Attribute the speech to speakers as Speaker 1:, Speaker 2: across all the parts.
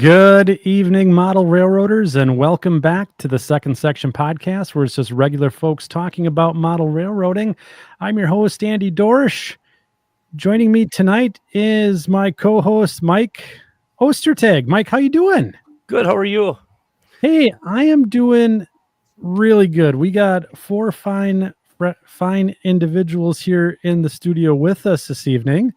Speaker 1: Good evening, model railroaders, and welcome back to the Second Section podcast, where it's just regular folks talking about model railroading. I'm your host, Andy Dorsch. Joining me tonight is my co-host, Mike Ostertag. Mike, how you doing?
Speaker 2: Good. How are you?
Speaker 1: Hey, I am doing really good. We got four fine individuals here in the studio with us this evening,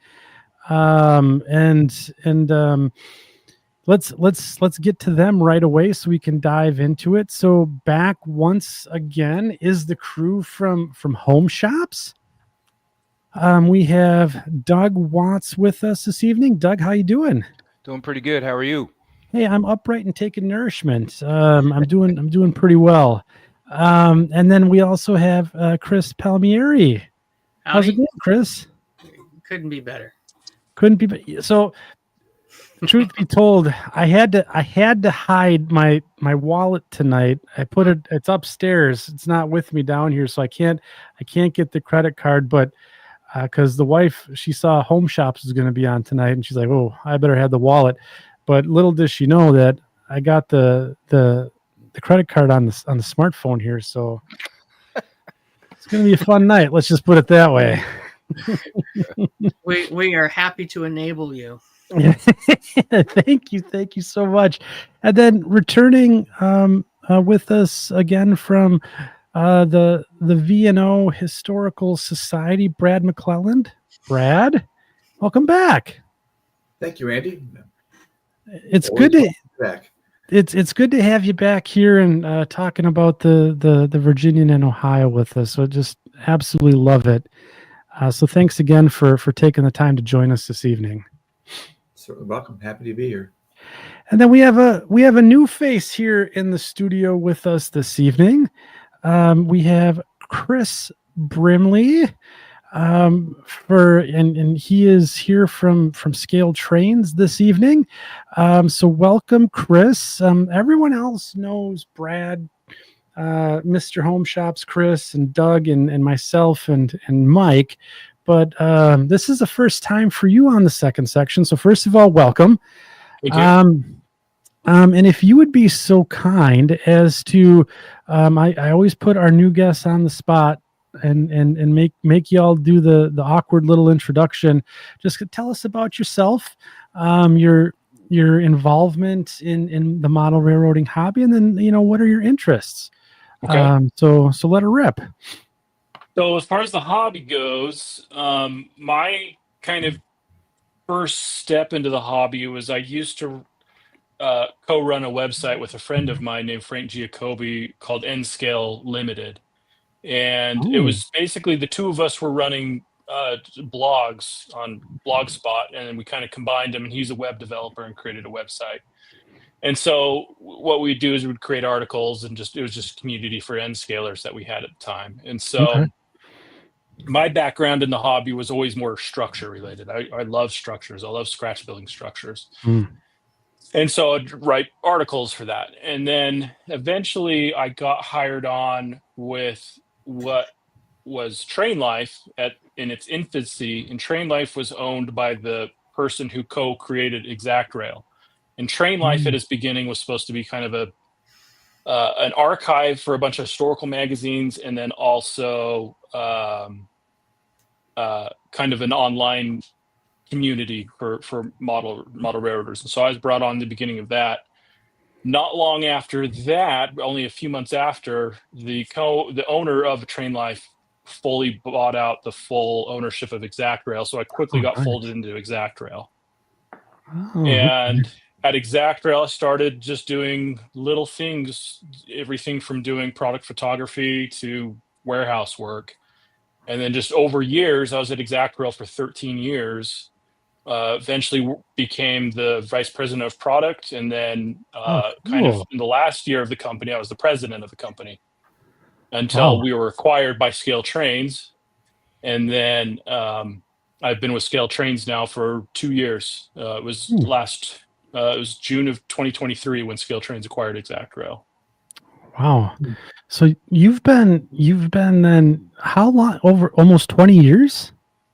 Speaker 1: Let's get to them right away so we can dive into it. So back once again is the crew from HomeShops. We have Doug Watts with us this evening. Doug, how you doing?
Speaker 3: Doing pretty good. How are you?
Speaker 1: Hey, I'm upright and taking nourishment. I'm doing pretty well. And then we also have Chris Palmieri. How's it going, Chris?
Speaker 4: Couldn't be better.
Speaker 1: So. Truth be told, I had to hide my wallet tonight. It's upstairs. It's not with me down here, so I can't get the credit card. But because the wife, she saw HomeShops was going to be on tonight, and she's like, "Oh, I better have the wallet." But little does she know that I got the credit card on the smartphone here, so it's going to be a fun night. Let's just put it that way.
Speaker 4: We are happy to enable you.
Speaker 1: Thank you so much. And then returning with us again from the V&O Historical Society, Brad McClelland. Brad, welcome back.
Speaker 5: Thank you, Andy.
Speaker 1: It's good to have you back here and talking about the Virginian and Ohio with us. So just absolutely love it. So thanks again for taking the time to join us this evening.
Speaker 5: Certainly welcome. Happy to be here.
Speaker 1: And then we have a new face here in the studio with us this evening. We have Chris Brimley, and he is here from ScaleTrains this evening. So welcome, Chris. Everyone else knows Brad, Mr. HomeShops, Chris, and Doug, and myself, and Mike. But this is the first time for you on the second section. So first of all, welcome.
Speaker 2: Thank you.
Speaker 1: And if you would be so kind as to, I always put our new guests on the spot and make y'all do the awkward little introduction. Just tell us about yourself, your involvement in the model railroading hobby, and then what are your interests.
Speaker 2: Okay.
Speaker 1: So let her rip.
Speaker 2: So as far as the hobby goes, my kind of first step into the hobby was I used to co-run a website with a friend of mine named Frank Giacobbe called N-Scale Limited. And It was basically the two of us were running blogs on Blogspot, and we kind of combined them, and he's a web developer and created a website. And so what we'd do is we'd create articles, and it was just community for N-scalers that we had at the time. And so my background in the hobby was always more structure related. I love structures. I love scratch building structures. And so I'd write articles for that. And then eventually I got hired on with what was Train Life in its infancy. And Train Life was owned by the person who co-created Exactrail. And Train Life at its beginning was supposed to be kind of an archive for a bunch of historical magazines, and then also kind of an online community for model railroaders. And so I was brought on the beginning of that. Not long after that, only a few months after, the owner of Train Life fully bought out the full ownership of Exactrail. So I quickly got folded into Exactrail. And at Exactrail, I started just doing little things, everything from doing product photography to warehouse work. And then just over years, I was at Exactrail for 13 years, eventually became the vice president of product. And then kind of in the last year of the company, I was the president of the company until we were acquired by ScaleTrains. And then I've been with ScaleTrains now for 2 years. It was June of 2023 when ScaleTrains acquired Exactrail.
Speaker 1: Wow. So you've been then how long? Over almost 20 years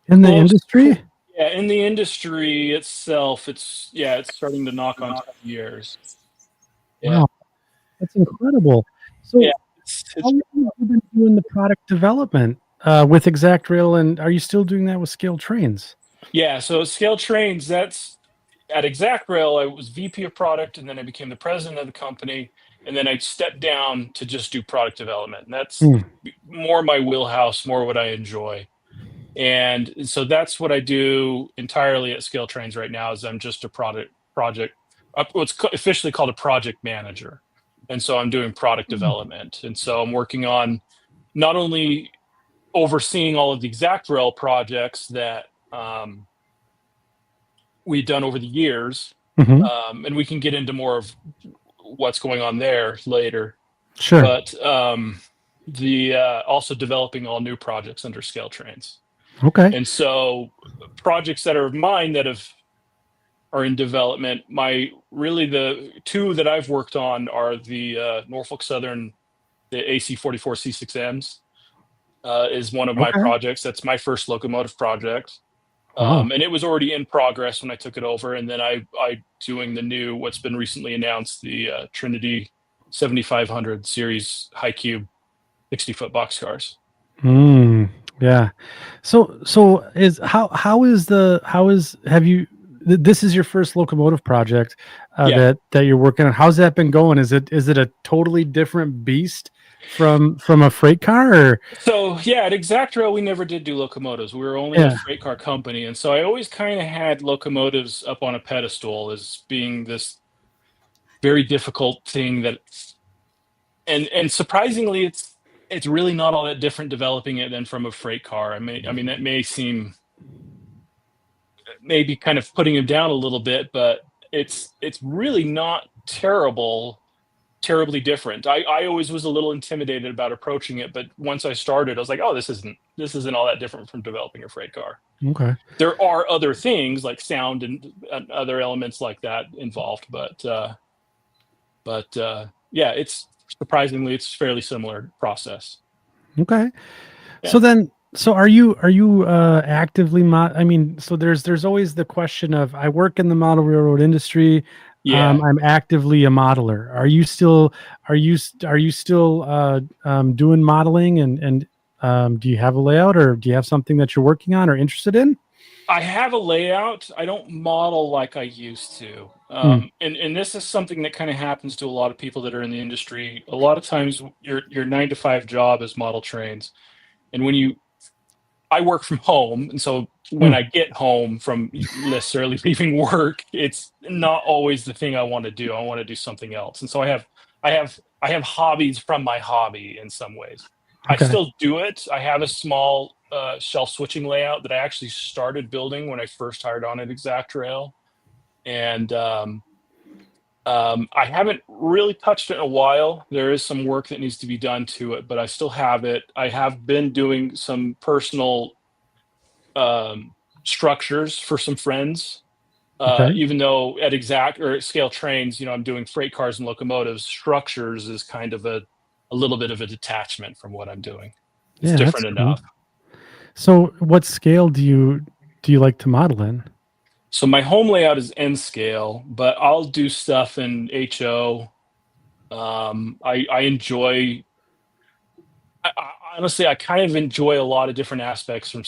Speaker 1: in the industry?
Speaker 2: Yeah, in the industry itself, it's starting to knock on 10 years. Yeah.
Speaker 1: Wow, that's incredible. So,
Speaker 2: Yeah.
Speaker 1: how long have you been doing the product development with Exactrail, and are you still doing that with ScaleTrains?
Speaker 2: Yeah, so ScaleTrains, that's at Exactrail, I was VP of product, and then I became the president of the company, and then I stepped down to just do product development. And that's more my wheelhouse, more what I enjoy. And so that's what I do entirely at ScaleTrains right now. Is I'm just a what's officially called a project manager, and so I'm doing product development. And so I'm working on not only overseeing all of the Exactrail projects that we've done over the years, and we can get into more of what's going on there later.
Speaker 1: Sure.
Speaker 2: But also developing all new projects under ScaleTrains.
Speaker 1: Okay.
Speaker 2: And so projects that are of mine that are in development, the two that I've worked on are the Norfolk Southern, the AC44 C6Ms is one of my projects. That's my first locomotive project. And it was already in progress when I took it over. And then I doing the new, what's been recently announced, the Trinity 7500 series HI-CUBE 60-foot boxcars.
Speaker 1: Yeah. So this is your first locomotive project that you're working on. How's that been going? Is it a totally different beast from a freight car? Or?
Speaker 2: So at Exactrail, we never did do locomotives. We were only a freight car company. And so I always kind of had locomotives up on a pedestal as being this very difficult thing and surprisingly, it's really not all that different developing it than from a freight car. I mean, that may seem maybe kind of putting him down a little bit, but it's really not terribly different. I always was a little intimidated about approaching it, but once I started, I was like, oh, this isn't all that different from developing a freight car.
Speaker 1: Okay.
Speaker 2: There are other things like sound and other elements like that involved, but it's surprisingly it's fairly similar process.
Speaker 1: Okay.
Speaker 2: Yeah.
Speaker 1: So are you actively so there's always the question of, I work in the model railroad industry.
Speaker 2: Yeah.
Speaker 1: I'm actively a modeler. Are you still doing modeling and do you have a layout, or do you have something that you're working on or interested in?
Speaker 2: I have a layout. I don't model like I used to. And this is something that kind of happens to a lot of people that are in the industry. A lot of times your 9-to-5 job is model trains. And I work from home. And so when I get home from necessarily leaving work, it's not always the thing I want to do. I want to do something else. And so I have hobbies from my hobby in some ways.
Speaker 1: Okay.
Speaker 2: I still do it. I have a small shelf switching layout that I actually started building when I first hired on at Exactrail. And I haven't really touched it in a while. There is some work that needs to be done to it, but I still have it. I have been doing some personal structures for some friends. Even though at ScaleTrains, I'm doing freight cars and locomotives, structures is kind of a little bit of a detachment from what I'm doing. It's different enough.
Speaker 1: So what scale do you like to model in?
Speaker 2: So my home layout is N scale, but I'll do stuff in HO. Honestly, I kind of enjoy a lot of different aspects from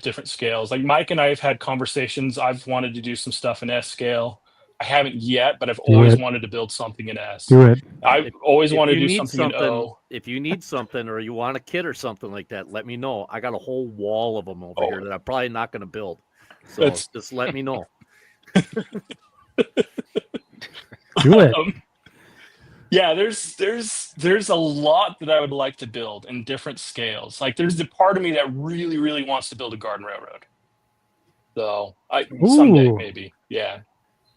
Speaker 2: different scales. Like Mike and I have had conversations. I've wanted to do some stuff in S scale. I haven't yet, but I've always wanted to build something in S.
Speaker 1: Do it.
Speaker 2: I've always wanted to do something in O.
Speaker 6: If you need something or you want a kit or something like that, let me know. I got a whole wall of them over here that I'm probably not going to build. So just let me know.
Speaker 1: Do it.
Speaker 2: Yeah, there's a lot that I would like to build in different scales. Like there's the part of me that really, really wants to build a garden railroad. So someday maybe. Yeah.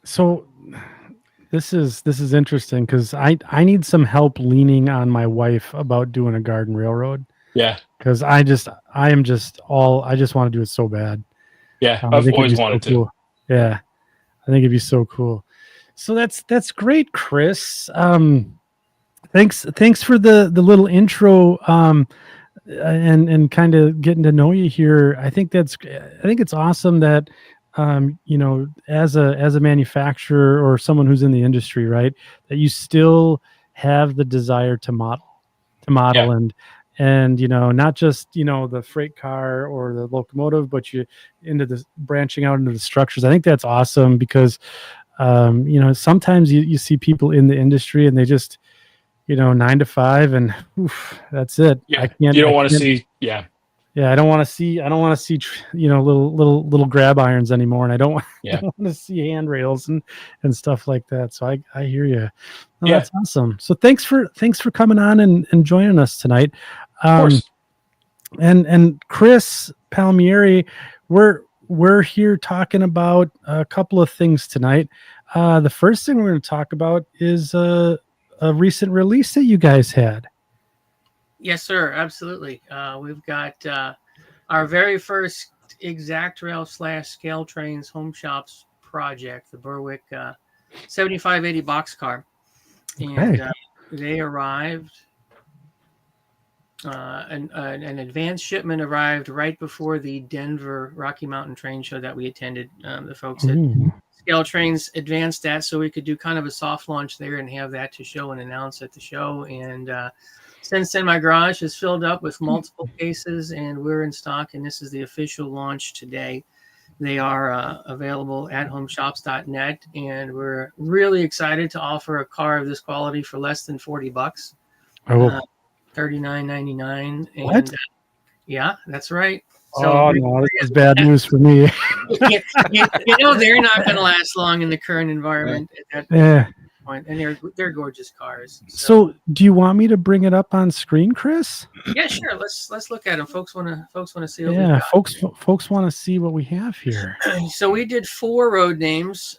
Speaker 1: So this is interesting because I need some help leaning on my wife about doing a garden railroad.
Speaker 2: Yeah.
Speaker 1: Because I just want to do it so bad.
Speaker 2: Yeah, I've always wanted to.
Speaker 1: Cool. Yeah, I think it'd be so cool. So that's great, Chris. Thanks for the little intro. and kind of getting to know you here. I think it's awesome that as a manufacturer or someone who's in the industry, right, that you still have the desire to model
Speaker 2: Yeah.
Speaker 1: and not just the freight car or the locomotive, but you into the branching out into the structures. I think that's awesome because sometimes you see people in the industry and they just 9 to 5 and that's it.
Speaker 2: Yeah. You don't want to see. Yeah.
Speaker 1: Yeah, I don't want to see little grab irons anymore, and I don't
Speaker 2: Yeah.
Speaker 1: want to see handrails and stuff like that. So I hear you. No,
Speaker 2: Yeah.
Speaker 1: That's awesome. So thanks for coming on and joining us tonight.
Speaker 2: Of course.
Speaker 1: And Chris Palmieri, we're here talking about a couple of things tonight. The first thing we're going to talk about is a recent release that you guys had.
Speaker 4: Yes, sir. Absolutely. We've got our very first Exactrail / ScaleTrains HomeShops project, the Berwick 7580 boxcar. And they arrived, an advanced shipment arrived right before the Denver Rocky Mountain Train Show that we attended. The folks at ScaleTrains advanced that so we could do kind of a soft launch there and have that to show and announce at the show. And since then, my garage is filled up with multiple cases, and we're in stock. And this is the official launch today. They are available at HomeShops.net, and we're really excited to offer a car of this quality for less than $40. $39.99. And
Speaker 1: what?
Speaker 4: Yeah, that's right. So
Speaker 1: oh no, this is bad news for me.
Speaker 4: They're not going to last long in the current environment at that point, and they're gorgeous cars.
Speaker 1: So, do you want me to bring it up on screen, Chris?
Speaker 4: Yeah, sure. Let's look at them. Folks want to see.
Speaker 1: Yeah, folks want to see what we have here.
Speaker 4: So we did 4 road names.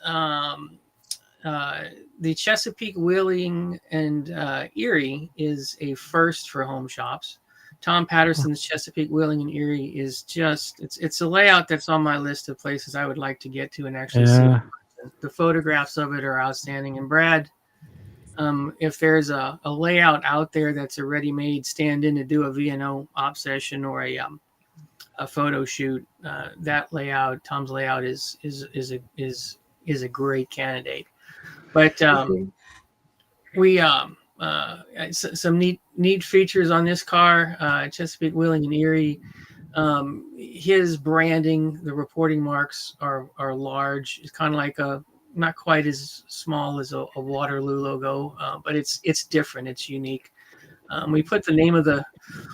Speaker 4: The Chesapeake, Wheeling, and Erie is a first for HomeShops. Tom Patterson's Chesapeake, Wheeling, and Erie is just it's a layout that's on my list of places I would like to get to and actually see. The photographs of it are outstanding. And Brad, if there's a layout out there that's a ready-made stand-in to do a VNO op session or a photo shoot, that layout, Tom's layout is a great candidate. But we some neat features on this car. Chesapeake, Wheeling, and Erie. His branding, the reporting marks are large. It's kind of like not quite as small as a Waterloo logo, but it's different. It's unique. We put the name of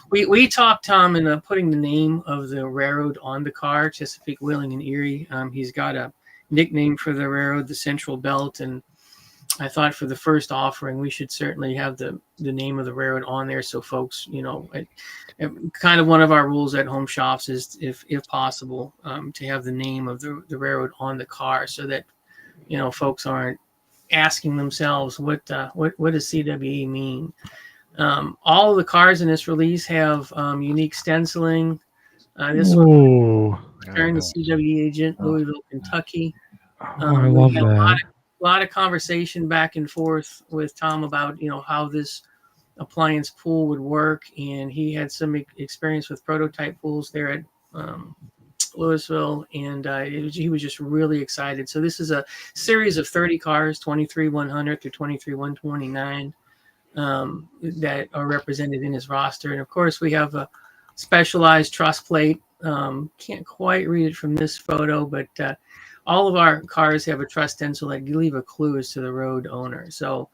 Speaker 4: we talked Tom into putting the name of the railroad on the car, Chesapeake, Wheeling, and Erie. He's got a nickname for the railroad, the Central Belt, and I thought for the first offering, we should certainly have the name of the railroad on there. So folks, kind of one of our rules at HomeShops is if possible, to have the name of the railroad on the car so that, folks aren't asking themselves, what does CWE mean? All of the cars in this release have unique stenciling. This one, during the CWE agent, Louisville, Kentucky.
Speaker 1: I love that.
Speaker 4: A lot of conversation back and forth with Tom about how this appliance pool would work, and he had some experience with prototype pools there at Louisville, and he was just really excited. So this is a series of 30 cars, 23-100 through 23-129, that are represented in his roster. And of course, we have a specialized truss plate. Can't quite read it from this photo, but all of our cars have a truss stencil that leave a clue as to the road owner. So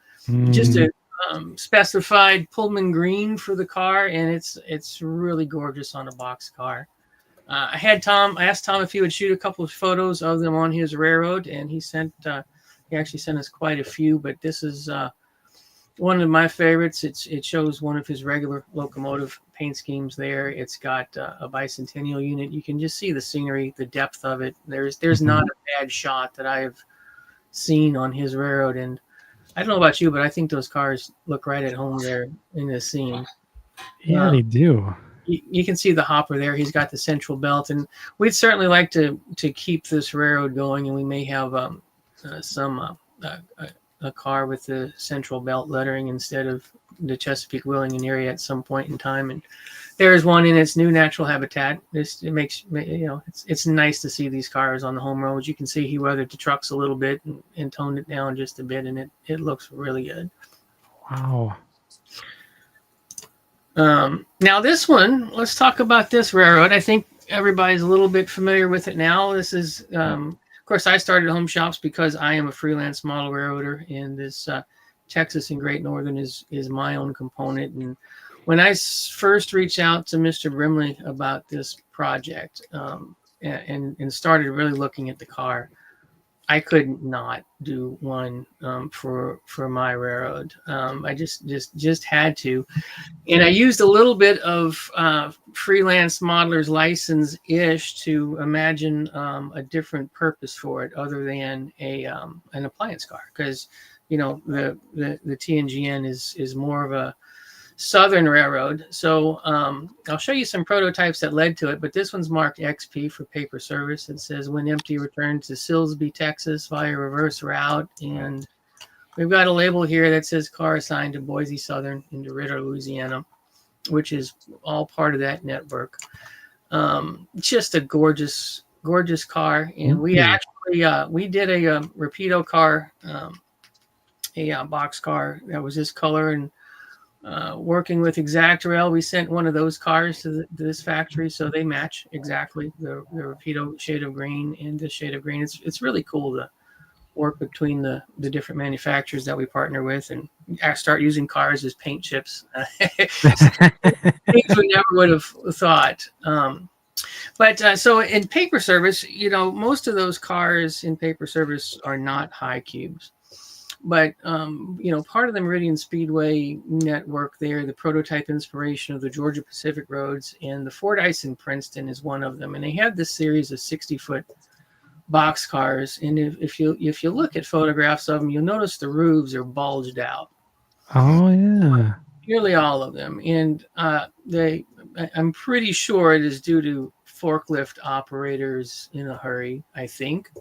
Speaker 4: just a specified Pullman green for the car, and it's really gorgeous on a box car. I asked Tom if he would shoot a couple of photos of them on his railroad, and he actually sent us quite a few, but this is one of my favorites. It shows one of his regular locomotive paint schemes there. It's got a bicentennial unit. You can just see the scenery, the depth of it. There's not a bad shot that I have seen on his railroad. And I don't know about you, but I think those cars look right at home there in this scene.
Speaker 1: Yeah, they do.
Speaker 4: You can see the hopper there. He's got the central belt, and we'd certainly like to keep this railroad going. And we may have a car with the central belt lettering instead of the Chesapeake, Willing, and Erie at some point in time, and there's one in its new natural habitat. It makes, it's nice to see these cars on the home roads. You can see he weathered the trucks a little bit and toned it down just a bit, and it looks really good.
Speaker 1: Wow.
Speaker 4: Now this one, let's talk about this railroad. I think everybody's a little bit familiar with it now. This is, of course, I started HomeShops because I am a freelance model railroader, and this Texas and Great Northern is my own component. And when I first reached out to Mr. Brimley about this project and started really looking at the car, I could not do one for my railroad. I just had to, and I used a little bit of freelance modeler's license-ish to imagine a different purpose for it other than an appliance car, because the TNGN is more of a Southern railroad. So I'll show you some prototypes that led to it, but this one's marked XP for paper service. It says when empty, return to Silsbee, Texas via reverse route. And we've got a label here that says car assigned to Boise Southern in DeRidder, Louisiana, which is all part of that network. Just a gorgeous car. And we actually, we did a Rapido car, a box car that was this color, and working with Exactrail, we sent one of those cars to this factory, so they match exactly the Rapido shade of green and this shade of green. It's really cool to work between the different manufacturers that we partner with and start using cars as paint chips. Things we never would have thought. But so in paper service, most of those cars in paper service are not HI-CUBEs. But, part of the Meridian Speedway network there, the prototype inspiration of the Georgia Pacific roads, and the Fordyce in Princeton is one of them. And they had this series of 60-foot box cars. And if you look at photographs of them, you'll notice the roofs are bulged out.
Speaker 1: Oh, yeah.
Speaker 4: Nearly all of them. And I'm pretty sure it is due to forklift operators in a hurry, I think.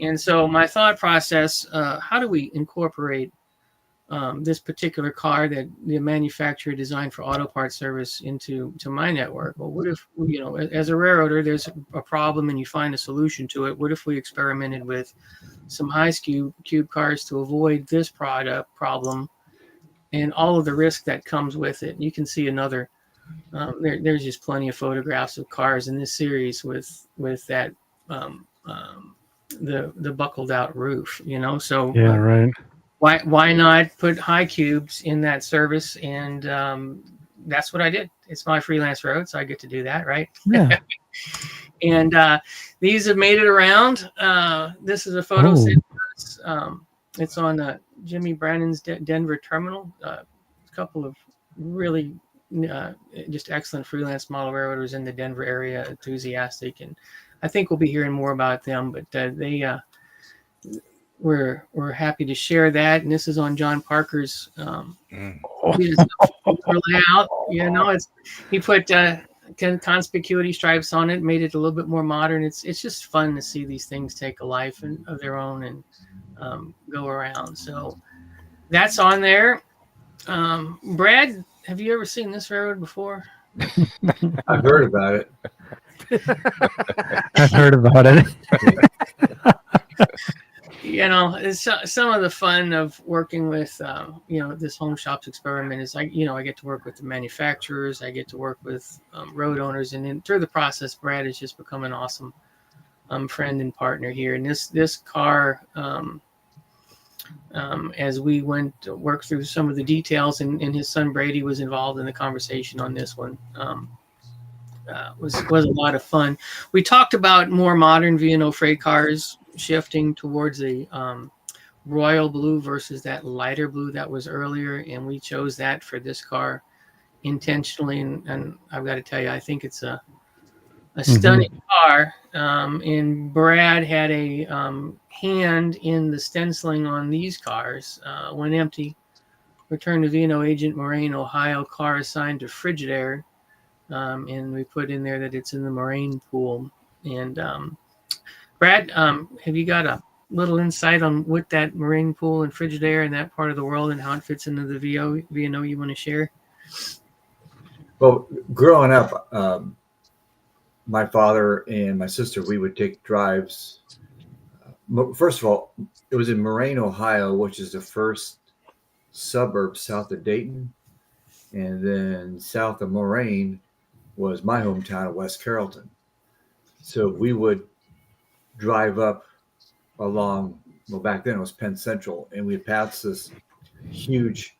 Speaker 4: And so my thought process, how do we incorporate this particular car that the manufacturer designed for auto parts service into my network? Well, what if, as a railroader, there's a problem and you find a solution to it? What if we experimented with some HI-CUBE cars to avoid this problem and all of the risk that comes with it? You can see another, there's just plenty of photographs of cars in this series with that, the buckled out roof, so
Speaker 1: yeah, right.
Speaker 4: Why not put HI-CUBEs in that service? And that's what I did. It's my freelance road, so I get to do that, right?
Speaker 1: Yeah.
Speaker 4: And these have made it around. This is a photo set. It's on Jimmy Brannan's Denver terminal. A couple of really just excellent freelance model railroaders in the Denver area, enthusiastic, and I think we'll be hearing more about them, but we're happy to share that. And this is on John Parker's layout. He put conspicuity stripes on it, made it a little bit more modern. It's just fun to see these things take a life of their own and go around. So that's on there. Brad, have you ever seen this railroad before?
Speaker 5: I've heard about it.
Speaker 1: I've heard about it.
Speaker 4: It's some of the fun of working with, this HomeShops experiment is I get to work with the manufacturers, I get to work with road owners, and then through the process, Brad has just become an awesome friend and partner here. And this car, as we went to work through some of the details, and his son Brady was involved in the conversation on this one. Was a lot of fun. We talked about more modern V&O freight cars shifting towards a royal blue versus that lighter blue that was earlier, and we chose that for this car intentionally. And I've got to tell you, I think it's a stunning car. And Brad had a hand in the stenciling on these cars. When empty, return to V&O agent Moraine, Ohio, car assigned to Frigidaire. And we put in there that it's in the Moraine pool. And Brad, have you got a little insight on what that marine pool and Frigidaire in that part of the world and how it fits into the VNO you want to share?
Speaker 5: Well, growing up, my father and my sister, we would take drives. First of all, it was in Moraine, Ohio, which is the first suburb south of Dayton. And then south of Moraine was my hometown of West Carrollton. So we would drive up along, well, back then it was Penn Central, and we'd pass this huge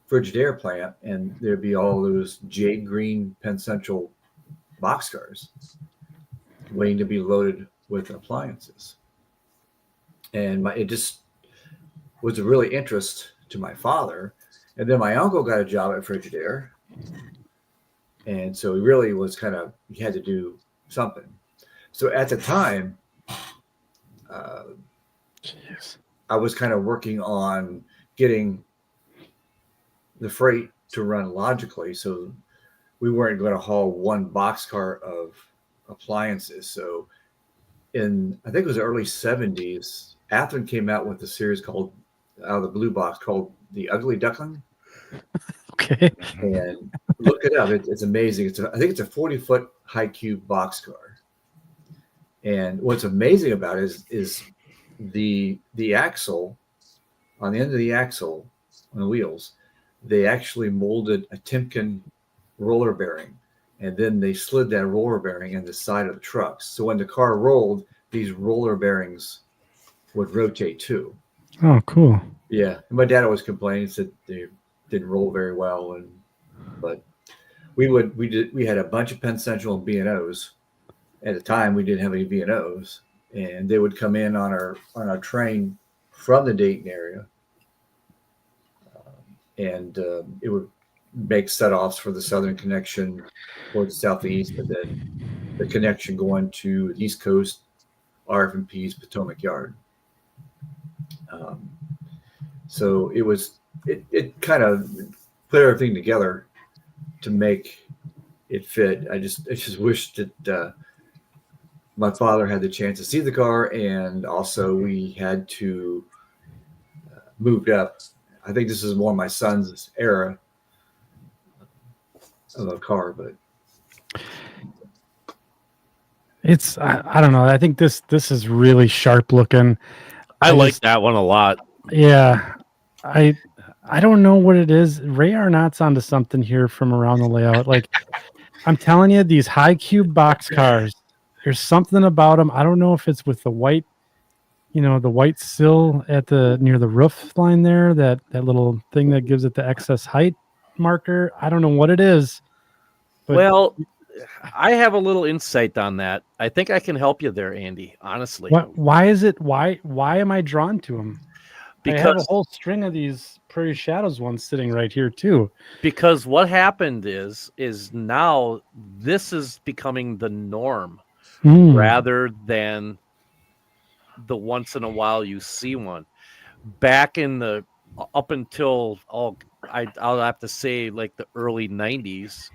Speaker 5: Frigidaire plant, and there'd be all those jade green Penn Central boxcars waiting to be loaded with appliances. And it just was a really interest to my father. And then my uncle got a job at Frigidaire. And so he really was he had to do something. So at the time, I was kind of working on getting the freight to run logically. So we weren't going to haul one boxcar of appliances. So I think it was the early 70s, Athearn came out with a series called, out of the blue box, called The Ugly Duckling.
Speaker 1: Okay.
Speaker 5: And look it up. It's amazing. I think it's a 40-foot HI-CUBE boxcar. And what's amazing about it is the axle, on the end of the axle on the wheels, they actually molded a Timken roller bearing, and then they slid that roller bearing in the side of the trucks. So when the car rolled, these roller bearings would rotate too.
Speaker 1: Oh, cool.
Speaker 5: Yeah. And my dad always complained, said they didn't roll very well, but we had a bunch of Penn Central and B&Os. At the time, we didn't have any B&Os, and they would come in on our train from the Dayton area, and it would make set-offs for the Southern connection towards the Southeast, and then the connection going to the East Coast, RF&P's Potomac Yard. So it kind of put everything together to make it fit. I just wish that my father had the chance to see the car, and also we had to move up. I think this is more my son's era of a car, but
Speaker 1: It's I don't know. I think this is really sharp looking.
Speaker 6: I like that one a lot.
Speaker 1: Yeah. I don't know what it is. Ray Arnott's onto something here from around the layout. Like, I'm telling you, these HI-CUBE boxcars, there's something about them. I don't know if it's with the white, the white sill at near the roof line there, that little thing that gives it the excess height marker. I don't know what it is. But
Speaker 6: Well, I have a little insight on that. I think I can help you there, Andy, honestly.
Speaker 1: why is it? Why am I drawn to them? I have a
Speaker 6: Because
Speaker 1: whole string of these Prairie Shadows ones sitting right here too.
Speaker 6: because what happened is now this is becoming the norm rather than the once in a while you see one. Back in the up until I'll have to say like the early 90s,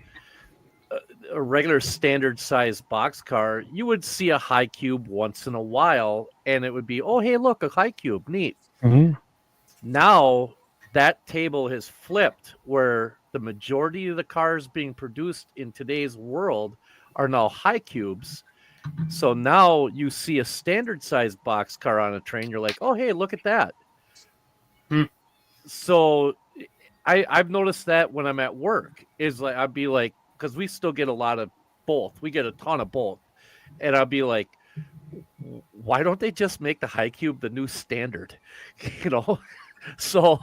Speaker 6: a regular standard size boxcar, you would see a HI-CUBE once in a while, and it would be, oh hey, look, a HI-CUBE, neat.
Speaker 1: Mhm.
Speaker 6: Now that table has flipped, where the majority of the cars being produced in today's world are now HI-CUBEs. So now you see a standard size boxcar on a train, you're like, oh hey, look at that. So I've noticed that when I'm at work, is like I'd be like, because we still get a lot of both, we get a ton of both, and I'll be like, why don't they just make the HI-CUBE the new standard? So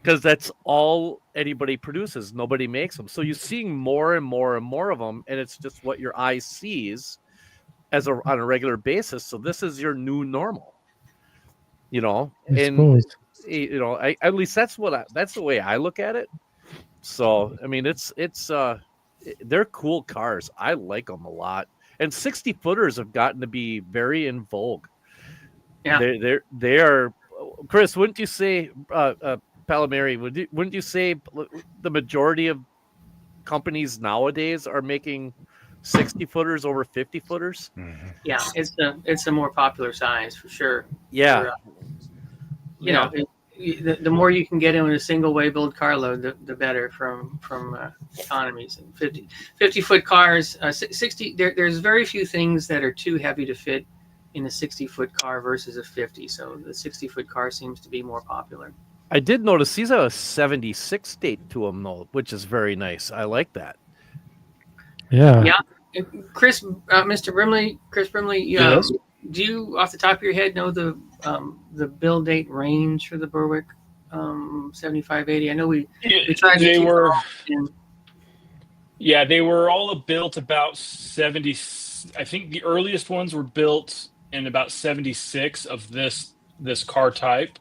Speaker 6: because that's all anybody produces, nobody makes them. So you're seeing more and more and more of them, and it's just what your eye sees on a regular basis. So this is your new normal,
Speaker 1: I suppose.
Speaker 6: at least that's that's the way I look at it. So I mean, they're cool cars. I like them a lot, and 60 footers have gotten to be very in vogue.
Speaker 4: Yeah,
Speaker 6: they are. Chris, wouldn't you say, Palomari? Wouldn't you say the majority of companies nowadays are making 60 footers over 50 footers.
Speaker 4: Yeah, it's a more popular size for sure.
Speaker 6: Yeah.
Speaker 4: For, you know, the more you can get in with a single way build carload, the better from economies. And 50 foot cars, 60. There's very few things that are too heavy to fit in a 60-foot car versus a 50. So the 60-foot car seems to be more popular.
Speaker 6: I did notice he's a 76 date to him though, which is very nice. I like that.
Speaker 1: Yeah.
Speaker 4: Yeah, Chris, Mr. Brimley, Chris Brimley.
Speaker 2: Yes.
Speaker 4: Do you, off the top of your head, know the build date range for the Berwick 7580? I know we tried to
Speaker 2: They
Speaker 4: keep
Speaker 2: were.
Speaker 4: them all in.
Speaker 2: Yeah, they were all built about 70. I think the earliest ones were built in about 76 of this car type,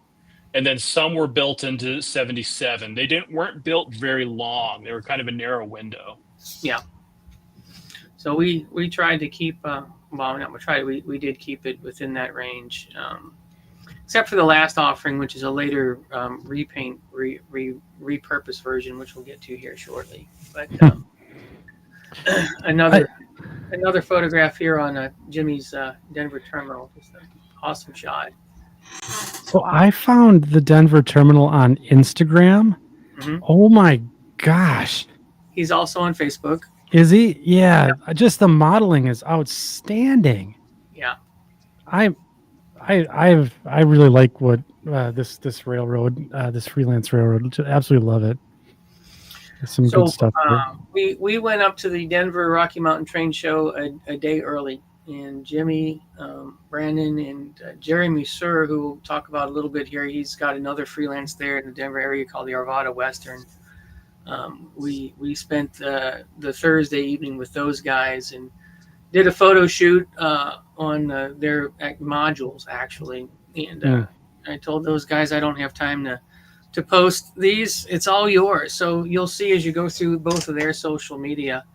Speaker 2: and then some were built into 77. They weren't built very long. They were kind of a narrow window.
Speaker 4: Yeah. So we tried to keep we did keep it within that range, except for the last offering, which is a later repurposed version, which we'll get to here shortly. But another photograph here on Jimmy's Denver terminal. Just an awesome shot.
Speaker 1: So I found the Denver terminal on Instagram.
Speaker 4: Mhm.
Speaker 1: Oh my gosh.
Speaker 4: He's also on Facebook.
Speaker 1: Is he? Yeah. Just the modeling is outstanding.
Speaker 4: Yeah.
Speaker 1: I really like what this railroad, this freelance railroad. Absolutely love it. There's some good stuff there.
Speaker 4: We went up to the Denver Rocky Mountain Train Show a day early, and Jimmy, Brandon, and Jeremy Sir, who we'll talk about a little bit here, he's got another freelance there in the Denver area called the Arvada Western. We spent the Thursday evening with those guys and did a photo shoot on their modules actually, and I told those guys I don't have time to post these. It's all yours. So you'll see as you go through both of their social media,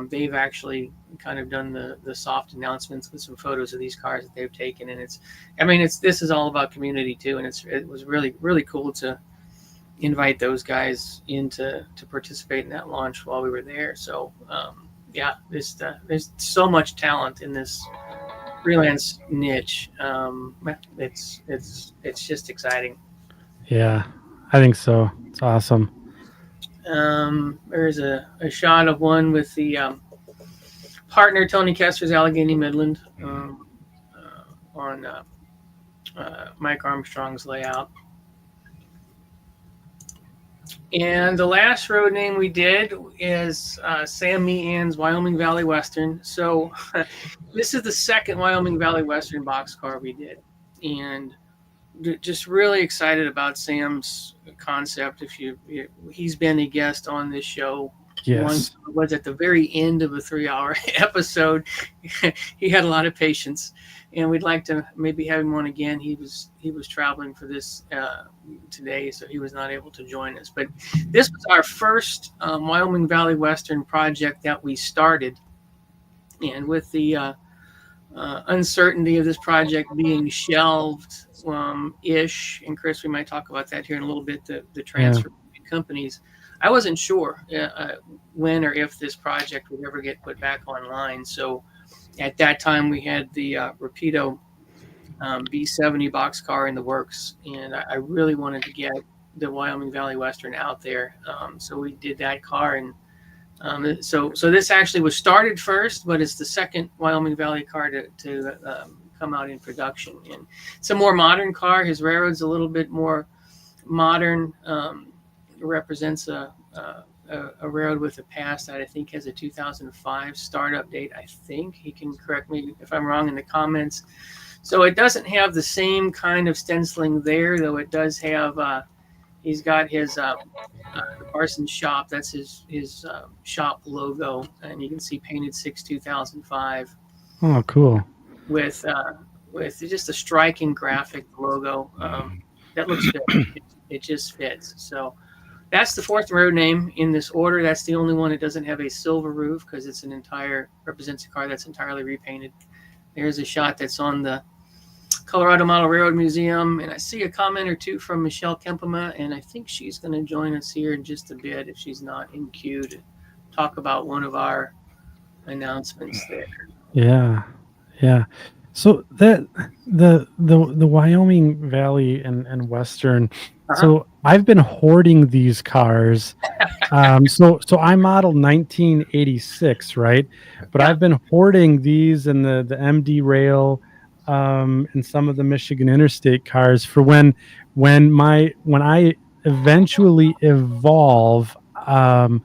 Speaker 4: they've actually kind of done the soft announcements with some photos of these cars that they've taken, and this is all about community too, and it was really, really cool to invite those guys in to participate in that launch while we were there. So there's so much talent in this freelance niche. It's just exciting.
Speaker 1: Yeah, I think so. It's awesome.
Speaker 4: There's a shot of one with the partner Tony Kester's Allegheny Midland on Mike Armstrong's layout. And the last road name we did is Sam Meehan's Wyoming Valley Western. So this is the second Wyoming Valley Western boxcar we did. And just really excited about Sam's concept. He's been a guest on this show.
Speaker 1: Yes.
Speaker 4: Once was at the very end of a 3-hour episode. He had a lot of patience, and we'd like to maybe have him on again. He was traveling for this today, so he was not able to join us. But this was our first Wyoming Valley Western project that we started, and with the uncertainty of this project being shelved ish, and Chris, we might talk about that here in a little bit, the transfer between companies. I wasn't sure when or if this project would ever get put back online. So at that time, we had the Rapido B70 boxcar in the works, and I really wanted to get the Wyoming Valley Western out there. So we did that car, and so this actually was started first, but it's the second Wyoming Valley car to come out in production. And it's a more modern car. His railroad's a little bit more modern. Represents a railroad with a past that I think has a 2005 startup date. I think he can correct me if I'm wrong in the comments. So it doesn't have the same kind of stenciling there, though it does have. He's got his Parsons shop. That's his shop logo, and you can see painted 6/2005.
Speaker 1: Oh, cool.
Speaker 4: With just a striking graphic logo that looks good. It just fits. So. That's the fourth road name in this order. That's the only one that doesn't have a silver roof because it's represents a car that's entirely repainted. There's a shot that's on the Colorado Model Railroad Museum, and I see a comment or two from Michelle Kempema, and I think she's going to join us here in just a bit if she's not in queue to talk about one of our announcements there.
Speaker 1: Yeah, yeah. So that the Wyoming Valley and Western. So I've been hoarding these cars. So I modeled 1986, right? But
Speaker 4: Yeah.
Speaker 1: I've been hoarding these and the MD Rail, and some of the Michigan Interstate cars for when I eventually evolve, or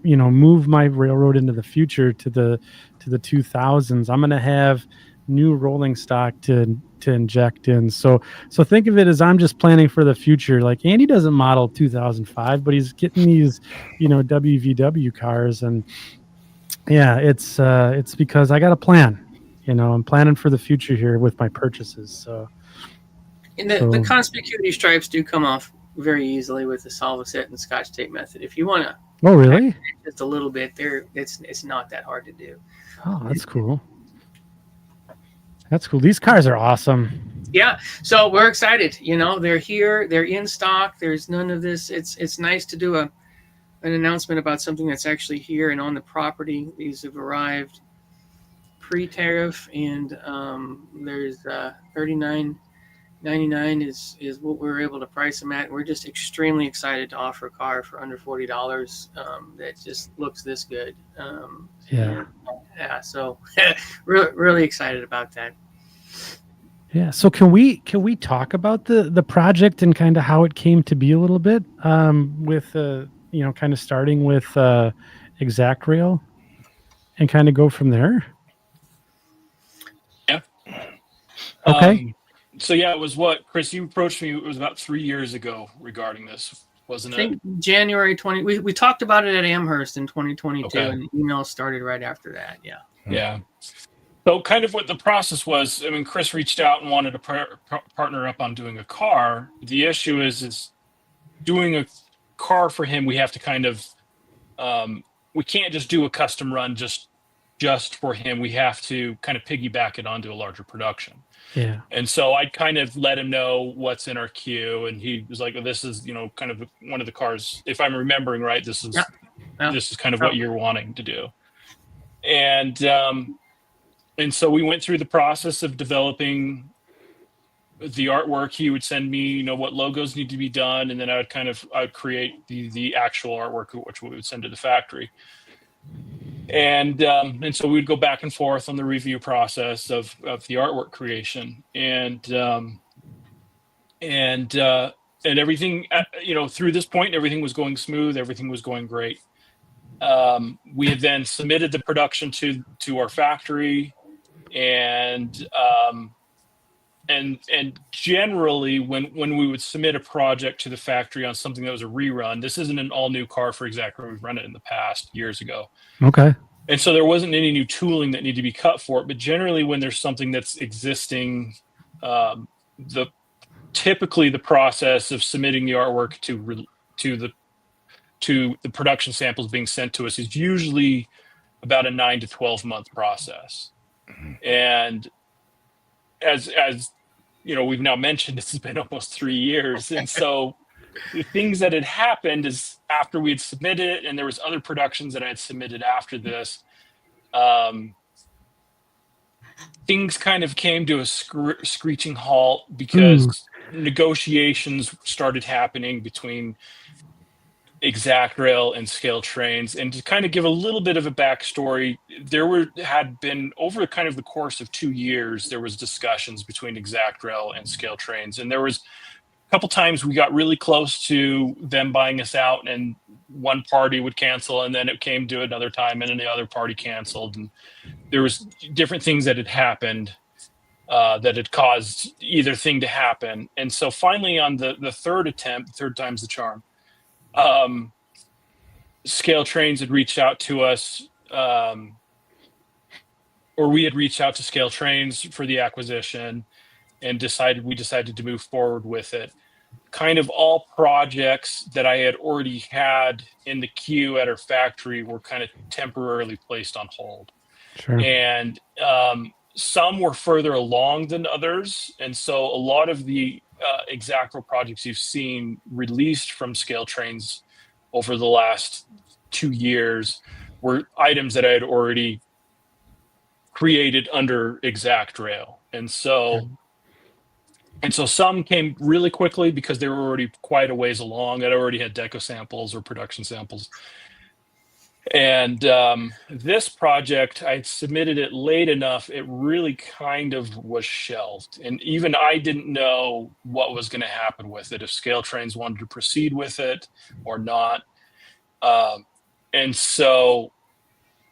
Speaker 1: move my railroad into the future to the 2000s. I'm going to have new rolling stock to inject in. So think of it as I'm just planning for the future. Like Andy doesn't model 2005, but he's getting these, WVW cars, and yeah, it's because I got a plan. I'm planning for the future here with my purchases. So
Speaker 4: And the conspicuity stripes do come off very easily with the Solvaset and Scotch tape method. If you want to
Speaker 1: oh really?
Speaker 4: just a little bit there, it's not that hard to do.
Speaker 1: Oh, that's cool. That's cool. These cars are awesome.
Speaker 4: Yeah, so we're excited. They're here. They're in stock. There's none of this. It's nice to do an announcement about something that's actually here and on the property. These have arrived pre-tariff, and there's $39.99 is what we're able to price them at. We're just extremely excited to offer a car for under $40 that just looks this good. So really excited about that.
Speaker 1: Yeah. So can we talk about the project and kind of how it came to be a little bit, with kind of starting with Exactrail and kind of go from there?
Speaker 2: Yeah.
Speaker 1: Okay.
Speaker 2: So yeah, it was Chris, you approached me, it was about 3 years ago regarding this, wasn't it?
Speaker 4: I think January 20. We talked about it at Amherst in 2022,
Speaker 2: Okay.
Speaker 4: and the email started right after that. Yeah.
Speaker 2: Yeah. So kind of what the process was, I mean, Chris reached out and wanted to partner up on doing a car. The issue is doing a car for him. We have to kind of, we can't just do a custom run just for him. We have to kind of piggyback it onto a larger production.
Speaker 1: Yeah.
Speaker 2: And so I kind of let him know what's in our queue, and he was like, well, this is, kind of one of the cars, if I'm remembering right, this is kind of what you're wanting to do. And so we went through the process of developing the artwork. He would send me, what logos need to be done, and then I would create the actual artwork, which we would send to the factory. And so we would go back and forth on the review process of the artwork creation, and everything, through this point, everything was going smooth. Everything was going great. We had then submitted the production to our factory, and generally when we would submit a project to the factory on something that was a rerun, this isn't an all new car for Exactrail. We've run it in the past years ago.
Speaker 1: Okay.
Speaker 2: And so there wasn't any new tooling that needed to be cut for it. But generally when there's something that's existing, typically the process of submitting the artwork to the production samples being sent to us is usually about a 9 to 12 month process. And as we've now mentioned, this has been almost 3 years. And so the things that had happened is after we had submitted it, and there was other productions that I had submitted after this, things kind of came to a screeching halt because negotiations started happening between Exactrail and ScaleTrains. And to kind of give a little bit of a backstory, had been over kind of the course of 2 years, there was discussions between Exactrail and ScaleTrains, and there was a couple times we got really close to them buying us out, and one party would cancel, and then it came to another time, and then the other party canceled, and there was different things that had happened that had caused either thing to happen. And so finally, on the third attempt, third time's the charm, ScaleTrains had reached out to us, or we had reached out to ScaleTrains for the acquisition, and we decided to move forward with it. Kind of all projects that I had already had in the queue at our factory were kind of temporarily placed on hold.
Speaker 1: Sure.
Speaker 2: And some were further along than others. And so a lot of the Exactrail projects you've seen released from ScaleTrains over the last 2 years were items that I had already created under Exactrail. And so some came really quickly because they were already quite a ways along. I'd already had deco samples or production samples. And this project, I submitted it late enough, it really kind of was shelved. And even I didn't know what was going to happen with it, if ScaleTrains wanted to proceed with it or not. And so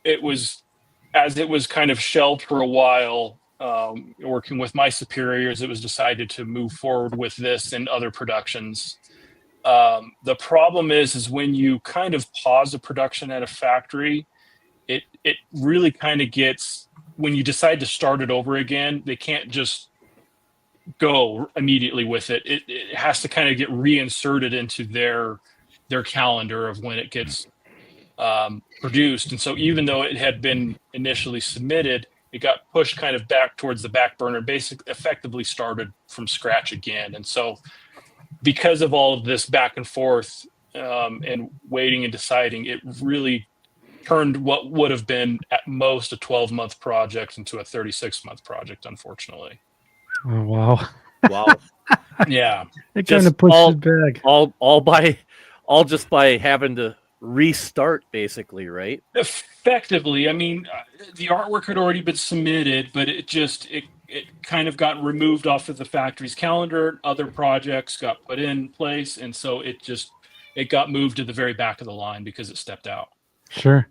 Speaker 2: it was, as it was kind of shelved for a while, working with my superiors, it was decided to move forward with this and other productions. The problem is when you kind of pause a production at a factory, it really kind of gets, when you decide to start it over again, they can't just go immediately with it. It has to kind of get reinserted into their calendar of when it gets produced. And so even though it had been initially submitted, it got pushed kind of back towards the back burner, basically effectively started from scratch again. And so because of all of this back and forth and waiting and deciding, it really turned what would have been at most a 12-month project into a 36-month project, unfortunately.
Speaker 1: Oh, wow.
Speaker 6: Wow.
Speaker 2: Yeah.
Speaker 1: It kind of pushed it back.
Speaker 6: All just by having to restart, basically, right?
Speaker 2: Effectively. I mean, the artwork had already been submitted, but it kind of got removed off of the factory's calendar. Other projects got put in place, and so it got moved to the very back of the line because it stepped out.
Speaker 1: Sure.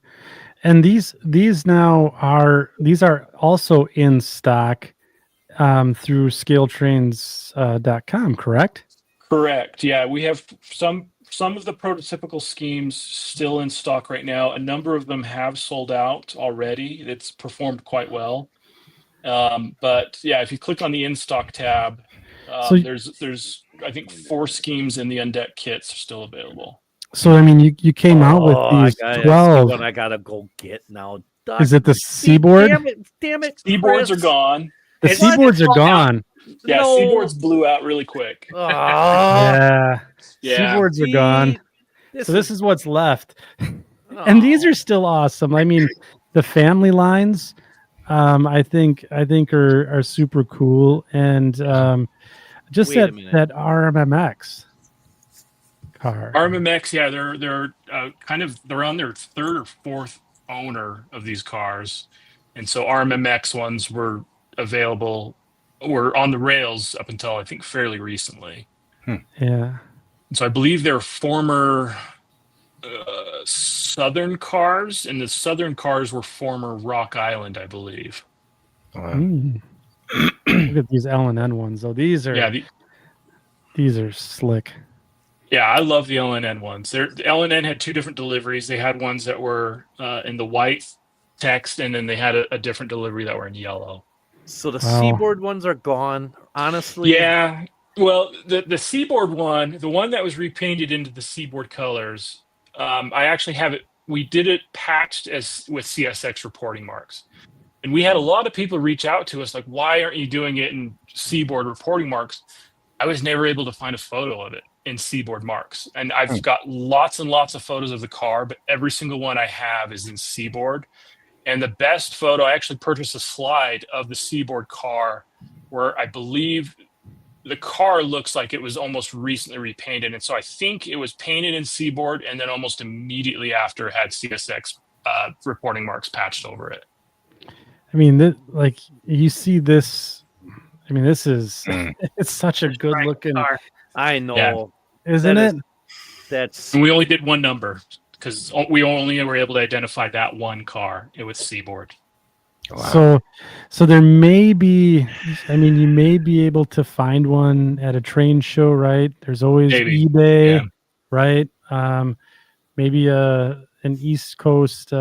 Speaker 1: And these now are also in stock through ScaleTrains.com, correct?
Speaker 2: Correct. Yeah, we have some of the prototypical schemes still in stock right now. A number of them have sold out already. It's performed quite well. But yeah, if you click on the in stock tab, there's I think 4 schemes in the undecked kits are still available.
Speaker 1: So I mean, you came out with these 12.
Speaker 6: I gotta go get now.
Speaker 1: Is it the Seaboard?
Speaker 6: Damn it!
Speaker 2: Seaboards are gone.
Speaker 1: The Seaboards are gone.
Speaker 2: Yeah, no. Seaboards blew out really quick.
Speaker 1: Yeah. Seaboards are gone. This is what's left. And these are still awesome. I mean, the family lines, I think are super cool. And just that RMMX car.
Speaker 2: RMMX, yeah, they're they're on their 3rd or 4th owner of these cars. And so RMMX ones were on the rails up until I think fairly recently.
Speaker 1: Yeah.
Speaker 2: So I believe they're former Southern cars, and the Southern cars were former Rock Island, I believe.
Speaker 1: Look at these L&N ones, though. These are slick.
Speaker 2: Yeah, I love the L&N ones. The L&N had 2 different deliveries. They had ones that were in the white text, and then they had a different delivery that were in yellow.
Speaker 6: So the Seaboard ones are gone, honestly.
Speaker 2: Yeah. Well, the Seaboard one, the one that was repainted into the Seaboard colors, I actually have it. We did it patched with CSX reporting marks. And we had a lot of people reach out to us like, why aren't you doing it in Seaboard reporting marks? I was never able to find a photo of it in Seaboard marks. And I've got lots and lots of photos of the car, but every single one I have is in Seaboard. And the best photo, I actually purchased a slide of the Seaboard car where I believe the car looks like it was almost recently repainted. And so I think it was painted in Seaboard and then almost immediately after had CSX reporting marks patched over it.
Speaker 1: I mean, you see this. I mean, this is it's such a good looking
Speaker 4: car.
Speaker 6: I know,
Speaker 1: isn't it?
Speaker 2: And we only did one number because we only were able to identify that one car. It was Seaboard.
Speaker 1: Wow. So there may be. I mean, you may be able to find one at a train show, right? There's always eBay, right? Maybe an East Coast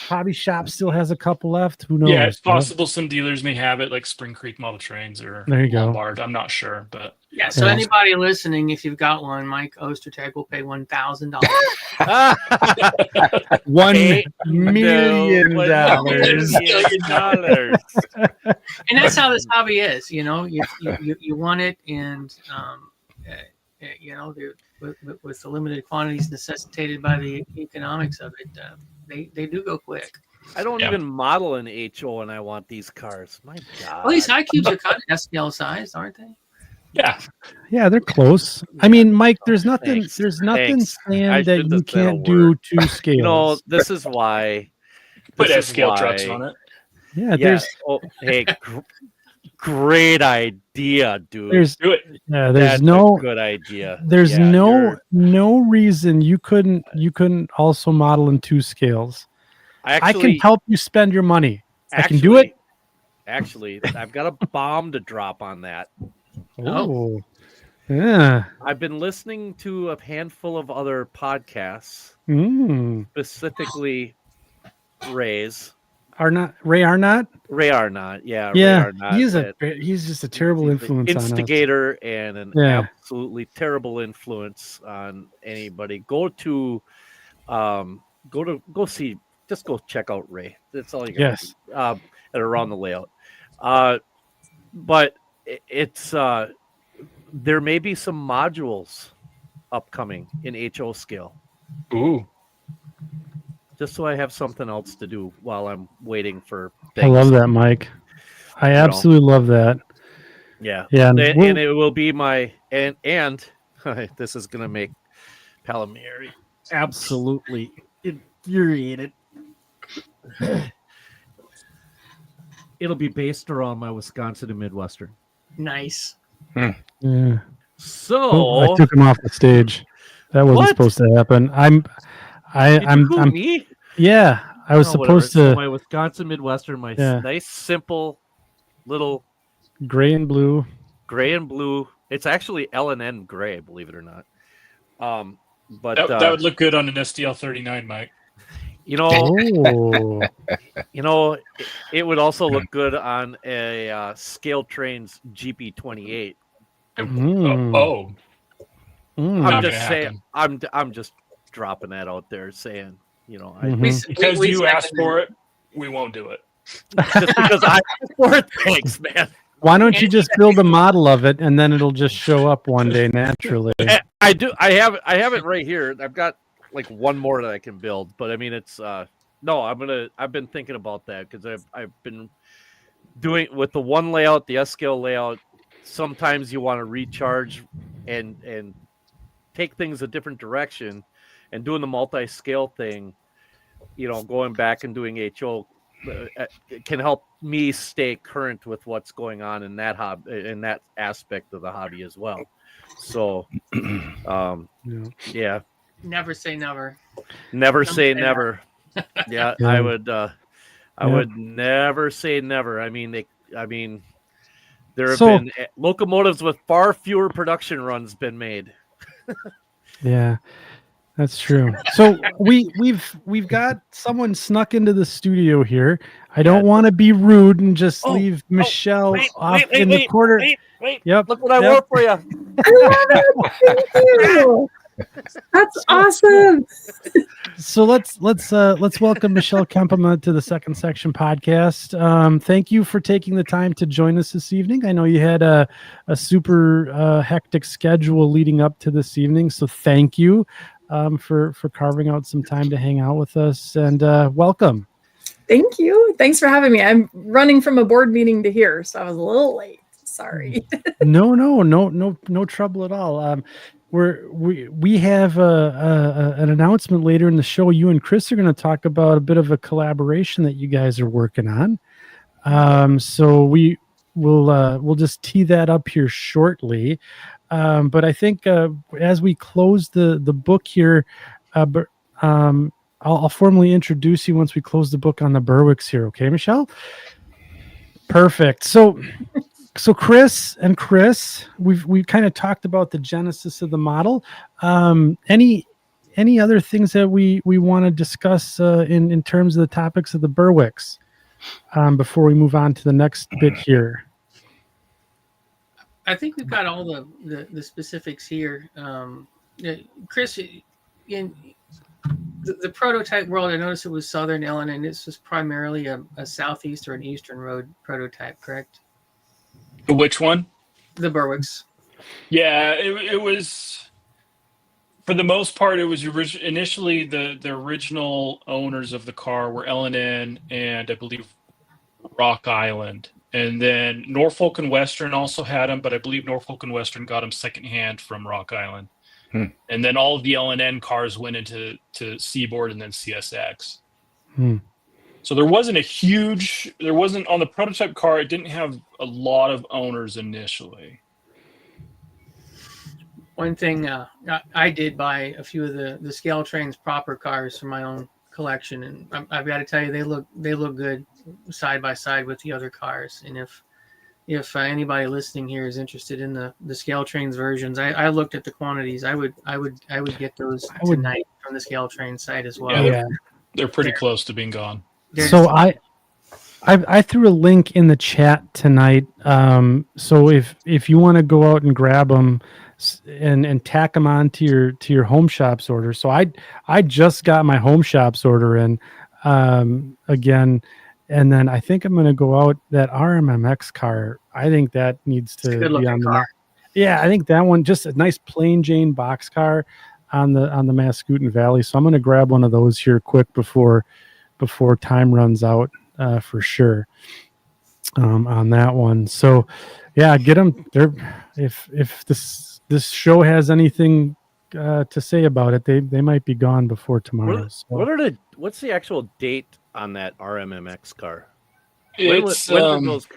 Speaker 1: hobby shop still has a couple left. Who knows?
Speaker 2: Yeah, it's possible some dealers may have it, like Spring Creek Model Trains or
Speaker 1: there you
Speaker 2: Lombard. I'm not sure, but
Speaker 4: so anybody listening, if you've got one, Mike Ostertag will pay $1,000.
Speaker 1: $1 million.
Speaker 4: And that's how this hobby is. You know, you want it, and with the limited quantities necessitated by the economics of it, they do go quick.
Speaker 6: I don't even model an HO and I want these cars. My God.
Speaker 4: Well, these HI-CUBEs are kind of SCL sized, aren't they?
Speaker 1: Yeah, they're close. I mean, Mike, there's nothing
Speaker 6: Thanks.
Speaker 1: there's nothing
Speaker 6: Thanks.
Speaker 1: saying
Speaker 6: I
Speaker 1: that
Speaker 6: shouldn't
Speaker 1: you
Speaker 6: have said a
Speaker 1: can't do
Speaker 6: word.
Speaker 1: two scales.
Speaker 6: This is why.
Speaker 2: Put
Speaker 6: This
Speaker 2: that
Speaker 6: is
Speaker 2: scale
Speaker 6: why-
Speaker 2: trucks on it.
Speaker 1: Yeah,
Speaker 6: Yeah. Oh, hey, great idea, dude.
Speaker 1: there's
Speaker 2: Do it.
Speaker 1: there's
Speaker 6: That's
Speaker 1: no
Speaker 6: a good idea.
Speaker 1: there's
Speaker 6: Yeah,
Speaker 1: no reason you couldn't also model in two scales. I can help you spend your money. I can do it.
Speaker 6: Actually, I've got a bomb to drop on that.
Speaker 1: Oh, yeah.
Speaker 6: I've been listening to a handful of other podcasts, specifically Ray's.
Speaker 1: Ray Arnott.
Speaker 6: Ray Arnott, yeah.
Speaker 1: Yeah,
Speaker 6: Ray Arnott,
Speaker 1: he's just a terrible
Speaker 6: he's
Speaker 1: influence
Speaker 6: an
Speaker 1: on us.
Speaker 6: instigator and an
Speaker 1: Yeah.
Speaker 6: absolutely terrible influence on anybody. Go see. Just go check out Ray. That's all you got.
Speaker 1: Yes.
Speaker 6: And around the layout. But it's there may be some modules upcoming in HO scale.
Speaker 2: Ooh.
Speaker 6: Just so I have something else to do while I'm waiting for things.
Speaker 1: I love that, Mike. I absolutely love that.
Speaker 6: Yeah.
Speaker 1: Yeah.
Speaker 6: And it will be my and this is gonna make Palmieri absolutely infuriated. It'll be based around my Wisconsin and Midwestern.
Speaker 4: Nice.
Speaker 1: Yeah.
Speaker 6: So
Speaker 1: I took him off the stage. That wasn't
Speaker 6: What?
Speaker 1: supposed to happen. I'm
Speaker 6: me?
Speaker 1: yeah. I was
Speaker 6: Oh,
Speaker 1: supposed
Speaker 6: whatever. So
Speaker 1: to
Speaker 6: my Wisconsin Midwestern, my
Speaker 1: Yeah.
Speaker 6: nice simple little
Speaker 1: gray and blue.
Speaker 6: gray and blue. It's actually L&N gray, believe it or not. But
Speaker 2: That would look good on an STL 39, Mike.
Speaker 6: you know,
Speaker 1: Oh,
Speaker 6: it would also look good on a ScaleTrains GP28.
Speaker 1: Mm.
Speaker 2: Oh,
Speaker 1: Mm.
Speaker 2: Not
Speaker 6: I'm
Speaker 2: gonna
Speaker 6: just saying.
Speaker 2: happen.
Speaker 6: I'm just dropping that out there, saying,
Speaker 1: Mhm.
Speaker 2: because
Speaker 4: we
Speaker 2: you asked
Speaker 4: second
Speaker 2: for it, we won't do it.
Speaker 6: just because I asked for it. Thanks, man.
Speaker 1: Why don't you just build a model of it and then it'll just show up one day naturally?
Speaker 6: I do. I have it right here. I've got like one more that I can build, but I mean, it's no. I've been thinking about that because I've been doing with the one layout, the S scale layout. Sometimes you want to recharge and take things a different direction, and doing the multi-scale thing. Going back and doing HO can help me stay current with what's going on in that in that aspect of the hobby as well. So, yeah.
Speaker 4: Never say never.
Speaker 6: Never
Speaker 4: Don't
Speaker 6: say
Speaker 4: say
Speaker 6: never. Yeah,
Speaker 1: Yeah.
Speaker 6: I would never say never. I mean, there have been locomotives with far fewer production runs been made.
Speaker 1: Yeah, that's true. So we've got someone snuck into the studio here. I don't want to be rude and just leave Michelle off in the corner.
Speaker 6: Wait.
Speaker 1: Yep.
Speaker 6: Look what I
Speaker 1: Yep.
Speaker 6: wrote for you.
Speaker 7: I love it. Thank you. That's awesome.
Speaker 1: So let's welcome Michelle Kempema to the Second Section podcast. Thank you for taking the time to join us this evening. I know you had a super hectic schedule leading up to this evening, so thank you for carving out some time to hang out with us, and welcome.
Speaker 7: Thank you. Thanks for having me. I'm running from a board meeting to here, so I was a little late. Sorry.
Speaker 1: No trouble at all. We have an announcement later in the show. You and Chris are going to talk about a bit of a collaboration that you guys are working on. So we'll just tee that up here shortly. But I think as we close the book here, I'll formally introduce you once we close the book on the Berwicks here. Okay, Michelle? Perfect. So Chris, we've kind of talked about the genesis of the model. Any other things that we want to discuss in terms of the topics of the Berwicks before we move on to the next bit here?
Speaker 4: I think we've got all the specifics here. Chris, in the prototype world, I noticed it was Southern Ellen, and this was primarily a southeast or an eastern road prototype, correct?
Speaker 2: Which one?
Speaker 4: The Berwicks.
Speaker 2: Yeah, it was, for the most part, it was initially the original owners of the car were L&N and I believe Rock Island. And then Norfolk and Western also had them, but I believe Norfolk and Western got them secondhand from Rock Island. And then all of the L&N cars went into Seaboard and then CSX. So there wasn't on the prototype car, it didn't have a lot of owners initially.
Speaker 4: One thing I did buy a few of the ScaleTrains proper cars for my own collection, and I've got to tell you, they look good side by side with the other cars. And if anybody listening here is interested in the ScaleTrains versions, I looked at the quantities. I would get those tonight from the ScaleTrains site as well.
Speaker 2: Yeah, they're pretty close to being gone.
Speaker 1: So I threw a link in the chat tonight. So if you want to go out and grab them and tack them on to your HomeShops order. So I just got my HomeShops order in again, and then I think I'm going to go out that RMMX car. I think that needs to be on the car. Yeah, I think that one, just a nice plain Jane boxcar on the Mascoutin Valley. So I'm going to grab one of those here quick before time runs out for sure on that one. So yeah, get them there. If this show has anything to say about it, they might be gone before tomorrow.
Speaker 6: What's the actual date on that RMMX car?
Speaker 2: It's
Speaker 6: when did those...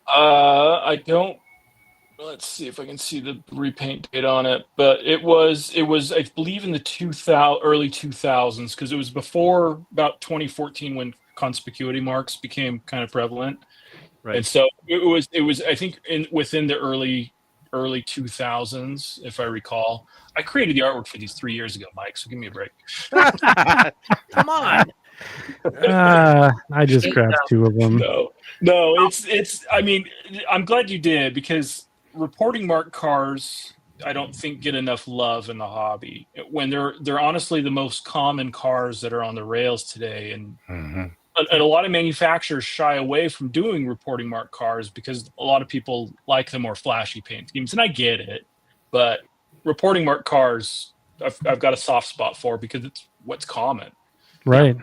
Speaker 2: I don't. Let's see if I can see the repaint date on it, but it was I believe in the early 2000s, because it was before about 2014 when conspicuity marks became kind of prevalent.
Speaker 6: Right.
Speaker 2: And so it was I think within the early 2000s, if I recall. I created the artwork for these 3 years ago, Mike, so give me a break.
Speaker 6: Come on.
Speaker 1: I just grabbed two of them.
Speaker 2: No, it's I mean, I'm glad you did, because reporting mark cars, I don't think, get enough love in the hobby, when they're honestly the most common cars that are on the rails today. And a lot of manufacturers shy away from doing reporting mark cars because a lot of people like the more flashy paint schemes, and I get it, but reporting mark cars I've got a soft spot for, because it's what's common.
Speaker 1: Right.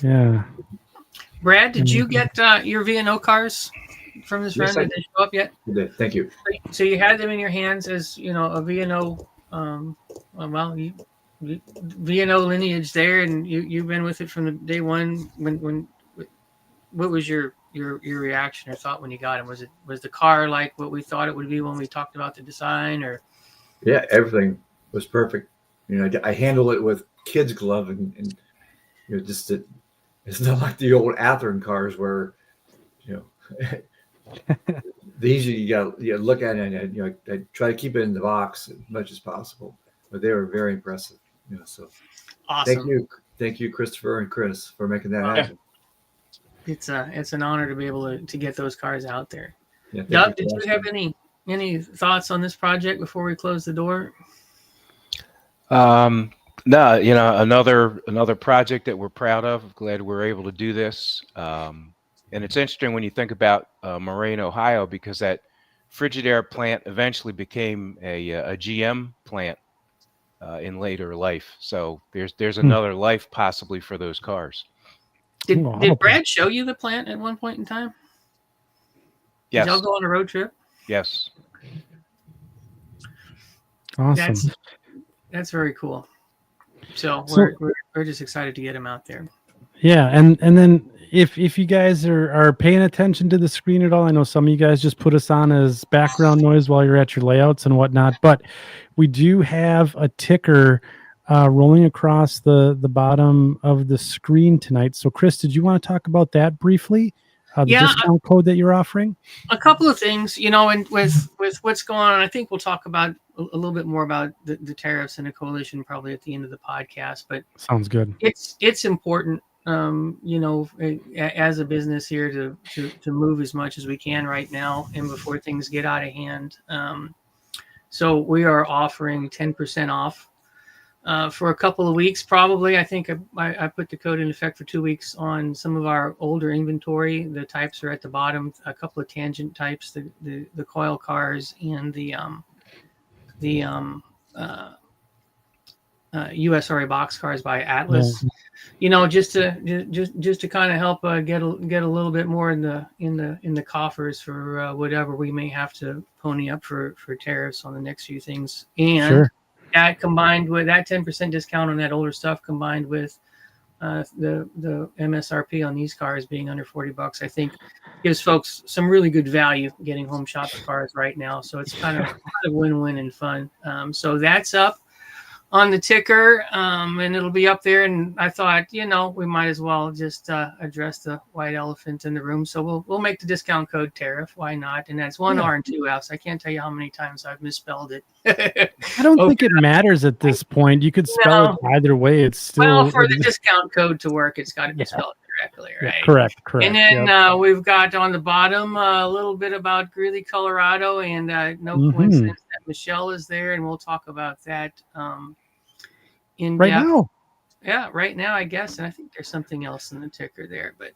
Speaker 1: Yeah.
Speaker 4: Brad, did you get your V&O cars from this run? Did they show up yet?
Speaker 5: Thank you.
Speaker 4: So you had them in your hands as, a V&O, V&O lineage there, and you've been with it from the day one. What was your reaction or thought when you got them? Was the car like what we thought it would be when we talked about the design, or?
Speaker 5: Yeah, everything was perfect. I handle it with kid's glove, and just it's not like the old Athearn cars where, these you got to look at it, and I try to keep it in the box as much as possible. But they were very impressive. So
Speaker 4: awesome.
Speaker 5: Thank you, Christopher and Chris, for making that happen.
Speaker 4: It's an honor to be able to get those cars out there.
Speaker 5: Yeah,
Speaker 4: Doug, did you have any thoughts on this project before we close the door?
Speaker 3: No, another project that we're proud of. Glad we're able to do this. And it's interesting when you think about Moraine, Ohio, because that Frigidaire plant eventually became a GM plant in later life. So there's another life possibly for those cars.
Speaker 4: Did Brad show you the plant at one point in time?
Speaker 3: Yes.
Speaker 4: Did y'all go on a road trip?
Speaker 3: Yes.
Speaker 1: Awesome.
Speaker 4: That's very cool. So we're just excited to get him out there.
Speaker 1: Yeah, and then if you guys are paying attention to the screen at all, I know some of you guys just put us on as background noise while you're at your layouts and whatnot, but we do have a ticker rolling across the bottom of the screen tonight. So Chris, did you want to talk about that briefly? The discount code that you're offering?
Speaker 4: A couple of things, and with what's going on, I think we'll talk about a little bit more about the tariffs and the coalition probably at the end of the podcast. But
Speaker 1: sounds good.
Speaker 4: It's important, as a business here to move as much as we can right now and before things get out of hand. So we are offering 10% off for a couple of weeks, probably. I think I put the code in effect for 2 weeks on some of our older inventory. The types are at the bottom. A couple of tangent types, the coil cars and the USRA box cars by Atlas. Just to kind of help get a little bit more in the coffers for whatever we may have to pony up for tariffs on the next few things. And that combined with that 10% discount on that older stuff, combined with the MSRP on these cars being under $40, I think gives folks some really good value getting HomeShops cars right now. So it's kind of a win-win and fun. So that's up on the ticker, and it'll be up there. And I thought, we might as well just address the white elephant in the room. So we'll make the discount code tariff. Why not? And that's one R and two Fs. I can't tell you how many times I've misspelled it.
Speaker 1: I don't think it matters at this point. You could spell it either way. It's still
Speaker 4: for the discount code to work. It's got to be spelled correctly, right?
Speaker 1: Yeah, correct.
Speaker 4: And then we've got on the bottom a little bit about Greeley, Colorado, and no coincidence that Michelle is there, and we'll talk about that in
Speaker 1: right
Speaker 4: depth.
Speaker 1: now.
Speaker 4: Yeah, right now, I guess. And I think there's something else in the ticker there, but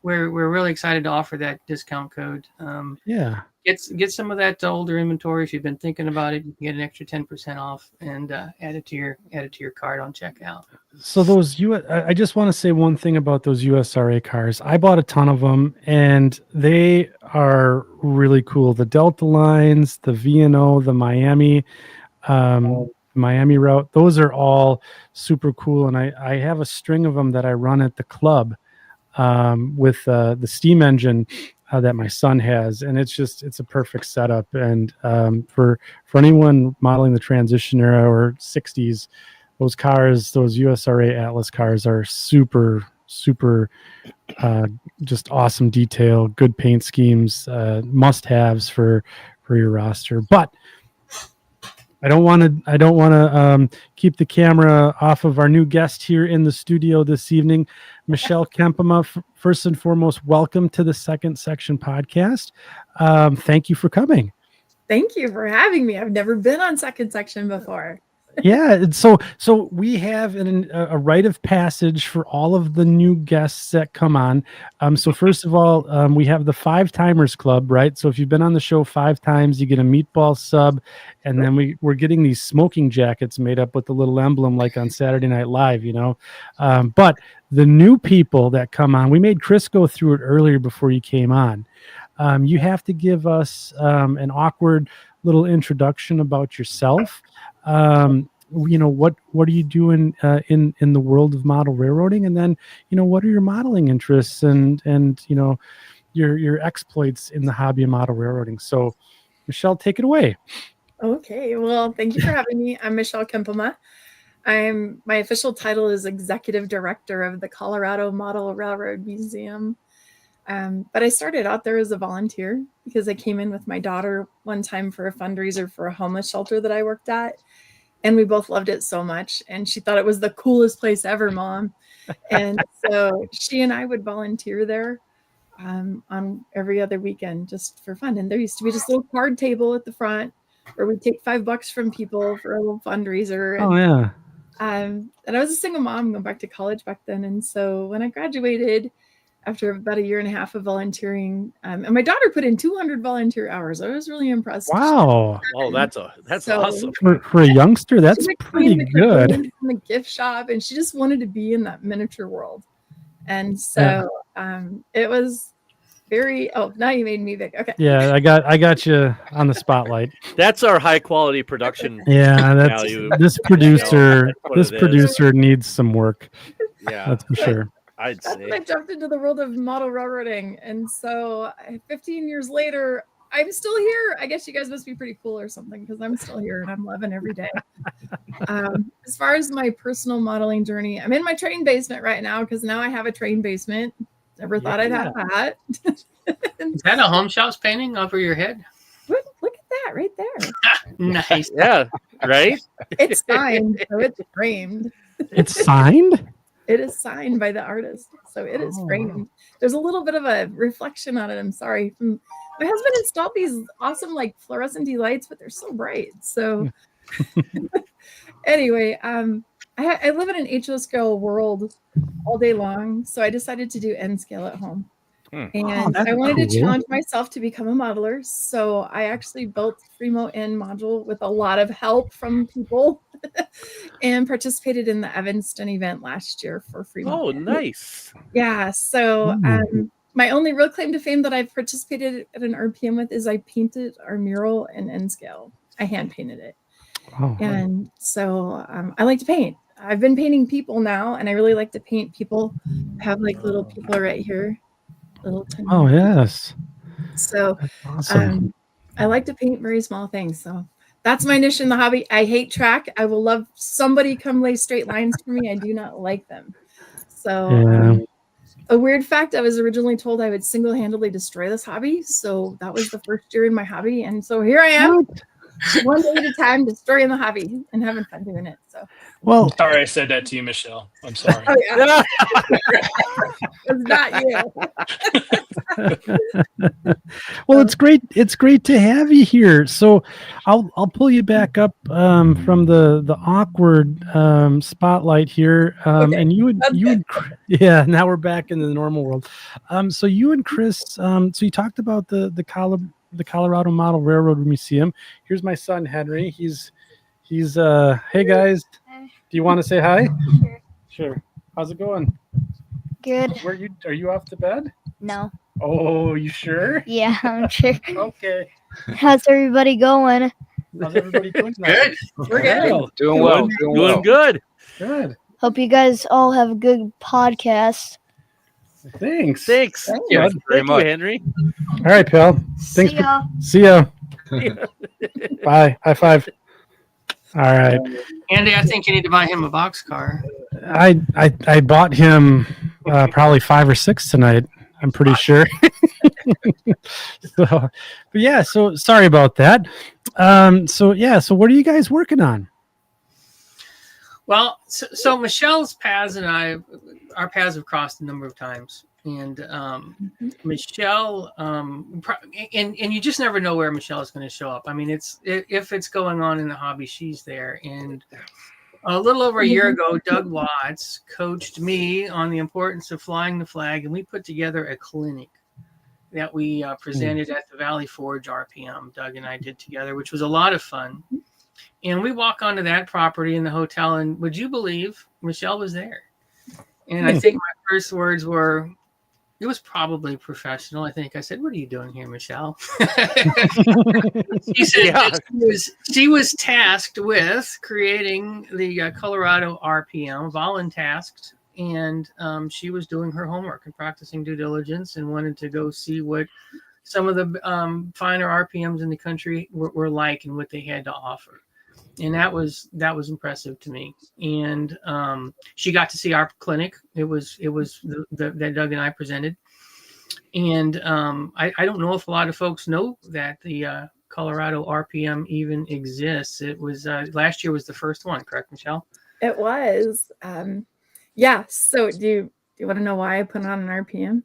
Speaker 4: we're really excited to offer that discount code. Get some of that older inventory. If you've been thinking about it, you can get an extra 10% off and add it to your cart on checkout.
Speaker 1: So those I just want to say one thing about those USRA cars. I bought a ton of them, and they are really cool. The Delta lines, the VNO, the Miami route, those are all super cool. And I have a string of them that I run at the club with the steam engine that my son has, and it's a perfect setup. And for anyone modeling the transition era or 60s, those cars, those USRA Atlas cars are super just awesome detail, good paint schemes, must-haves for your roster. But I don't want to keep the camera off of our new guest here in the studio this evening, Michelle Kempema. First and foremost, welcome to the Second Section podcast. Thank you for coming.
Speaker 7: Thank you for having me. I've never been on Second Section before.
Speaker 1: Yeah, so we have a rite of passage for all of the new guests that come on. So first of all, we have the 5 Timers Club, right? So if you've been on the show 5 times, you get a meatball sub, and then we're getting these smoking jackets made up with the little emblem like on Saturday Night Live, But the new people that come on, we made Chris go through it earlier before you came on. You have to give us an awkward little introduction about yourself. What are you doing in the world of model railroading, and then what are your modeling interests and your exploits in the hobby of model railroading. So Michelle, take it away.
Speaker 7: Okay, well, thank you for having me. I'm Michelle Kempema. My official title is Executive Director of the Colorado Model Railroad Museum. But I started out there as a volunteer because I came in with my daughter one time for a fundraiser for a homeless shelter that I worked at. And we both loved it so much. And she thought it was the coolest place ever, Mom. And so she and I would volunteer there on every other weekend just for fun. And there used to be this little card table at the front where we'd take $5 from people for a little fundraiser. And,
Speaker 1: oh, yeah.
Speaker 7: And I was a single mom going back to college back then. And so when I graduated, after about a year and a half of volunteering, and my daughter put in 200 volunteer hours. I was really impressed.
Speaker 1: Wow.
Speaker 6: Oh, that's awesome.
Speaker 1: For a youngster, that's pretty good.
Speaker 7: In the gift shop, and she just wanted to be in that miniature world. And so it was very, now you made me big. Okay.
Speaker 1: Yeah, I got you on the spotlight.
Speaker 6: That's our high quality production.
Speaker 1: Yeah, that's
Speaker 6: value.
Speaker 1: This producer needs some work.
Speaker 6: Yeah.
Speaker 1: That's for sure.
Speaker 6: I'd say.
Speaker 7: I jumped into the world of model railroading, and so 15 years later, I'm still here. I guess you guys must be pretty cool or something, because I'm still here and I'm loving every day. As far as my personal modeling journey, I'm in my train basement right now because now I have a train basement. Never thought I'd have that.
Speaker 4: Is that a HomeShops painting over your head?
Speaker 7: Look at that right there.
Speaker 4: Nice.
Speaker 6: Yeah, right?
Speaker 7: It's signed, so it's framed.
Speaker 1: It's signed?
Speaker 7: It is signed by the artist, so it is framed. There's a little bit of a reflection on it. I'm sorry. My husband installed these awesome, like fluorescent lights, but they're so bright. So Anyway, I live in an HO scale world all day long, so I decided to do N scale at home. And
Speaker 1: that's
Speaker 7: I wanted to
Speaker 1: cool.
Speaker 7: challenge myself to become a modeler. So I actually built Fremo N module with a lot of help from people and participated in the Evanston event last year for Fremo.
Speaker 6: Oh, nice.
Speaker 7: Yeah. So my only real claim to fame that I've participated at an RPM with is I painted our mural in N scale. I hand painted it.
Speaker 1: Oh,
Speaker 7: And so I like to paint. I've been painting people now, and I really like to paint people. I have like little people right here. Little tiny.
Speaker 1: oh yes.
Speaker 7: So
Speaker 1: That's awesome.
Speaker 7: I like to paint very small things. So that's my niche in the hobby. I hate track. I will love somebody come lay straight lines for me. I do not like them. So a weird fact, I was originally told I would single-handedly destroy this hobby. So that was the first year in my hobby. And so here I am. One day at a time, destroying the hobby and having fun doing it. So,
Speaker 1: well,
Speaker 2: Sorry I said that to you, Michelle. I'm sorry.
Speaker 7: oh yeah, it's not you.
Speaker 1: well, it's great. It's great to have you here. So, I'll pull you back up from the awkward spotlight here,
Speaker 7: Okay,
Speaker 1: and you and yeah. Now we're back in the normal world. So you and Chris. So you talked about the Colorado Model Railroad Museum. Here's my son Henry. He's hey guys. Do you want to say hi? Sure. How's it going?
Speaker 8: Good.
Speaker 1: Are you off to bed?
Speaker 8: No.
Speaker 1: Oh, you sure?
Speaker 8: Yeah, I'm sure.
Speaker 1: Okay.
Speaker 8: How's everybody going?
Speaker 1: How's everybody doing tonight?
Speaker 7: We're good.
Speaker 3: Doing well.
Speaker 6: Doing good.
Speaker 1: Good.
Speaker 8: Hope you guys all have a good podcast.
Speaker 1: Thanks.
Speaker 6: Thanks.
Speaker 7: Thank
Speaker 3: you.
Speaker 6: Thank
Speaker 3: Very
Speaker 6: you,
Speaker 3: much.
Speaker 6: Henry.
Speaker 1: All right, pal. Thanks.
Speaker 8: See ya.
Speaker 1: See ya. Bye. High five. All right.
Speaker 4: Andy, I think you need to buy him a boxcar.
Speaker 1: I bought him probably 5 or 6 tonight. I'm pretty sure. But yeah, so sorry about that. So what are you guys working on?
Speaker 4: Well, so Michelle's paths and our paths have crossed a number of times. And Michelle, and you just never know where Michelle is going to show up. I mean, if it's going on in the hobby, she's there. And a little over a year ago, Doug Watts coached me on the importance of flying the flag, and we put together a clinic that we presented at the Valley Forge RPM. Doug and I did together, which was a lot of fun. And we walk onto that property in the hotel, and would you believe Michelle was there? And I think my first words were, it was probably professional. I think I said, "What are you doing here, Michelle?" She said she was tasked with creating the Colorado RPM, voluntasked, and she was doing her homework and practicing due diligence and wanted to go see what some of the finer RPMs in the country were like and what they had to offer. And that was impressive to me. And she got to see our clinic. It was that Doug and I presented. And I don't know if a lot of folks know that the Colorado RPM even exists. It was last year was the first one, correct, Michelle?
Speaker 7: It was. Yeah. So do you want to know why I put on an RPM?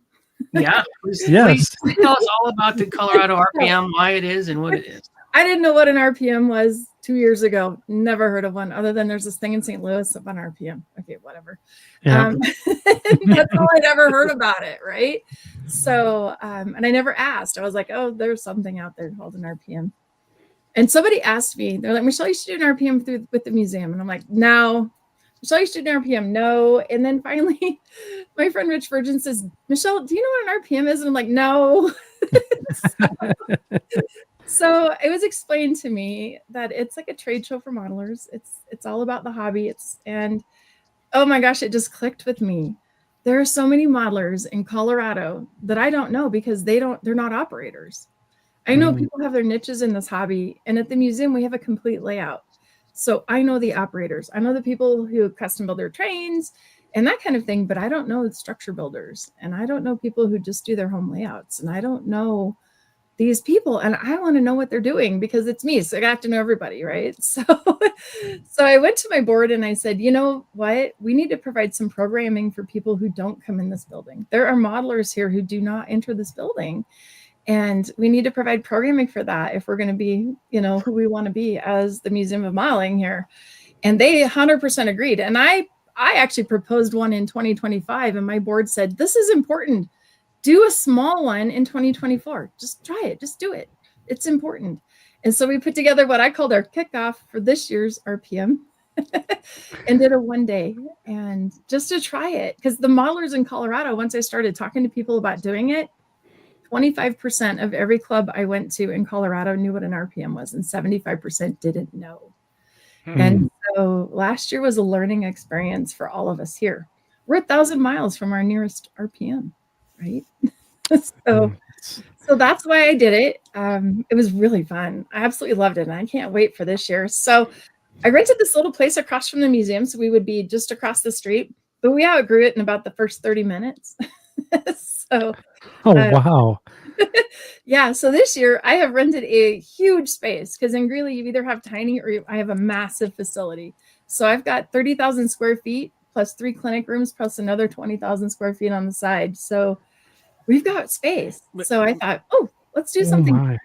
Speaker 4: Yeah.
Speaker 1: Yes.
Speaker 4: Please tell us all about the Colorado RPM, why it is and what it is.
Speaker 7: I didn't know what an RPM was 2 years ago. Never heard of one other than there's this thing in St. Louis of an RPM. Okay, whatever.
Speaker 1: Yeah.
Speaker 7: That's all I'd ever heard about it, right? So, and I never asked. I was like, oh, there's something out there called an RPM. And somebody asked me, they're like, Michelle, you should do an RPM with the museum. And I'm like, no. Michelle, you should do an RPM. No. And then finally, my friend Rich Virgin says, Michelle, do you know what an RPM is? And I'm like, no. So it was explained to me that it's like a trade show for modelers. It's all about the hobby. And oh my gosh, it just clicked with me. There are so many modelers in Colorado that I don't know because they're not operators. I know people have their niches in this hobby, and at the museum we have a complete layout. So I know the operators. I know the people who custom build their trains and that kind of thing, but I don't know the structure builders, and I don't know people who just do their home layouts, and I don't know these people, and I want to know what they're doing because it's me. So I got to know everybody, right? So I went to my board and I said, you know what? We need to provide some programming for people who don't come in this building. There are modelers here who do not enter this building. And we need to provide programming for that if we're going to be, who we want to be as the Museum of Modeling here. And they 100% agreed. And I actually proposed one in 2025, and my board said, this is important. Do a small one in 2024. Just try it. Just do it. It's important. And so we put together what I called our kickoff for this year's RPM and did a 1 day, and just to try it. Because the modelers in Colorado, once I started talking to people about doing it, 25% of every club I went to in Colorado knew what an RPM was, and 75% didn't know. And so last year was a learning experience for all of us here. We're 1,000 miles from our nearest RPM, right? So that's why I did it. It was really fun. I absolutely loved it, and I can't wait for this year. So I rented this little place across from the museum, so we would be just across the street, but we outgrew it in about the first 30 minutes. So,
Speaker 1: wow.
Speaker 7: Yeah, so this year I have rented a huge space, because in Greeley you either have tiny or I have a massive facility. So I've got 30,000 square feet plus 3 clinic rooms plus another 20,000 square feet on the side. So we've got space. So I thought, let's do something.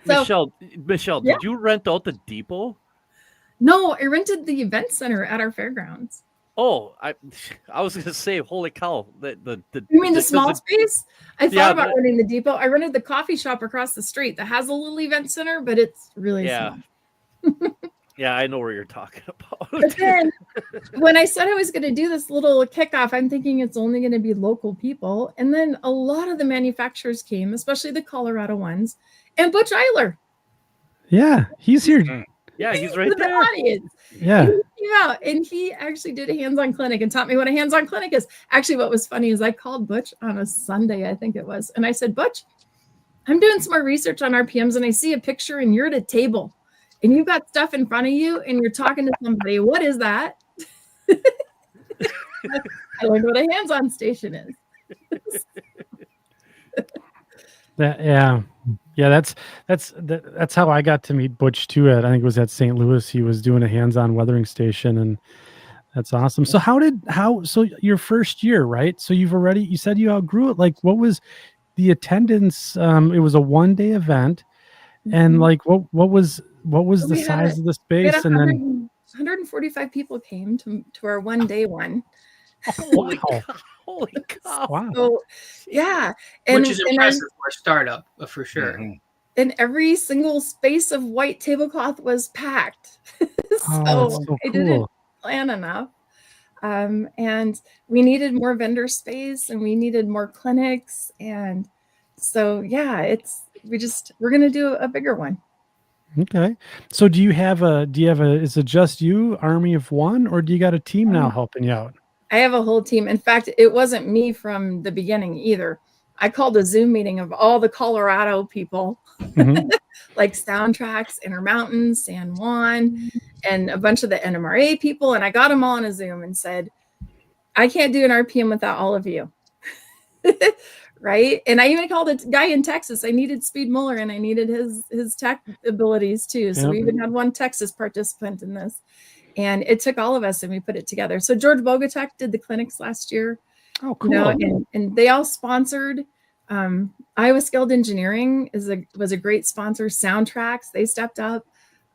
Speaker 6: So, Michelle, did you rent out the depot?
Speaker 7: No, I rented the event center at our fairgrounds.
Speaker 6: Oh, I was going to say, holy cow! You
Speaker 7: mean the small space? I thought about renting the depot. I rented the coffee shop across the street that has a little event center, but it's really small.
Speaker 6: Yeah, I know where you're talking about.
Speaker 7: But then when I said I was going to do this little kickoff, I'm thinking it's only going to be local people. And then a lot of the manufacturers came, especially the Colorado ones, and Butch Eiler.
Speaker 1: Yeah, he's here.
Speaker 6: Yeah, he's right there.
Speaker 7: The audience.
Speaker 1: Yeah.
Speaker 7: He came out and he actually did a hands-on clinic and taught me what a hands-on clinic is. Actually, what was funny is I called Butch on a Sunday, I think it was. And I said, Butch, I'm doing some more research on RPMs, and I see a picture and you're at a table and you've got stuff in front of you and you're talking to somebody. What is that? I learned what a hands-on station is.
Speaker 1: That's how I got to meet Butch too. I think it was at St. Louis. He was doing a hands-on weathering station, and that's awesome. So so your first year, right? So you said you outgrew it. Like, what was the attendance? It was a 1-day event, and like what was the size of the space? And then
Speaker 7: 145 people came to our 1-day one.
Speaker 6: Holy cow.
Speaker 1: Wow.
Speaker 7: So, yeah. And,
Speaker 4: which is impressive for a startup, for sure.
Speaker 3: Mm-hmm.
Speaker 7: And every single space of white tablecloth was packed. So I didn't plan enough. And we needed more vendor space, and we needed more clinics. And so, yeah, we're going to do a bigger one.
Speaker 1: Okay. So is it just you, Army of One, or do you got a team now helping you out?
Speaker 7: I have a whole team. In fact, it wasn't me from the beginning either. I called a Zoom meeting of all the Colorado people, like Soundtracks, Intermountain, San Juan, and a bunch of the NMRA people. And I got them all on a Zoom and said, I can't do an RPM without all of you. Right. And I even called a guy in Texas. I needed Speed Muller, and I needed his tech abilities too. So we even had one Texas participant in this. And it took all of us, and we put it together. So George Bogatek did the clinics last year.
Speaker 1: Oh, cool.
Speaker 7: And they all sponsored. Iowa Skilled Engineering was a great sponsor. Soundtracks, they stepped up.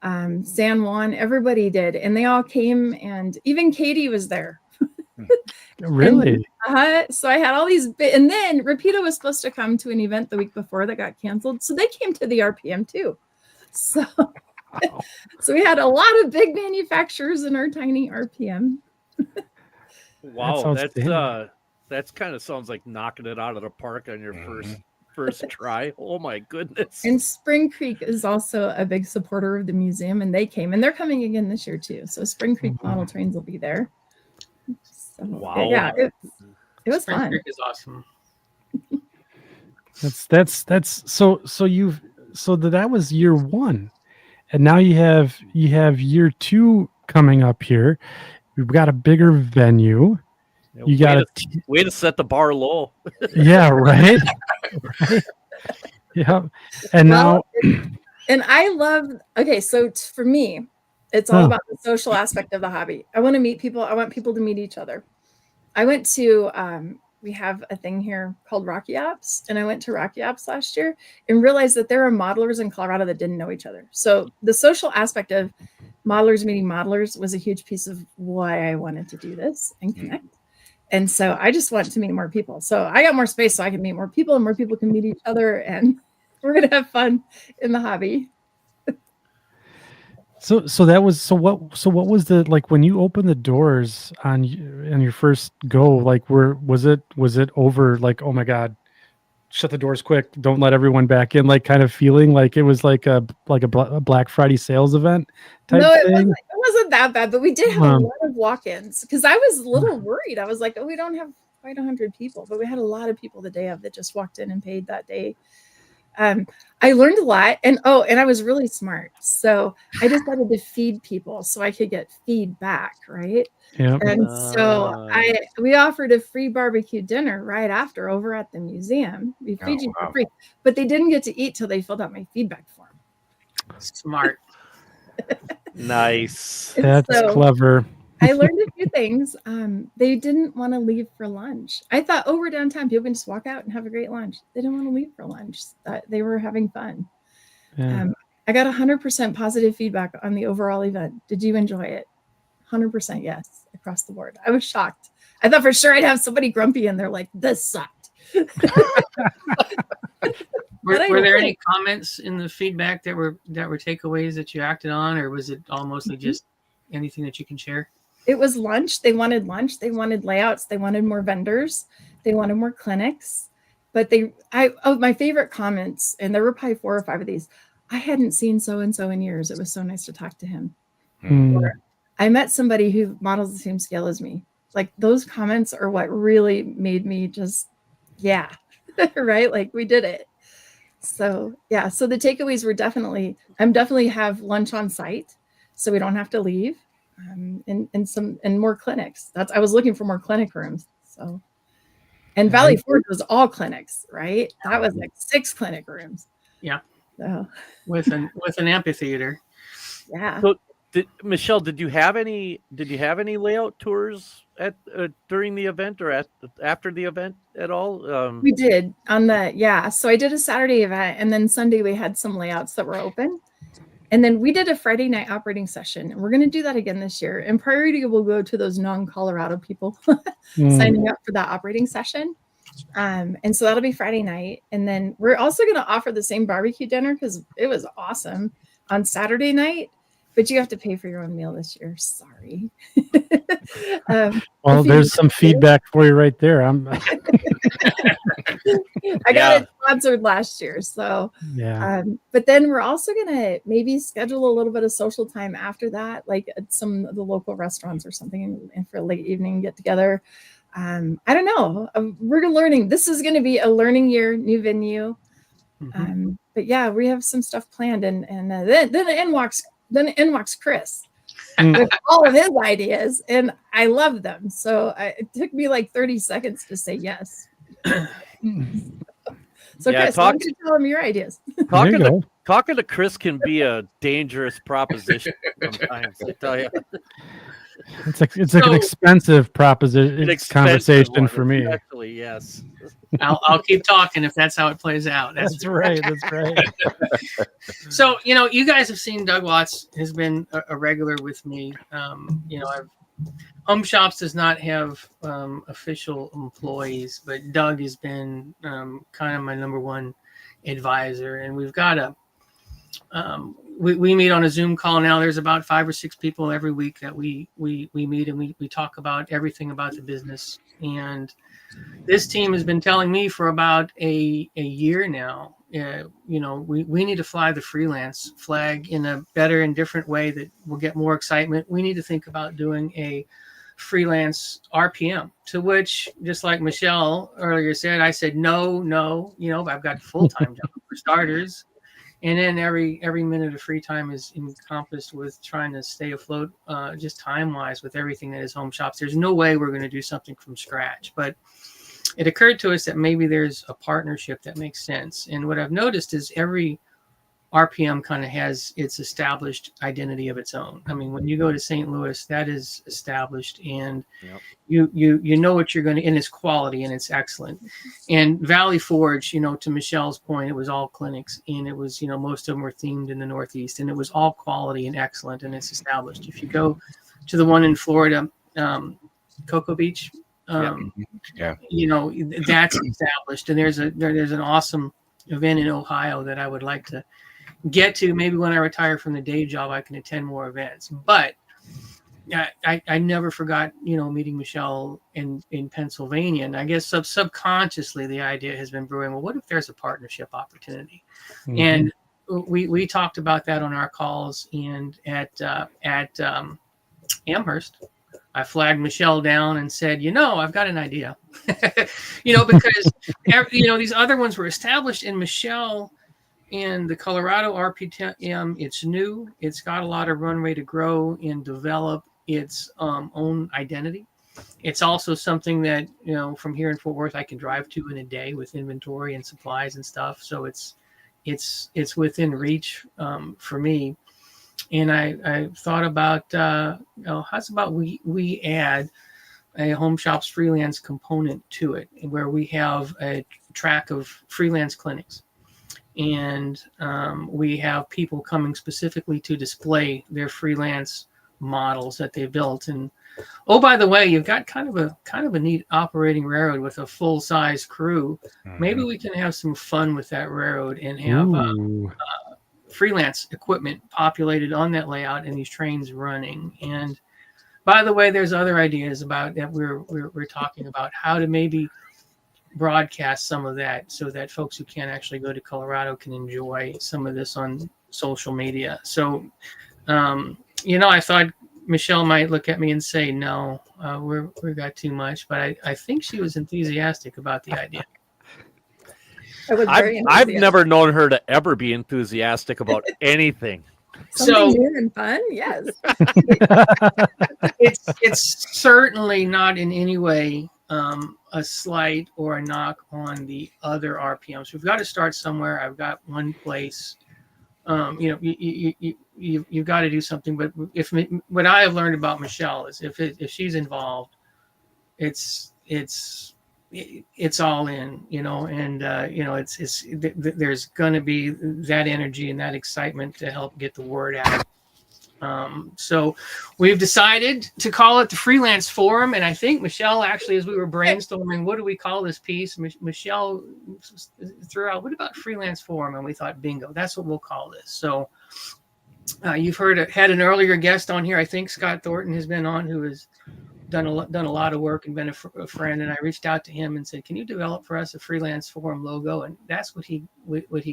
Speaker 7: San Juan, everybody did. And they all came, and even Katie was there.
Speaker 1: Really?
Speaker 7: So I had all these, and then Rapido was supposed to come to an event the week before that got canceled. So they came to the RPM too. So... Wow. So we had a lot of big manufacturers in our tiny RPM.
Speaker 6: Wow, that's kind of sounds like knocking it out of the park on your first try. Oh my goodness.
Speaker 7: And Spring Creek is also a big supporter of the museum, and they came, and they're coming again this year too. So Spring Creek model trains will be there. So,
Speaker 6: wow.
Speaker 7: Yeah, it was
Speaker 4: Spring
Speaker 7: fun.
Speaker 4: Creek is awesome.
Speaker 1: That was year 1. And now you have year 2 coming up here. We've got a bigger venue. You got
Speaker 6: way to set the bar low.
Speaker 1: Yeah, right. Right. Yeah. And now
Speaker 7: and I love, so for me, it's all about the social aspect of the hobby. I want to meet people. I want people to meet each other. I went to we have a thing here called Rocky Apps, and I went to Rocky Apps last year and realized that there are modelers in Colorado that didn't know each other. So the social aspect of modelers meeting modelers was a huge piece of why I wanted to do this and connect. And so I just want to meet more people. So I got more space so I can meet more people and more people can meet each other. And we're going to have fun in the hobby.
Speaker 1: So what was the, like, when you opened the doors on your first go, like, was it over like, oh my God, shut the doors quick, don't let everyone back in, like, kind of feeling like it was like a Black Friday sales event type thing?
Speaker 7: It wasn't that bad, but we did have a lot of walk-ins because I was a little worried. I was like, oh, we don't have quite 100 people, but we had a lot of people the day of that just walked in and paid that day. I learned a lot, and I was really smart. So I decided to feed people so I could get feedback, right?
Speaker 1: Yeah.
Speaker 7: And so we offered a free barbecue dinner right after over at the museum. We feed you for free, but they didn't get to eat till they filled out my feedback form.
Speaker 4: Smart.
Speaker 6: Nice.
Speaker 1: That's clever.
Speaker 7: I learned a few things. They didn't want to leave for lunch. I thought, we're downtown. People can just walk out and have a great lunch. They didn't want to leave for lunch. They were having fun.
Speaker 1: Yeah.
Speaker 7: I got 100% positive feedback on the overall event. Did you enjoy it? 100% yes, across the board. I was shocked. I thought for sure I'd have somebody grumpy and they're like, this sucked.
Speaker 4: Were there any comments in the feedback that were takeaways that you acted on, or was it all mostly just anything that you can share?
Speaker 7: It was lunch. They wanted lunch. They wanted layouts. They wanted more vendors. They wanted more clinics. But my favorite comments, and there were probably 4 or 5 of these, I hadn't seen so-and-so in years. It was so nice to talk to him. Or, I met somebody who models the same scale as me. Like, those comments are what really made me just, right? Like, we did it. So, so the takeaways were definitely have lunch on site so we don't have to leave. And more clinics. I was looking for more clinic rooms. So, and Valley Forge was all clinics, right? That was like 6 clinic rooms.
Speaker 4: Yeah.
Speaker 7: So
Speaker 4: with an amphitheater.
Speaker 7: Yeah.
Speaker 6: So, Michelle, did you have any layout tours at during the event or after the event at all?
Speaker 7: We did on so I did a Saturday event, and then Sunday we had some layouts that were open. And then we did a Friday night operating session, and we're going to do that again this year. And priority will go to those non-Colorado people signing up for that operating session. And so that'll be Friday night. And then we're also going to offer the same barbecue dinner because it was awesome on Saturday night, but you have to pay for your own meal this year. Sorry.
Speaker 1: Well, there's some feedback for you right there.
Speaker 7: I got it sponsored last year. So, but then we're also going to maybe schedule a little bit of social time after that, like at some of the local restaurants or something, and for a late evening get together. I don't know. We're learning. This is going to be a learning year, new venue. But we have some stuff planned, and then in walks Chris with all of his ideas, and I love them. So it took me like 30 seconds to say yes. So Chris, why don't you tell him your ideas?
Speaker 6: Talking to Chris can be a dangerous proposition sometimes, I tell you.
Speaker 1: It's an expensive proposition. Conversation for me.
Speaker 6: Actually, yes.
Speaker 4: I'll keep talking if that's how it plays out.
Speaker 1: That's right. That's right.
Speaker 4: So, you guys have seen Doug Watts has been a regular with me. HomeShops does not have official employees, but Doug has been kind of my number one advisor. And we've got we meet on a Zoom call now. There's about 5 or 6 people every week that we meet, and we talk about everything about the business. And this team has been telling me for about a year now, we need to fly the freelance flag in a better and different way that will get more excitement. We need to think about doing a freelance RPM, to which, just like Michelle earlier said, I said, no, I've got a full-time job for starters. And then every minute of free time is encompassed with trying to stay afloat, just time-wise, with everything that is HomeShops. There's no way we're going to do something from scratch. But it occurred to us that maybe there's a partnership that makes sense. And what I've noticed is every RPM kind of has its established identity of its own. I mean, when you go to St. Louis, that is established, and
Speaker 6: Yep.
Speaker 4: you know what you're going to, and it's quality and it's excellent. And Valley Forge, to Michelle's point, it was all clinics, and it was, most of them were themed in the Northeast, and it was all quality and excellent, and it's established. If you go to the one in Florida, Cocoa Beach,
Speaker 3: Yeah.
Speaker 4: that's established, and there's an awesome event in Ohio that I would like to get to. Maybe when I retire from the day job, I can attend more events. But I never forgot, meeting Michelle in Pennsylvania, and I guess subconsciously the idea has been brewing. Well, what if there's a partnership opportunity?
Speaker 1: Mhm.
Speaker 4: And we talked about that on our calls, and at Amherst, I flagged Michelle down and said, I've got an idea, because these other ones were established, and Michelle in the Colorado RPM, it's new. It's got a lot of runway to grow and develop its own identity. It's also something that, from here in Fort Worth, I can drive to in a day with inventory and supplies and stuff. So it's within reach for me. And I thought about, how's about we add a HomeShops freelance component to it, where we have a track of freelance clinics. And we have people coming specifically to display their freelance models that they built. And oh, by the way, you've got kind of a neat operating railroad with a full size crew. Maybe we can have some fun with that railroad and have freelance equipment populated on that layout and these trains running. And by the way, there's other ideas about that we're talking about how to maybe broadcast some of that so that folks who can't actually go to Colorado can enjoy some of this on social media. So, I thought Michelle might look at me and say, no, we got too much, but I think she was enthusiastic about the idea.
Speaker 6: I've never known her to ever be enthusiastic about anything.
Speaker 7: Something new and fun, yes.
Speaker 4: It's certainly not in any way a slight or a knock on the other RPMs. We've got to start somewhere. I've got one place. You've got to do something. But what I have learned about Michelle is if she's involved, it's all in, and there's going to be that energy and that excitement to help get the word out. So we've decided to call it the Freelance Forum. And I think Michelle, actually, as we were brainstorming, what do we call this piece? Michelle threw out, what about Freelance Forum? And we thought, bingo, that's what we'll call this. So you've had an earlier guest on here. I think Scott Thornton has been on, who has done a lot of work and been a friend. And I reached out to him and said, can you develop for us a Freelance Forum logo? And that's what he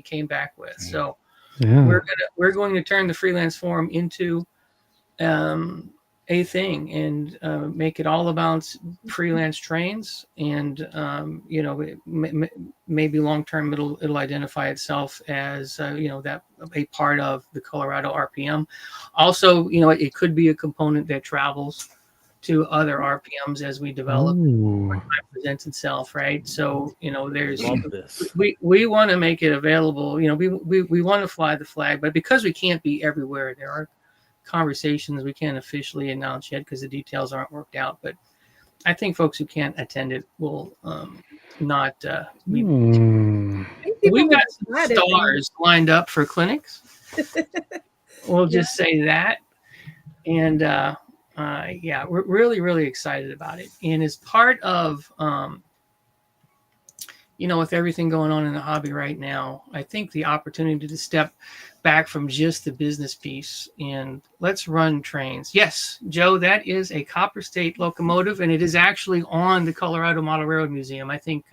Speaker 4: came back with. So we're going to turn the Freelance Forum into a thing and make it all about freelance trains. And maybe long term it'll identify itself as that a part of the Colorado RPM. Also, it could be a component that travels to other RPMs as we develop and presents itself, right? So there's we want to make it available. We want to fly the flag, but because we can't be everywhere, there are conversations we can't officially announce yet because the details aren't worked out. But I think folks who can't attend it will not. We've got some stars lined up for clinics. We'll just say that, and we're really, really excited about it. And as part of with everything going on in the hobby right now, I think the opportunity to step back from just the business piece and let's run trains. Yes, Joe, that is a Copper State locomotive, and it is actually on the Colorado Model Railroad Museum. I think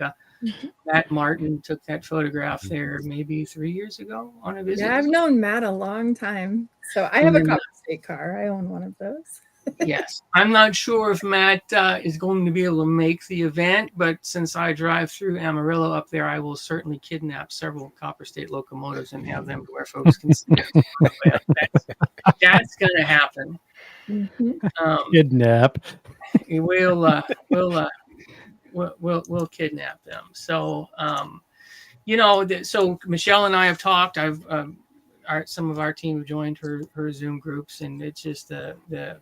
Speaker 4: Matt Martin took that photograph there maybe 3 years ago on a visit.
Speaker 7: Yeah, I've known Matt a long time. So I have a Copper State car. I own one of those.
Speaker 4: Yes. I'm not sure if Matt is going to be able to make the event, but since I drive through Amarillo up there, I will certainly kidnap several Copper State locomotives and have them to where folks can see them. That's going to happen.
Speaker 1: Kidnap.
Speaker 4: We'll kidnap them. So, so Michelle and I have talked. some of our team joined her Zoom groups, and it's just the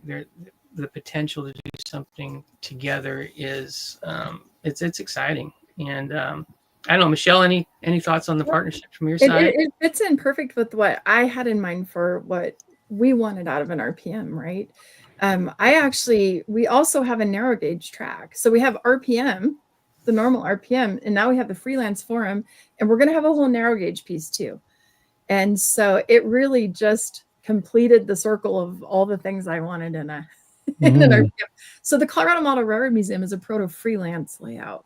Speaker 4: potential to do something together is it's exciting. And I don't know, Michelle, any thoughts on the partnership from your side?
Speaker 7: It fits in perfect with what I had in mind for what we wanted out of an RPM, right? We also have a narrow gauge track. So we have RPM, the normal RPM, and now we have the freelance forum, and we're going to have a whole narrow gauge piece too. And so it really just completed the circle of all the things I wanted in an RPM. So the Colorado Model Railroad Museum is a proto freelance layout.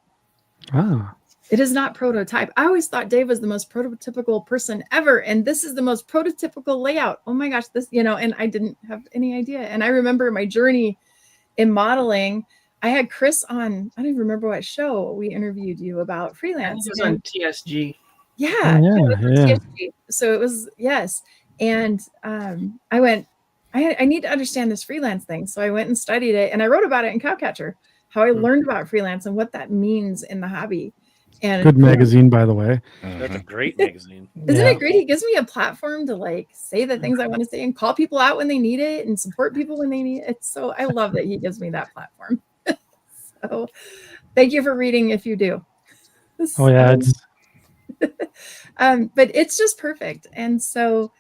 Speaker 1: Ah.
Speaker 7: It is not prototype. I always thought Dave was the most prototypical person ever, and this is the most prototypical layout. Oh my gosh, and I didn't have any idea. And I remember my journey in modeling. I had Chris on, I don't even remember what show we interviewed you about freelance.
Speaker 4: It was on TSG.
Speaker 7: Yeah. TSG. So it was, yes. And I went, I need to understand this freelance thing. So I went and studied it, and I wrote about it in Cowcatcher, how I learned about freelance and what that means in the hobby. And
Speaker 1: good magazine, by the way.
Speaker 6: That's a great magazine.
Speaker 7: Isn't it great? He gives me a platform to say the things I want to say and call people out when they need it and support people when they need it. So I love that he gives me that platform. So thank you for reading if you do.
Speaker 1: Oh yeah.
Speaker 7: But it's just perfect. And so,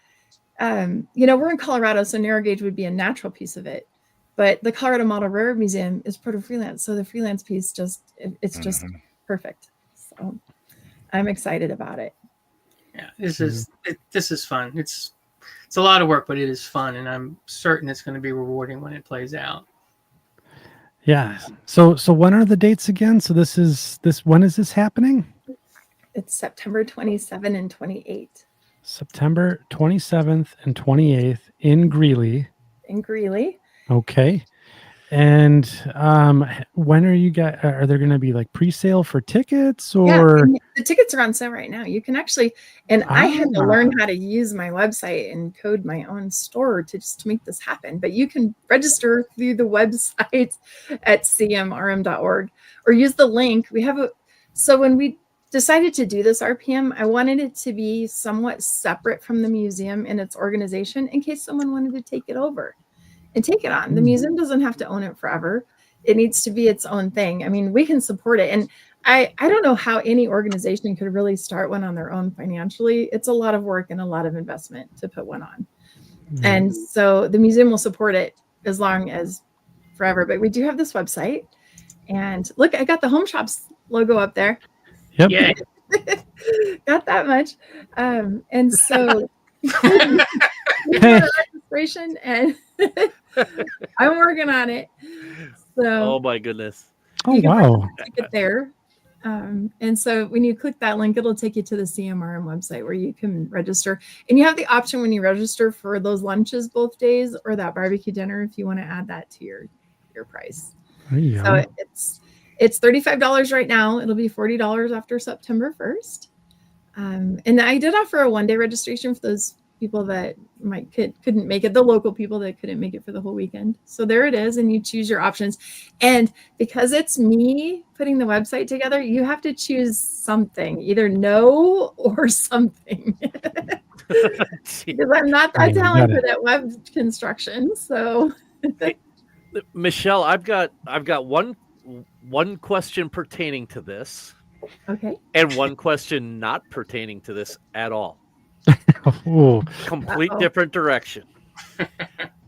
Speaker 7: we're in Colorado, so narrow gauge would be a natural piece of it. But the Colorado Model Railroad Museum is proto freelance. So the freelance piece it's just perfect. So I'm excited about it.
Speaker 4: Yeah, this is fun. It's a lot of work, but it is fun, and I'm certain it's going to be rewarding when it plays out.
Speaker 1: Yeah. So when are the dates again? So when is this happening?
Speaker 7: It's September 27 and 28.
Speaker 1: September 27th and 28th in Greeley. Okay. And when are you guys? Are there going to be pre-sale for tickets or?
Speaker 7: Yeah, the tickets are on sale right now. You can actually, and I had to learn how to use my website and code my own store to make this happen. But you can register through the website at cmrm.org or use the link. So when we decided to do this RPM, I wanted it to be somewhat separate from the museum and its organization in case someone wanted to take it over and take it on. The museum doesn't have to own it forever. It needs to be its own thing. I mean, we can support it. And I don't know how any organization could really start one on their own financially. It's a lot of work and a lot of investment to put one on. And so the museum will support it as long as forever. But we do have this website. And look, I got the HomeShops logo up there.
Speaker 1: Yep.
Speaker 4: Yeah.
Speaker 7: Got that much. And so registration, and I'm working on it. So
Speaker 6: Oh my goodness.
Speaker 1: Oh wow.
Speaker 7: Get there. And so when you click that link, it'll take you to the CMRM website where you can register. And you have the option when you register for those lunches both days or that barbecue dinner if you want to add that to your price. So it's $35 right now. It'll be $40 after September 1st. And I did offer a one-day registration for those people that couldn't make it, the local people that couldn't make it for the whole weekend. So there it is, and you choose your options. And because it's me putting the website together, you have to choose something, either no or something. Because I'm not that talented at web construction. So
Speaker 6: Michelle, I've got one question pertaining to this.
Speaker 7: Okay.
Speaker 6: And one question not pertaining to this at all. Complete different direction.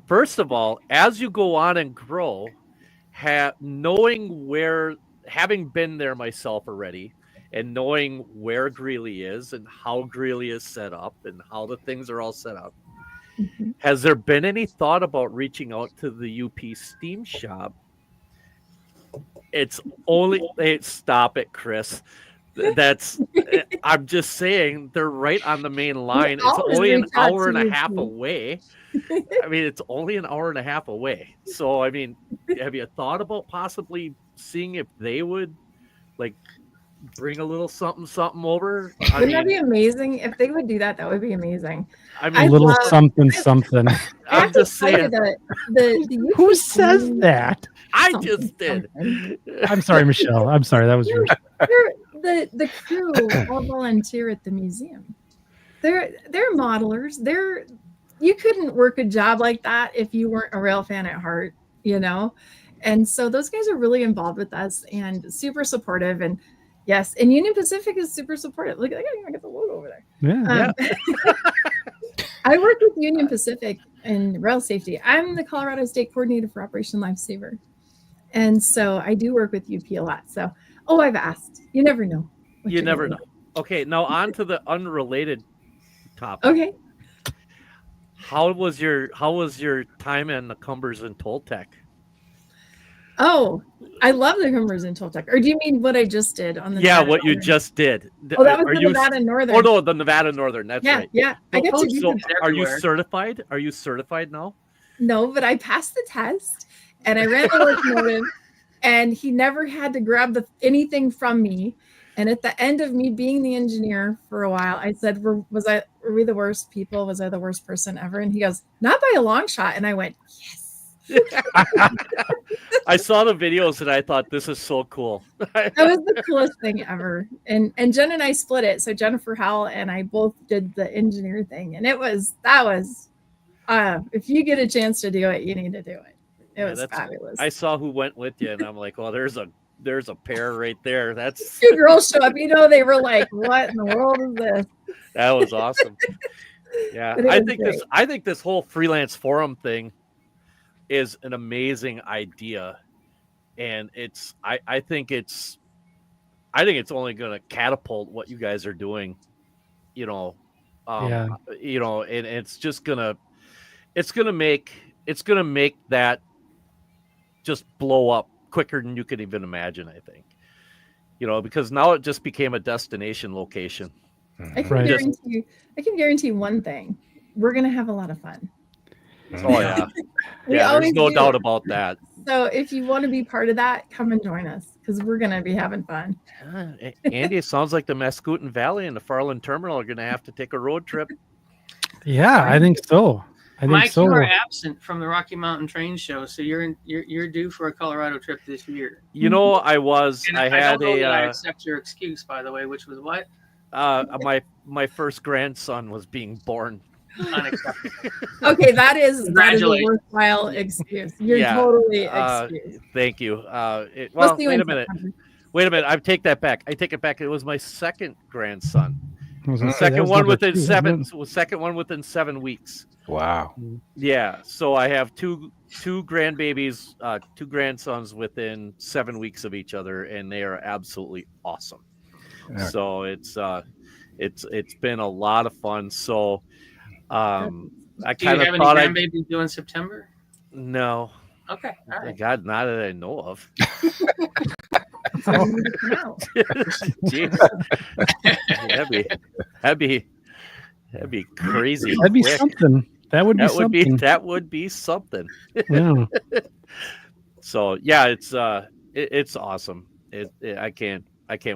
Speaker 6: First of all, as you go on and grow, having been there myself already, and knowing where Greeley is and how Greeley is set up and how the things are all set up, has there been any thought about reaching out to the UP Steam Shop? It's only stop it, Chris. I'm just saying they're right on the main line. It's only an hour and a half away. I mean, it's only an hour and a half away. So, I mean, have you thought about possibly seeing if they would bring a little something over?
Speaker 7: Wouldn't that be amazing? If they would do that, that would be amazing.
Speaker 1: I mean, a little something.
Speaker 6: I'm just saying.
Speaker 1: Who says that?
Speaker 6: I just did.
Speaker 1: I'm sorry, Michelle. I'm sorry. That was yours.
Speaker 7: The crew all volunteer at the museum. So if they would do that, that would be amazing.
Speaker 1: Oh, wow.
Speaker 7: I would love to see all They're modelers. You couldn't work a job like that if you weren't a rail fan at heart, you know? And so those guys are really involved with us and super supportive. And yes, and Union Pacific is super supportive. Look, I got the logo over there.
Speaker 1: Yeah.
Speaker 7: I work with Union Pacific in rail safety. I'm the Colorado State Coordinator for Operation Lifesaver. And so I do work with UP a lot. So, I've asked. You never know.
Speaker 6: You never know. Okay, now on to the unrelated topic.
Speaker 7: Okay.
Speaker 6: How was your time in the Cumbers and Toltec?
Speaker 7: Oh, I love the Cumbers and Toltec. Or do you mean what I just did on the
Speaker 6: Yeah,
Speaker 7: Nevada
Speaker 6: what you
Speaker 7: Northern?
Speaker 6: just did.
Speaker 7: Oh, that was the Nevada Northern.
Speaker 6: Oh no, the Nevada Northern. That's
Speaker 7: yeah,
Speaker 6: right.
Speaker 7: yeah. I get to do
Speaker 6: So
Speaker 7: that.
Speaker 6: are you certified? Are you certified now?
Speaker 7: No, but I passed the test and I ran the locomotive and he never had to grab anything from me. And at the end of me being the engineer for a while, I said, were we the worst people? Was I the worst person ever? And he goes, not by a long shot. And I went, yes.
Speaker 6: I saw the videos and I thought, this is so cool.
Speaker 7: That was the coolest thing ever. And Jen and I split it. So Jennifer Howell and I both did the engineer thing. And that was if you get a chance to do it, you need to do it. It was fabulous.
Speaker 6: I saw who went with you and I'm like, well, there's a pair right there. That's
Speaker 7: two girls show up. They were like, what in the world is this?
Speaker 6: That was awesome. Yeah. I think this whole freelance forum thing is an amazing idea. And I think it's only going to catapult what you guys are doing, and it's just going to make that just blow up quicker than you could even imagine, I think. Because now it just became a destination location.
Speaker 7: I can guarantee one thing. We're going to have a lot of fun.
Speaker 6: Oh yeah. There's no doubt about that.
Speaker 7: So if you want to be part of that, come and join us because we're going to be having fun.
Speaker 6: Andy, it sounds like the Mascoutin Valley and the Farland Terminal are going to have to take a road trip.
Speaker 1: Yeah, I think so.
Speaker 4: Mike, you are absent from the Rocky Mountain Train Show, so you're due for a Colorado trip this year.
Speaker 6: I was.
Speaker 4: And I accept your excuse, by the way, which was what?
Speaker 6: My first grandson was being born.
Speaker 4: Unacceptable.
Speaker 7: Okay, that is a worthwhile excuse. You're totally excused.
Speaker 6: Thank you. Wait a minute. I take that back. It was my second grandson. Second one within 7 weeks.
Speaker 3: Wow.
Speaker 6: Yeah. So I have two grandbabies, two grandsons within 7 weeks of each other, and they are absolutely awesome. Okay. So it's been a lot of fun. So I kind of thought
Speaker 4: any grandbabies due in September?
Speaker 6: No.
Speaker 4: Okay. All right.
Speaker 6: God, not that I know of. Jeez. That'd be crazy.
Speaker 1: That'd be something. That would
Speaker 6: be something.
Speaker 1: Yeah.
Speaker 6: So yeah, it's awesome. I can't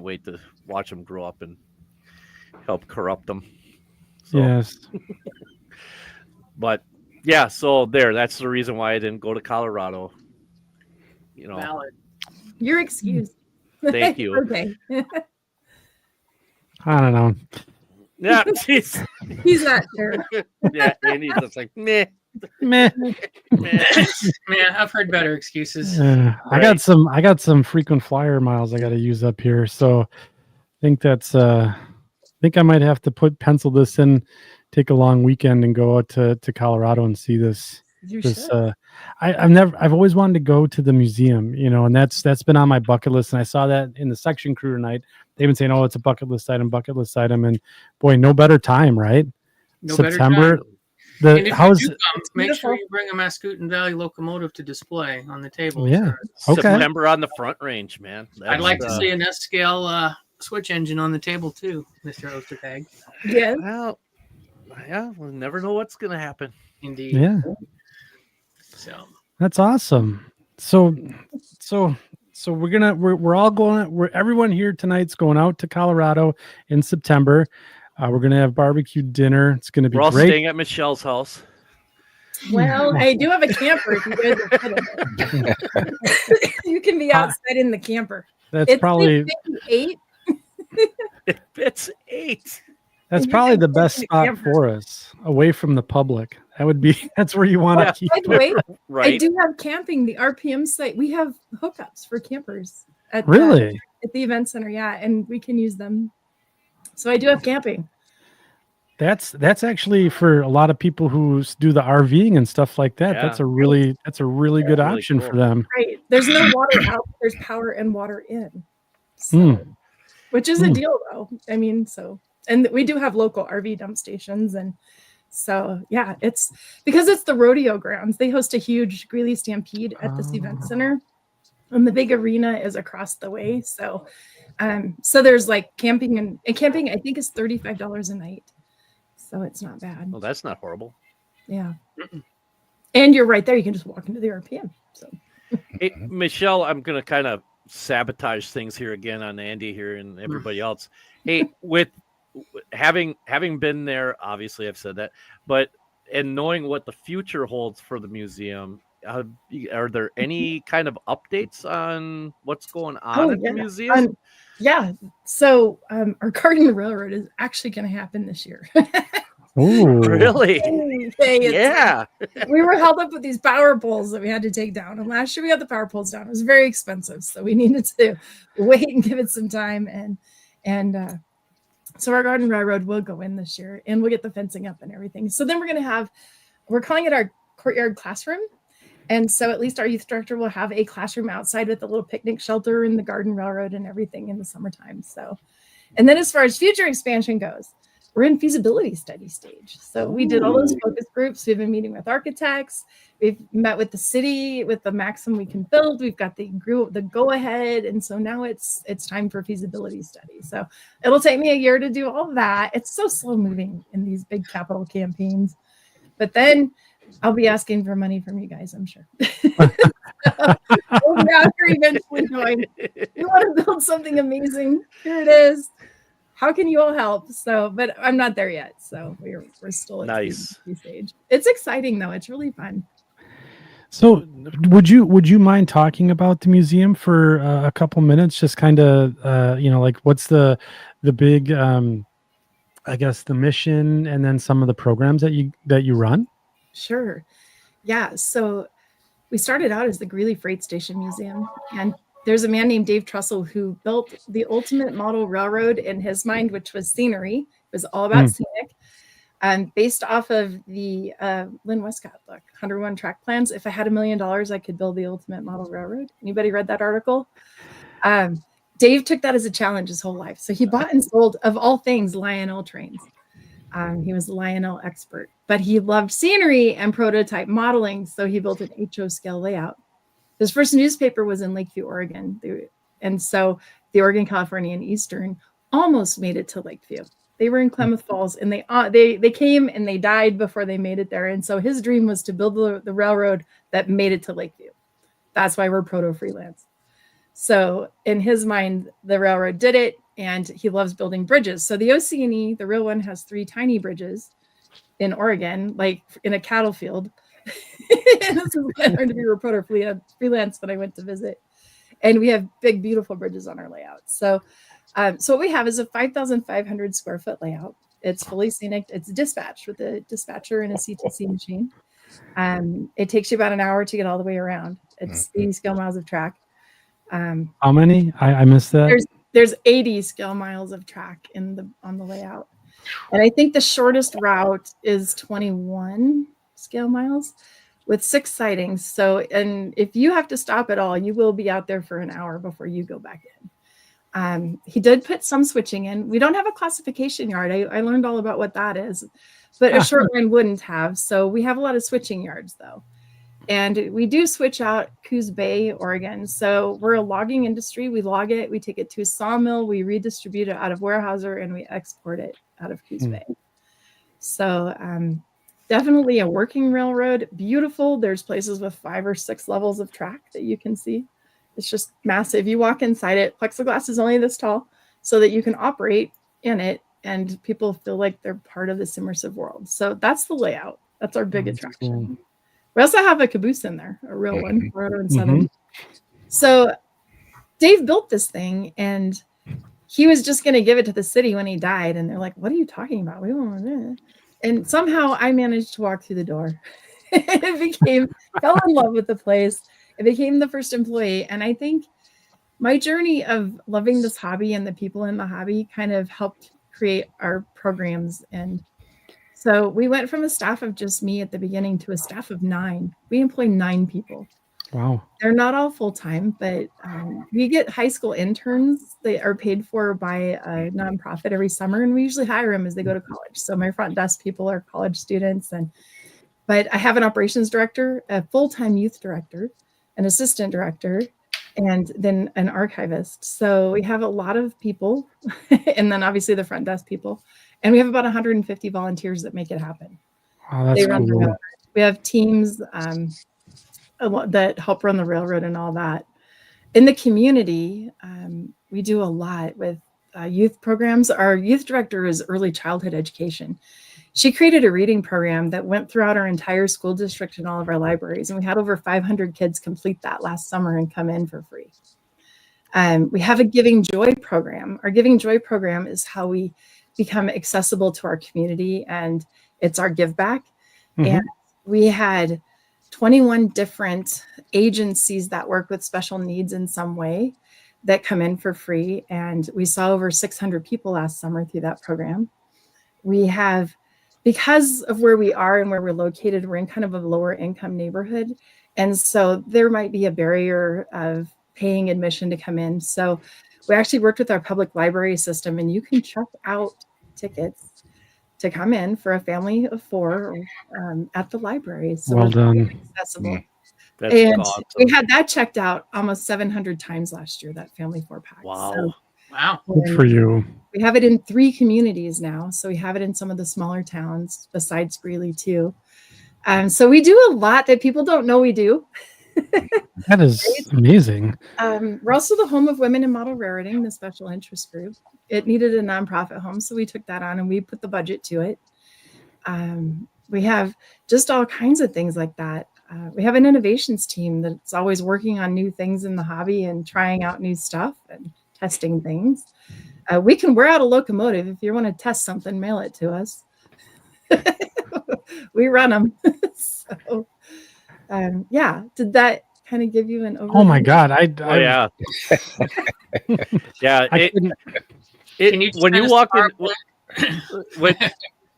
Speaker 6: wait to watch them grow up and help corrupt them. So.
Speaker 1: Yes.
Speaker 6: But yeah, so that's the reason why I didn't go to Colorado.
Speaker 7: Valid. You're excused.
Speaker 6: Thank you.
Speaker 7: Okay.
Speaker 1: I don't know.
Speaker 6: Yeah,
Speaker 7: he's not sure.
Speaker 6: Yeah, and he's just like meh.
Speaker 1: Man,
Speaker 4: I've heard better excuses.
Speaker 1: I got some frequent flyer miles I got to use up here, so I think I might have to pencil this in, take a long weekend, and go out to Colorado and see this. I've always wanted to go to the museum, and that's been on my bucket list. And I saw that in the section crew tonight. They've been saying, "Oh, it's a bucket list item," and boy, no better time, right? September.
Speaker 4: Make sure you bring a Mascoutin Valley locomotive to display on the table.
Speaker 1: Yeah. Okay.
Speaker 6: September on the Front Range, man.
Speaker 4: I'd like to see an S-scale switch engine on the table too, Mr. Ostertag.
Speaker 7: Yeah.
Speaker 6: Well, yeah, we'll never know what's going to happen.
Speaker 4: Indeed.
Speaker 1: Yeah.
Speaker 4: So
Speaker 1: that's awesome. So we're all going. Everyone here tonight's going out to Colorado in September. We're gonna have barbecue dinner. It's gonna be
Speaker 6: We're all
Speaker 1: great.
Speaker 6: staying at Michelle's house.
Speaker 7: Well, I do have a camper. If you guys are kidding. You can be outside in the camper.
Speaker 1: That's probably
Speaker 7: 8.
Speaker 6: It's 8.
Speaker 1: That's
Speaker 7: You
Speaker 1: probably
Speaker 7: can
Speaker 1: the
Speaker 7: take
Speaker 1: best
Speaker 7: the
Speaker 1: spot
Speaker 7: campers.
Speaker 1: for us, away from the public. That would be. That's where you want to
Speaker 6: Yeah.
Speaker 1: keep.
Speaker 7: By the way, I
Speaker 6: Right.
Speaker 7: do have camping. The RPM site, we have hookups for campers at
Speaker 1: Really?
Speaker 7: at the event center. Yeah, and we can use them. So I do have camping.
Speaker 1: That's actually for a lot of people who do the RVing and stuff like that.
Speaker 6: Yeah.
Speaker 1: That's a really good
Speaker 6: really
Speaker 1: option
Speaker 6: cool.
Speaker 1: for them.
Speaker 7: Right. There's no water out. There's power and water in. So,
Speaker 1: Mm.
Speaker 7: which is a
Speaker 1: Mm.
Speaker 7: deal, though. I mean, so, and we do have local RV dump stations, and so yeah, it's because it's the rodeo grounds. They host a huge Greeley Stampede at this event center, and the big arena is across the way. So, so there's like camping, and camping I think is $35 a night. So it's not bad.
Speaker 6: Well, that's not horrible.
Speaker 7: Yeah. And you're right there. You can just walk into the RPM. So
Speaker 6: Hey, Michelle, I'm going to kind of sabotage things here again on Andy here and everybody else. Hey, with having been there, obviously I've said that, but and knowing what the future holds for the museum, are there any kind of updates on what's going on at the museum?
Speaker 7: Yeah. So our Garden Railroad is actually going to happen this year.
Speaker 1: Ooh.
Speaker 6: Really?
Speaker 7: Yeah. We were held up with these power poles that we had to take down. And last year we got the power poles down. It was very expensive. So we needed to wait and give it some time. And so our Garden Railroad will go in this year, and we'll get the fencing up and everything. So then we're calling it our courtyard classroom. And so at least our youth director will have a classroom outside with a little picnic shelter and the Garden Railroad and everything in the summertime. So, and then as far as future expansion goes, we're in feasibility study stage. So we did all those focus groups. We've been meeting with architects. We've met with the city with the maximum we can build. We've got the go ahead. And so now it's time for feasibility study. So it'll take me a year to do all of that. It's so slow moving in these big capital campaigns. But then I'll be asking for money from you guys, I'm sure. We'll be out here eventually going, we want to build something amazing. Here it is. How can you all help? So, but I'm not there yet. So we're still at
Speaker 6: nice
Speaker 7: the stage. It's exciting though. It's really fun.
Speaker 1: So would you mind talking about the museum for a couple minutes? Just kind of, like what's the big, I guess the mission, and then some of the programs that you run?
Speaker 7: Sure. Yeah. So we started out as the Greeley Freight Station Museum, and there's a man named Dave Trussell who built the ultimate model railroad in his mind, which was scenery. It was all about scenic, based off of the Lynn Westcott book, 101 Track Plans. If I had $1 million, I could build the ultimate model railroad. Anybody read that article? Dave took that as a challenge his whole life. So he bought and sold, of all things, Lionel trains. He was a Lionel expert, but he loved scenery and prototype modeling. So he built an HO scale layout. His first newspaper was in Lakeview, Oregon. And so the Oregon, California, and Eastern almost made it to Lakeview. They were in Klamath Falls, and they came and they died before they made it there. And so his dream was to build the railroad that made it to Lakeview. That's why we're proto freelance. So in his mind, the railroad did it, and he loves building bridges. So the OC&E, the real one, has 3 tiny bridges in Oregon, like in a cattle field. And this is what I learned to be a proto freelance when I went to visit. And we have big, beautiful bridges on our layout. So what we have is a 5,500 square foot layout. It's fully scenic. It's dispatched with a dispatcher and a CTC machine. It takes you about an hour to get all the way around. It's 80 scale miles of track.
Speaker 1: How many? I missed that.
Speaker 7: There's 80 scale miles of track on the layout. And I think the shortest route is 21 scale miles with 6 sidings. So, and if you have to stop at all, you will be out there for an hour before you go back in. He did put some switching in. We don't have a classification yard. I learned all about what that is, but a short line wouldn't have. So we have a lot of switching yards though. And we do switch out Coos Bay, Oregon. So we're a logging industry. We log it, we take it to a sawmill, we redistribute it out of Weyerhaeuser, and we export it out of Coos Bay. So definitely a working railroad. Beautiful. There's places with 5 or 6 levels of track that you can see. It's just massive. You walk inside it. Plexiglass is only this tall so that you can operate in it, and people feel like they're part of this immersive world. So that's the layout. That's our big attraction. Cool. We also have a caboose in there, a real one, Rotor and Southern. So Dave built this thing, and he was just going to give it to the city when he died. And they're like, what are you talking about? We don't want to. And somehow I managed to walk through the door. Fell in love with the place. I became the first employee. And I think my journey of loving this hobby and the people in the hobby kind of helped create our programs. And so we went from a staff of just me at the beginning to a staff of 9. We employ 9 people.
Speaker 1: Wow.
Speaker 7: They're not all full-time, but we get high school interns. They are paid for by a nonprofit every summer, and we usually hire them as they go to college. So my front desk people are college students. But I have an operations director, a full-time youth director, an assistant director, and then an archivist. So we have a lot of people, and then obviously the front desk people. And we have about 150 volunteers that make it happen.
Speaker 1: Wow, that's cool.
Speaker 7: We have teams that help run the railroad and all that. In the community, we do a lot with youth programs. Our youth director is early childhood education. She created a reading program that went throughout our entire school district and all of our libraries. And we had over 500 kids complete that last summer and come in for free. We have a Giving Joy program. Our Giving Joy program is how we become accessible to our community, and it's our give back. And we had 21 different agencies that work with special needs in some way that come in for free. And we saw over 600 people last summer through that program. We have, because of where we are and where we're located, we're in kind of a lower income neighborhood. And so there might be a barrier of paying admission to come in. So we actually worked with our public library system, and you can check out tickets to come in for a family of 4 at the library. So
Speaker 1: well done.
Speaker 7: Accessible.
Speaker 6: That's
Speaker 7: and
Speaker 6: awesome.
Speaker 7: we had that checked out almost 700 times last year, that family 4-pack.
Speaker 6: Wow.
Speaker 7: So,
Speaker 4: Wow.
Speaker 1: Good for you.
Speaker 7: we have it in 3 communities now. So we have it in some of the smaller towns besides Greeley too. So we do a lot that people don't know we do.
Speaker 1: That is amazing.
Speaker 7: We're also the home of Women in Model Railroading, the special interest group. It needed a nonprofit home, so we took that on and we put the budget to it. We have just all kinds of things like that. We have an innovations team that's always working on new things in the hobby and trying out new stuff and testing things. We're out a locomotive. If you want to test something, mail it to us. We run them. So, yeah. Did that kind of give you an overview?
Speaker 1: Oh my God.
Speaker 6: Yeah. Yeah. When you walk in,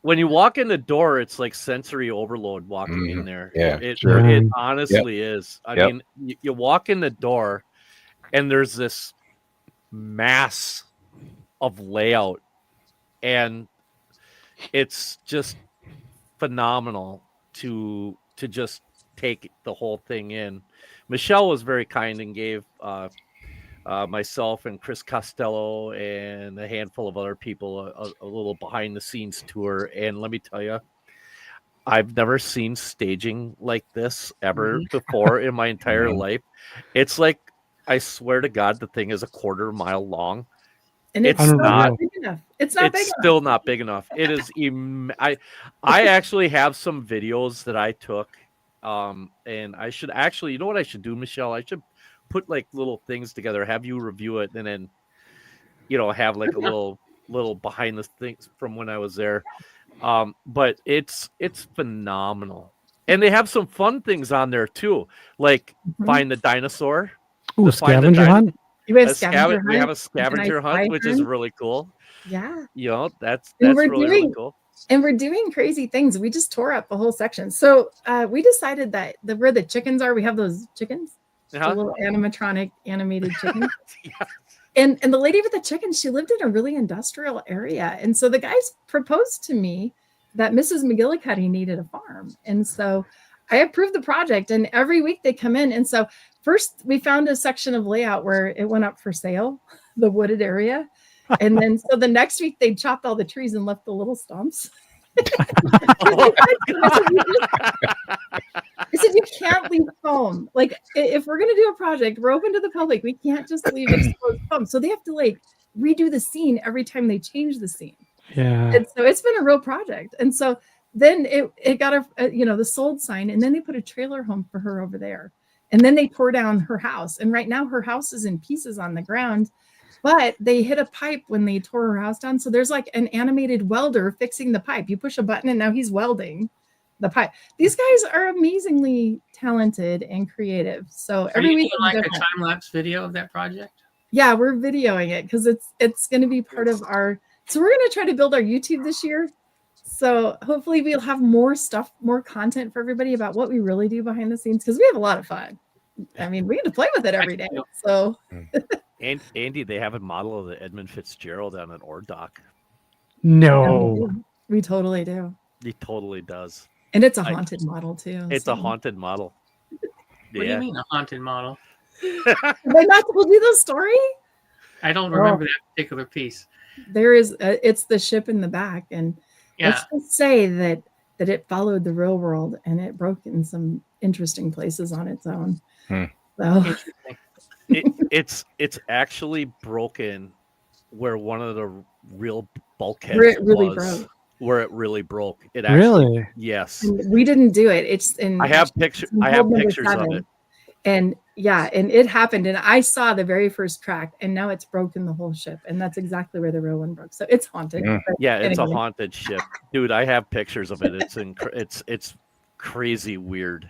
Speaker 6: when you walk in the door, it's like sensory overload walking in there.
Speaker 3: Yeah,
Speaker 6: It
Speaker 1: sure.
Speaker 6: honestly is. I mean, you walk in the door and there's this mass of layout, and it's just phenomenal to just take the whole thing in. Michelle was very kind and gave myself and Chris Costello and a handful of other people a little behind the scenes tour. And let me tell you, I've never seen staging like this ever before in my entire life. It's like, I swear to God, the thing is a 1/4 mile long.
Speaker 7: And it's not big enough. It's
Speaker 6: still not big enough. It is. I actually have some videos that I took. And I should actually, you know what I should do, Michelle? I should put like little things together, have you review it, and then, have like a little behind the things from when I was there. But it's phenomenal. And they have some fun things on there too, like find the dinosaur.
Speaker 1: Ooh, scavenger hunt.
Speaker 7: We have
Speaker 6: a scavenger hunt, which is really cool.
Speaker 7: Yeah.
Speaker 6: That's really cool.
Speaker 7: And we're doing crazy things. We just tore up a whole section. So we decided that where the chickens are, we have those chickens, the little animatronic animated chickens. And the lady with the chickens, she lived in a really industrial area. And so the guys proposed to me that Mrs. McGillicuddy needed a farm. And so I approved the project, and every week they come in. And so first we found a section of layout where it went up for sale, the wooded area. And then so the next week they chopped all the trees and left the little stumps. I said, you can't leave foam. Like, if we're going to do a project, we're open to the public. We can't just leave exposed foam. So they have to like redo the scene every time they change the scene.
Speaker 1: Yeah.
Speaker 7: And so it's been a real project. And so then it got the sold sign, and then they put a trailer home for her over there. And then they tore down her house. And right now her house is in pieces on the ground. but they hit a pipe when they tore her house down. So there's like an animated welder fixing the pipe. You push a button and now he's welding the pipe. These guys are amazingly talented and creative. So
Speaker 4: Are
Speaker 7: every
Speaker 4: you
Speaker 7: week,
Speaker 4: doing like a time lapse video of that project?
Speaker 7: yeah, we're videoing it because it's going to be part of our. So we're going to try to build our YouTube this year. So hopefully we'll have more stuff, more content for everybody about what we really do behind the scenes because we have a lot of fun. I mean, we get to play with it every day. So.
Speaker 6: And Andy, they have a model of the Edmund Fitzgerald on an ore dock.
Speaker 1: No.
Speaker 7: We totally do.
Speaker 6: He totally does.
Speaker 7: And it's a haunted model too.
Speaker 6: It's a haunted model.
Speaker 4: What do you mean a haunted model?
Speaker 7: Have I not told you the story?
Speaker 4: I don't remember that particular piece.
Speaker 7: There is, it's the ship in the back, and let's just say that it followed the real world and it broke in some interesting places on its own. So
Speaker 6: it's actually broken where one of the real bulkheads
Speaker 7: where it really
Speaker 6: was,
Speaker 7: broke.
Speaker 6: Where it really broke. It actually,
Speaker 1: Really?
Speaker 6: yes.
Speaker 7: And we didn't do it. It's in.
Speaker 6: I have pictures. I have pictures of it.
Speaker 7: And yeah, and it happened, and I saw the very first crack, and now it's broken the whole ship, and that's exactly where the real one broke. So it's haunted.
Speaker 6: Yeah, it's a haunted ship, dude. I have pictures of it. It's crazy weird.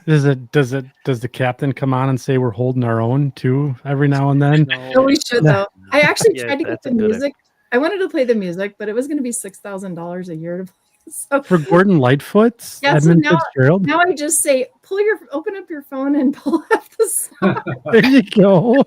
Speaker 1: Does the captain come on and say we're holding our own too every now and then?
Speaker 7: No, we should though. I actually tried to get
Speaker 6: that's
Speaker 7: the
Speaker 6: a good
Speaker 7: music. I wanted to play the music, but it was going to be $6,000 a year to play. So
Speaker 1: For Gordon Lightfoot's
Speaker 7: yeah, so
Speaker 1: Edmund
Speaker 7: now,
Speaker 1: Fitzgerald?
Speaker 7: now I just say, open up your phone and pull up the song.
Speaker 1: There you go.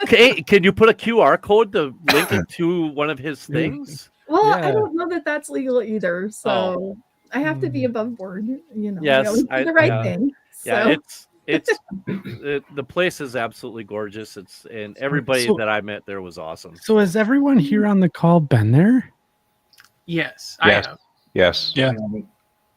Speaker 6: Okay, can you put a QR code to link it to one of his things?
Speaker 7: Well, I
Speaker 1: Yeah.
Speaker 7: don't know that that's legal either. So I have to be above board, you know.
Speaker 6: Yes,
Speaker 7: I always do the right thing.
Speaker 6: Yeah,
Speaker 7: So.
Speaker 6: the place is absolutely gorgeous. And everybody
Speaker 1: So-
Speaker 6: that I met there was awesome.
Speaker 1: So has everyone here on the call been there?
Speaker 4: Yes,
Speaker 3: Yes.
Speaker 4: I have.
Speaker 3: Yes.
Speaker 2: Yeah.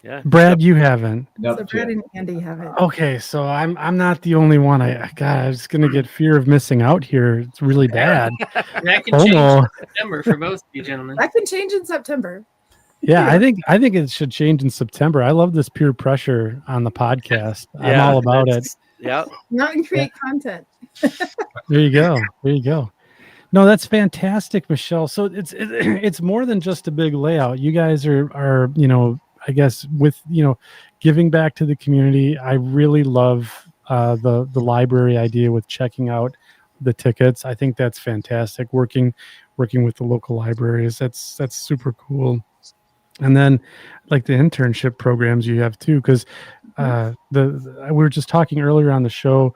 Speaker 6: Yeah,
Speaker 1: Brad, you haven't.
Speaker 5: Nope,
Speaker 7: So Brad and Andy have it.
Speaker 1: Okay, so I'm not the only one. I was gonna get fear of missing out here. It's really bad.
Speaker 4: That can change
Speaker 1: FOMO.
Speaker 4: in September for both of you gentlemen.
Speaker 7: That can change in September.
Speaker 1: Yeah, I think it should change in September. I love this peer pressure on the podcast. I'm
Speaker 6: Yeah,
Speaker 1: all about it.
Speaker 6: Yeah,
Speaker 7: Not and create content.
Speaker 1: There you go. There you go. No, that's fantastic, Michelle. So it's more than just a big layout. You guys are I guess with giving back to the community. I really love the library idea with checking out the tickets. I think that's fantastic. Working with the local libraries. That's super cool. And then like the internship programs you have too, because we were just talking earlier on the show.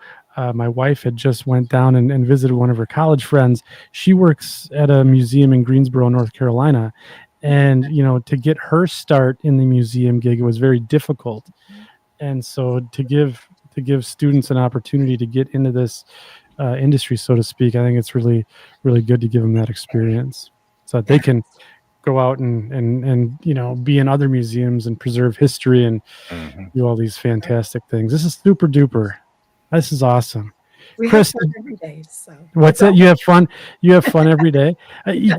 Speaker 1: My wife had just went down and visited one of her college friends. She works at a museum in Greensboro, North Carolina. And, to get her start in the museum gig, it was very difficult. And so to give students an opportunity to get into this industry, so to speak, I think it's really, really good to give them that experience so that they can go out and be in other museums and preserve history and do all these fantastic things. This is super duper. This is awesome.
Speaker 7: We
Speaker 1: Chris,
Speaker 7: have fun every day. So
Speaker 1: what's that? You have fun. You have fun every day. You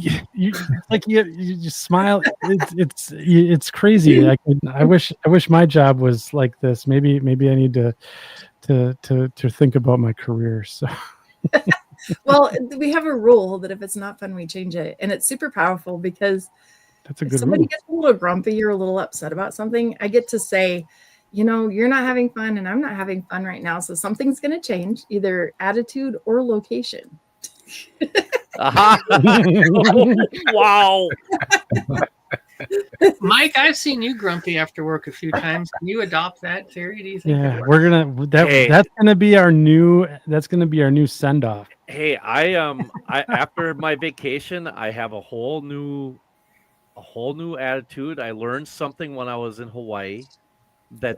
Speaker 1: just smile. It's crazy. I wish my job was like this. Maybe I need to think about my career. So.
Speaker 7: Well, we have a rule that if it's not fun, we change it, and it's super powerful because
Speaker 1: That's a
Speaker 7: if
Speaker 1: good
Speaker 7: somebody
Speaker 1: rule.
Speaker 7: gets a little grumpy or a little upset about something, I get to say, you're not having fun and I'm not having fun right now. So something's going to change, either attitude or location.
Speaker 6: Wow.
Speaker 7: Mike, I've seen you grumpy after work a few times. Can you adopt that theory? Do you think?
Speaker 1: Yeah, we're gonna that's gonna be our new send off.
Speaker 6: Hey, I after my vacation, I have a whole new attitude. I learned something when I was in Hawaii that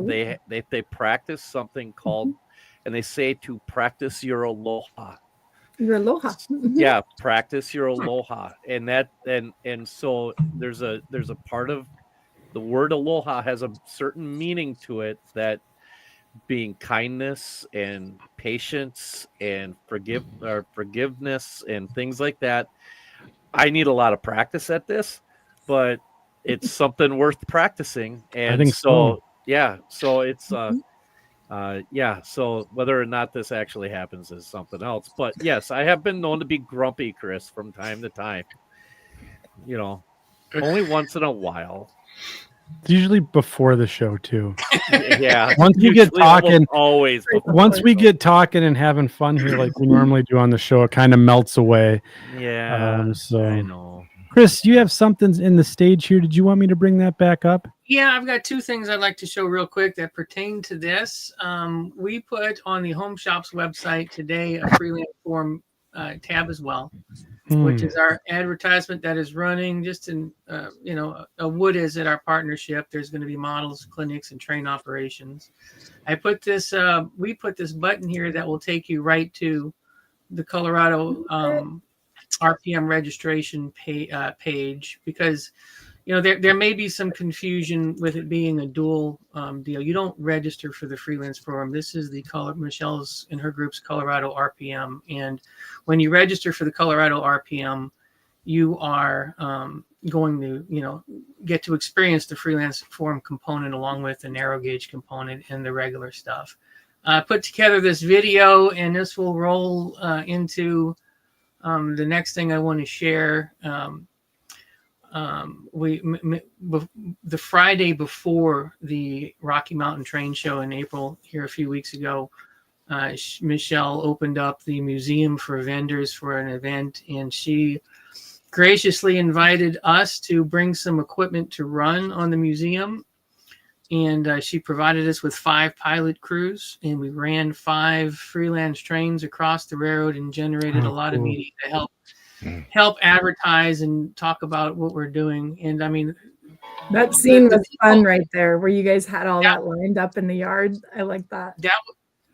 Speaker 6: they practice something called, and they say to practice your aloha.
Speaker 7: Your aloha.
Speaker 6: Yeah, practice your aloha, and so there's a part of the word aloha has a certain meaning to it, that being kindness and patience and forgiveness and things like that. I need a lot of practice at this, but it's something worth practicing. And
Speaker 1: I think so.
Speaker 6: Yeah, so it's Yeah, so whether or not this actually happens is something else. But yes, I have been known to be grumpy, Chris, from time to time. You know, only once in a while.
Speaker 1: It's usually before the show too.
Speaker 6: Yeah.
Speaker 1: Once we get
Speaker 6: usually almost
Speaker 1: talking,
Speaker 6: always before
Speaker 1: once
Speaker 6: the
Speaker 1: we
Speaker 6: show.
Speaker 1: get talking and having fun here, like we normally do on the show, it kind of melts away.
Speaker 6: Yeah,
Speaker 1: So
Speaker 6: I know.
Speaker 1: Chris, you have something in the stage here. Did you want me to bring that back up?
Speaker 4: Yeah, I've got two things I'd like to show real quick that pertain to this. We put on the HomeShops website today a freelance form tab as well, which is our advertisement that is running just in, Wood is at our partnership. There's going to be models, clinics, and train operations. I put this, we put this button here that will take you right to the Colorado RPM registration page because, there may be some confusion with it being a dual deal. You don't register for the freelance program. This is the Michelle's and her group's Colorado RPM. And when you register for the Colorado RPM, you are going to, get to experience the freelance form component along with the narrow gauge component and the regular stuff. I put together this video, and this will roll into the next thing I want to share. The Friday before the Rocky Mountain Train Show in April here a few weeks ago, Michelle opened up the museum for vendors for an event, and she graciously invited us to bring some equipment to run on the museum. And she provided us with 5 pilot crews, and we ran 5 freelance trains across the railroad and generated a lot of media to help advertise and talk about what we're doing. And I mean,
Speaker 7: that scene was fun right there, where you guys had all that lined up in the yard. I like that.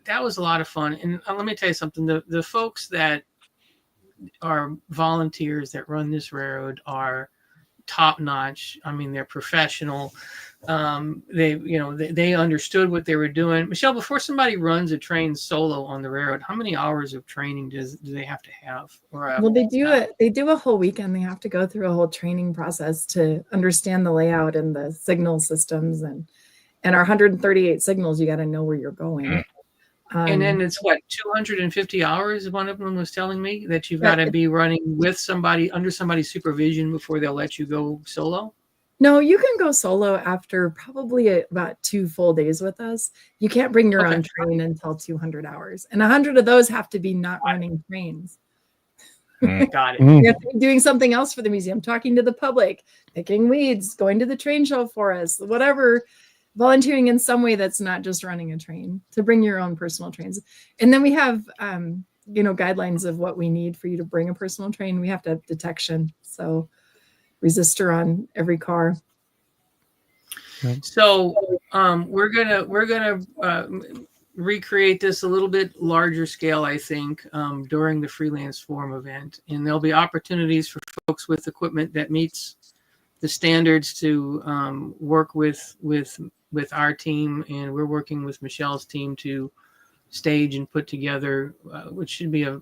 Speaker 4: That was a lot of fun. And let me tell you something: the folks that are volunteers that run this railroad are top notch. I mean, they're professional. They understood what they were doing. Michelle, before somebody runs a train solo on the railroad, how many hours of training do they have to have?
Speaker 7: Well, they do a whole weekend. They have to go through a whole training process to understand the layout and the signal systems and our 138 signals. You got to know where you're going.
Speaker 4: And then it's 250 hours. One of them was telling me that you've got to be running with somebody under somebody's supervision before they'll let you go solo.
Speaker 7: No, you can go solo after probably about 2 full days with us. You can't bring your own train until 200 hours. And 100 of those have to be not running trains.
Speaker 4: Got it.
Speaker 7: You have to be doing something else for the museum, talking to the public, picking weeds, going to the train show for us, whatever, volunteering in some way that's not just running a train, to bring your own personal trains. And then we have, guidelines of what we need for you to bring a personal train. We have to have detection. So resistor on every car.
Speaker 4: So we're gonna recreate this a little bit larger scale, I think, during the freelance form event, and there'll be opportunities for folks with equipment that meets the standards to work with our team, and we're working with Michelle's team to stage and put together, which should be a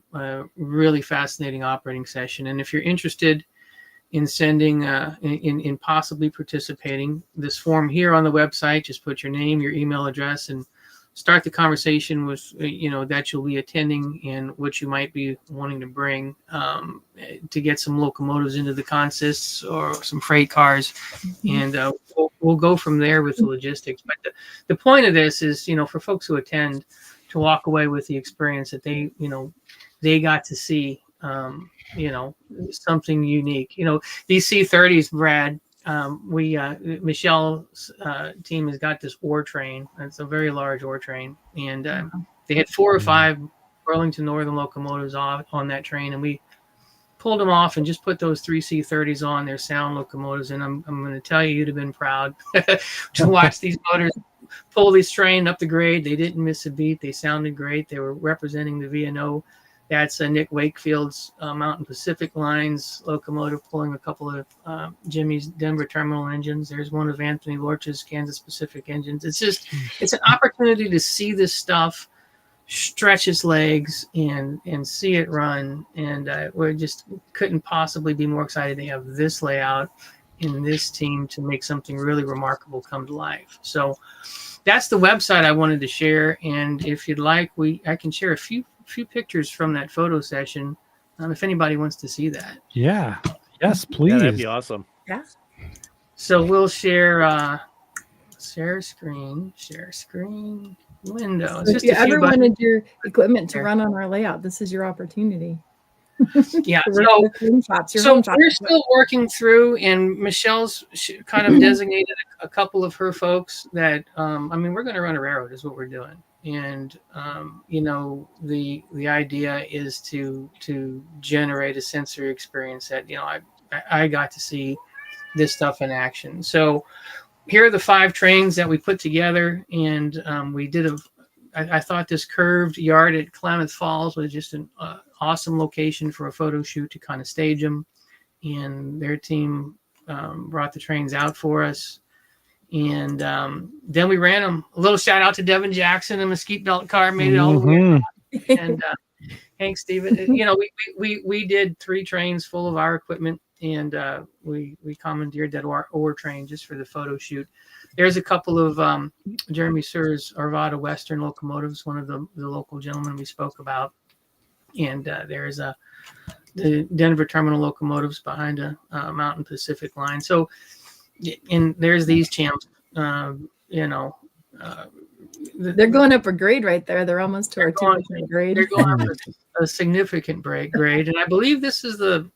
Speaker 4: really fascinating operating session. And if you're interested in sending, in possibly participating, this form here on the website, just put your name, your email address, and start the conversation with, that you'll be attending and what you might be wanting to bring to get some locomotives into the consists or some freight cars. And we'll go from there with the logistics. But the point of this is, for folks who attend, to walk away with the experience that they got to see, something unique. These C30s, Brad, Michelle's team has got this ore train. It's a very large ore train, and they had 4 or 5 Burlington Northern locomotives on that train, and we pulled them off and just put those 3 C30s on. Their sound locomotives, and I'm going to tell you, you'd have been proud to watch these motors pull this train up the grade. They didn't miss a beat. They sounded great. They were representing the V&O. That's Nick Wakefield's Mountain Pacific Lines locomotive pulling a couple of Jimmy's Denver terminal engines. There's one of Anthony Lorch's Kansas Pacific engines. It's an opportunity to see this stuff stretch its legs and see it run. And we just couldn't possibly be more excited to have this layout in this team to make something really remarkable come to life. So that's the website I wanted to share. And if you'd like, I can share a few pictures from that photo session, if anybody wants to see that.
Speaker 1: Yeah. Yes, please.
Speaker 6: Yeah, that'd be awesome.
Speaker 7: Yeah.
Speaker 4: So we'll share screen window. It's
Speaker 7: So if
Speaker 4: just
Speaker 7: you
Speaker 4: a few
Speaker 7: ever
Speaker 4: buttons.
Speaker 7: wanted your equipment to
Speaker 4: there.
Speaker 7: run on our layout, this is your opportunity.
Speaker 4: Yeah.
Speaker 7: To work
Speaker 4: So
Speaker 7: with HomeShops, your
Speaker 4: So
Speaker 7: HomeShops.
Speaker 4: we're still working through, and Michelle's kind of designated a couple of her folks that, we're going to run a railroad is what we're doing. And, the idea is to generate a sensory experience that, I got to see this stuff in action. So here are the 5 trains that we put together, and we did I thought this curved yard at Klamath Falls was just an awesome location for a photo shoot to kind of stage them. And their team brought the trains out for us. And then we ran them. A little shout out to Devin Jackson, a Mesquite Belt car, made it all the way. And Hank Steven, we did 3 trains full of our equipment, and we commandeered that ore train just for the photo shoot. There's a couple of Jeremy Sear's Arvada Western locomotives, one of the local gentlemen we spoke about. And there's the Denver terminal locomotives behind a Mountain Pacific line. So, and there's these champs,
Speaker 7: They're going up a grade right there. They're almost to our 2% grade.
Speaker 4: They're going up a significant grade. And I believe this is the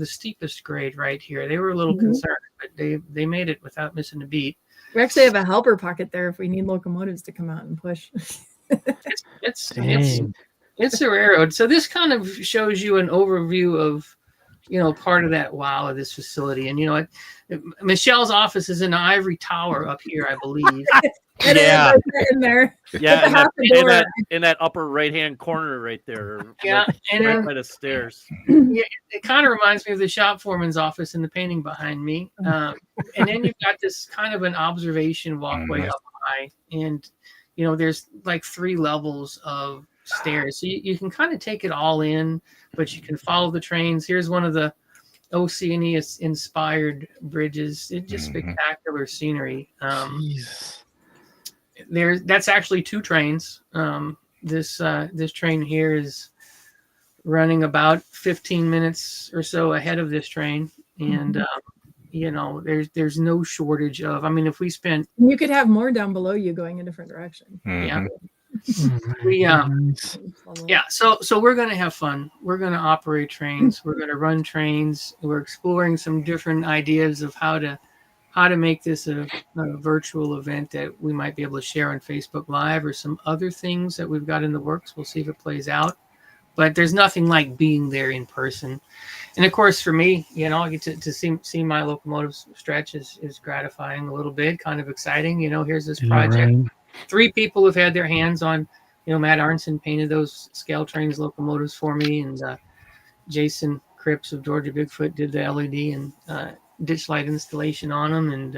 Speaker 4: steepest grade right here. They were a little concerned, but they made it without missing a beat. We
Speaker 7: actually have a helper pocket there if we need locomotives to come out and push.
Speaker 4: It's a railroad. So this kind of shows you an overview of, part of that wow of this facility. And Michelle's office is in the ivory tower up here, I believe.
Speaker 6: Yeah,
Speaker 7: in there.
Speaker 6: Yeah, in that upper right hand corner right there.
Speaker 4: Yeah, and
Speaker 6: right by the stairs.
Speaker 4: Yeah, it kind of reminds me of the shop foreman's office and the painting behind me. And then you've got this kind of an observation walkway up high, and there's like 3 levels of stairs, so you can kind of take it all in, but you can follow the trains. Here's one of the OC&E inspired bridges. It's just spectacular scenery. That's actually 2 trains. This train here is running about 15 minutes or so ahead of this train, and there's no shortage of. If we spent,
Speaker 7: you could have more down below you going a different direction.
Speaker 4: Yeah. So we're going to have fun. We're going to operate trains. We're going to run trains. We're exploring some different ideas of how to make this a virtual event that we might be able to share on Facebook Live, or some other things that we've got in the works. We'll see if it plays out. But there's nothing like being there in person. And of course, for me, I get to see my locomotives stretch is gratifying a little bit, kind of exciting. Here's this project. Right. 3 people have had their hands on, Matt Arnson painted those ScaleTrains locomotives for me, and Jason Cripps of Georgia Bigfoot did the LED and ditch light installation on them, and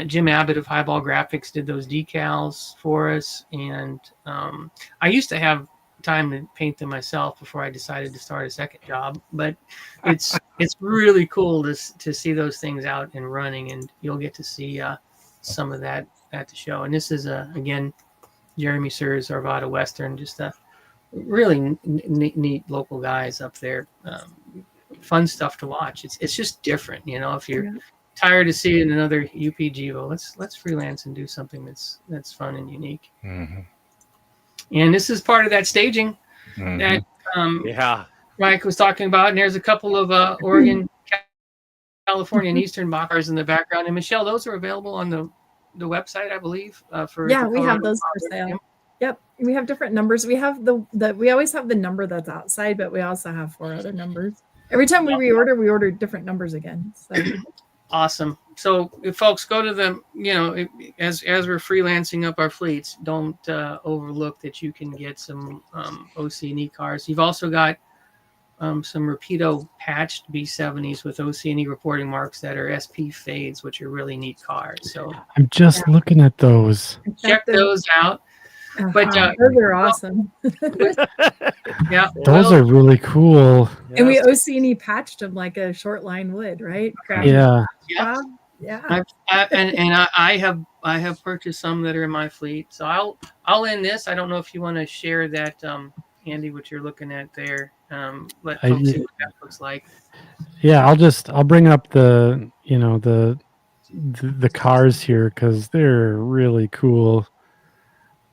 Speaker 4: Jim Abbott of Highball Graphics did those decals for us. And I used to have time to paint them myself before I decided to start a second job, but it's really cool to see those things out and running, and you'll get to see some of that at the show. And this is again Jeremy Sears, Arvada Western, just a really neat local guys up there. Fun stuff to watch. It's just different, if you're tired of seeing another UPG, let's freelance and do something that's fun and unique. And this is part of that staging that Mike was talking about. And there's a couple of Oregon, California, and Eastern boxcars in the background. And Michelle, those are available on the website, I believe.
Speaker 7: We have those for sale. Yep, we have different numbers. We have we always have the number that's outside, but we also have 4 other numbers. Every time we reorder, we order different numbers again. So.
Speaker 4: Awesome. So if folks go to the, as we're freelancing up our fleets, don't overlook that you can get some OC&E cars. You've also got some Rapido patched B70s with OC&E reporting marks that are SP fades, which are really neat cars. So
Speaker 1: I'm just looking at those.
Speaker 4: Check those out. But
Speaker 7: those are awesome.
Speaker 1: Those are really cool.
Speaker 7: And we OC&E patched them like a short line would, right?
Speaker 1: Yeah.
Speaker 7: Yeah.
Speaker 4: I have purchased some that are in my fleet. So I'll end this. I don't know if you want to share that, Andy, what you're looking at there. Let folks see what that looks like.
Speaker 1: Yeah, I'll bring up the the cars here because they're really cool.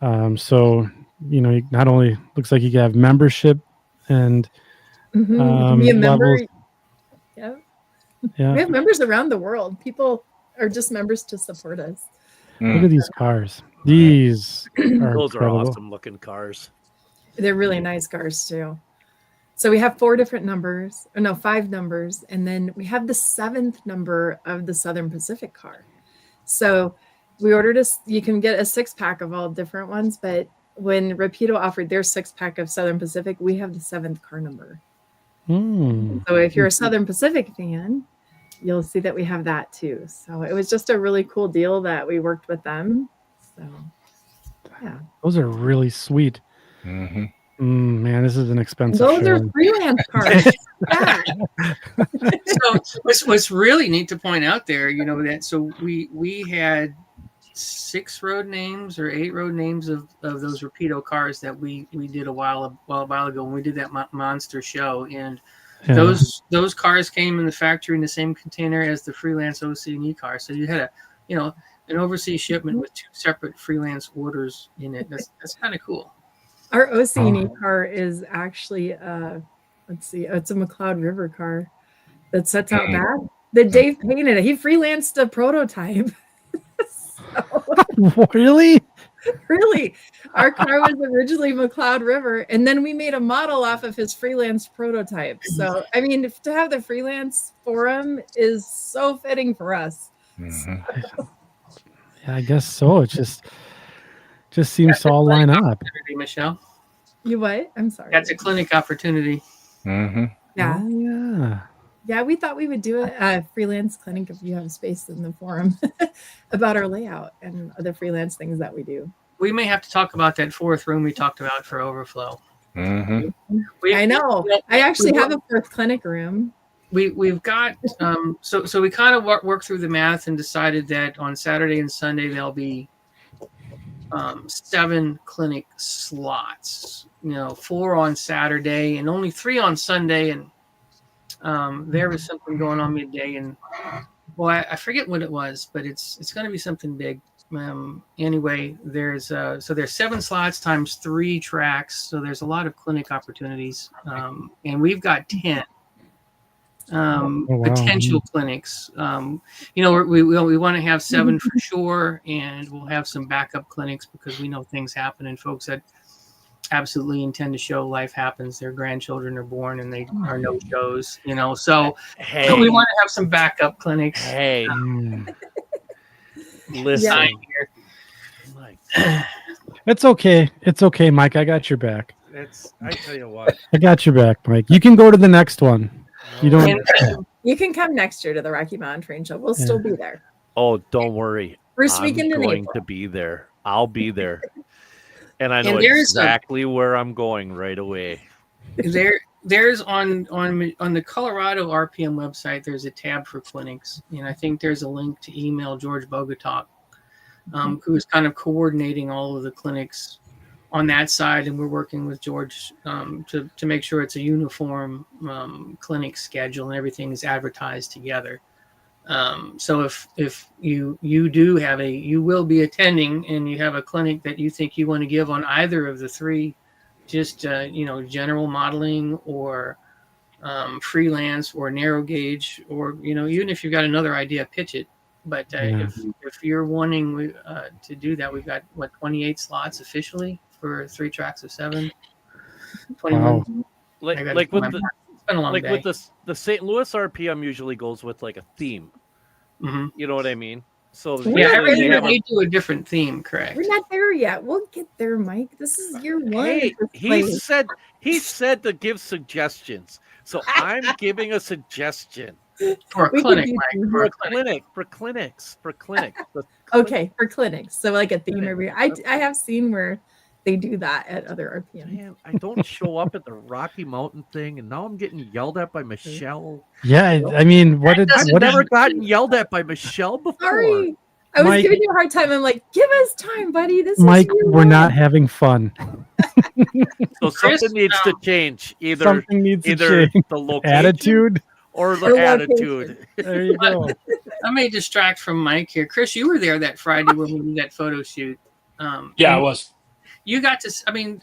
Speaker 1: So not only looks like you can have membership and
Speaker 7: Be a member.
Speaker 1: levels.
Speaker 7: Yeah.
Speaker 1: Yeah,
Speaker 7: We have members around the world. People are just members to support us.
Speaker 1: look at these cars. These are
Speaker 6: Those
Speaker 1: incredible.
Speaker 6: are awesome looking cars.
Speaker 7: They're really nice cars too. So we have 4 different numbers, or no, 5 numbers, and then we have the 7th number of the Southern Pacific car. So we ordered you can get a 6-pack of all different ones, but when Rapido offered their 6-pack of Southern Pacific, we have the 7th car number. So if you're a Southern Pacific fan, you'll see that we have that too. So it was just a really cool deal that we worked with them. So yeah,
Speaker 1: Those are really sweet. Man, this is an expensive
Speaker 7: those
Speaker 1: show.
Speaker 7: are freelance cars. Yeah.
Speaker 4: So what's really neat to point out there, that so we had 6 road names or 8 road names of those Rapido cars that we did a while ago when we did that monster show, and those cars came in the factory in the same container as the freelance OC&E car. So you had an overseas shipment with 2 separate freelance orders in it. That's kind of cool.
Speaker 7: Our OC&E car is actually it's a McLeod River car that sets out back. That Dave painted it. He freelanced a prototype.
Speaker 1: Really?
Speaker 7: Really, our car was originally McLeod River, and then we made a model off of his freelance prototype. So, I mean, to have the freelance forum is so fitting for us.
Speaker 1: Yeah, I guess so. It just seems to all line up.
Speaker 4: Michelle,
Speaker 7: you what? I'm sorry.
Speaker 4: That's a clinic opportunity.
Speaker 7: Yeah.
Speaker 1: Oh, yeah.
Speaker 7: Yeah, we thought we would do a freelance clinic if you have space in the forum about our layout and other freelance things that we do.
Speaker 4: We may have to talk about that 4th room we talked about for overflow.
Speaker 7: I know. I actually have a 4th clinic room.
Speaker 4: We've got so we kind of worked through the math and decided that on Saturday and Sunday there'll be 7 clinic slots. 4 on Saturday and only 3 on Sunday, and there was something going on midday, and I forget what it was, but it's going to be something big. Anyway, there's 7 slots times 3 tracks, so there's a lot of clinic opportunities, and we've got 10 potential clinics. We want to have 7 for sure, and we'll have some backup clinics because we know things happen, and folks that absolutely intend to show life happens, their grandchildren are born and they are no shows, so we want to have some backup clinics.
Speaker 6: Listen,
Speaker 1: It's okay, Mike. I got your back.
Speaker 6: I tell you what,
Speaker 1: I got your back, Mike. You can go to the next one. You don't.
Speaker 7: You can come next year to the Rocky Mountain Train Show. We'll still be there.
Speaker 6: Oh, don't worry.
Speaker 7: First weekend in
Speaker 6: going
Speaker 7: April.
Speaker 6: to be there. I'll be there. And I know
Speaker 4: there's
Speaker 6: exactly where I'm going right away.
Speaker 4: There's on the Colorado RPM website, there's a tab for clinics, and I think there's a link to email George Bogatok, who is kind of coordinating all of the clinics on that side, and we're working with George to make sure it's a uniform clinic schedule and everything is advertised together. So if you will be attending and you have a clinic that you think you want to give on either of the 3, just general modeling or freelance or narrow gauge, or even if you've got another idea, pitch it. But if you're wanting to do that, we've got 28 slots officially for 3 tracks of 7. 21.
Speaker 1: Wow.
Speaker 6: Like with the
Speaker 4: It's been a long
Speaker 6: like
Speaker 4: day.
Speaker 6: with the St. Louis RPM usually goes with like a theme.
Speaker 4: Mm-hmm.
Speaker 6: You know what I mean? So
Speaker 4: they do a different theme, correct?
Speaker 7: We're not there yet. We'll get there, Mike. This is year 1.
Speaker 6: Hey, he said to give suggestions. So I'm giving a suggestion.
Speaker 4: For a
Speaker 7: We
Speaker 4: clinic,
Speaker 7: could do
Speaker 4: Mike. For a clinic.
Speaker 6: For clinics.
Speaker 7: Okay, for clinics. So like a theme every. I have seen where they do that at other RPMs.
Speaker 6: Man, I don't show up at the Rocky Mountain thing, and now I'm getting yelled at by Michelle.
Speaker 1: Yeah, I mean,
Speaker 6: I've never gotten yelled at by Michelle before.
Speaker 7: Sorry. I was
Speaker 1: Mike-
Speaker 7: giving you a hard time. I'm like, give us time, buddy. This
Speaker 1: Mike,
Speaker 7: is your
Speaker 1: we're
Speaker 7: one."
Speaker 1: not having fun.
Speaker 6: So
Speaker 4: Chris,
Speaker 6: something needs to change. Either
Speaker 1: Something needs to
Speaker 6: either
Speaker 1: change.
Speaker 6: the location
Speaker 1: Attitude.
Speaker 6: or the
Speaker 7: Or
Speaker 6: attitude.
Speaker 1: There you go.
Speaker 4: I may distract from Mike here. Chris, you were there that Friday when we did that photo shoot.
Speaker 2: Yeah,
Speaker 4: and
Speaker 2: it was.
Speaker 4: You got to. I mean,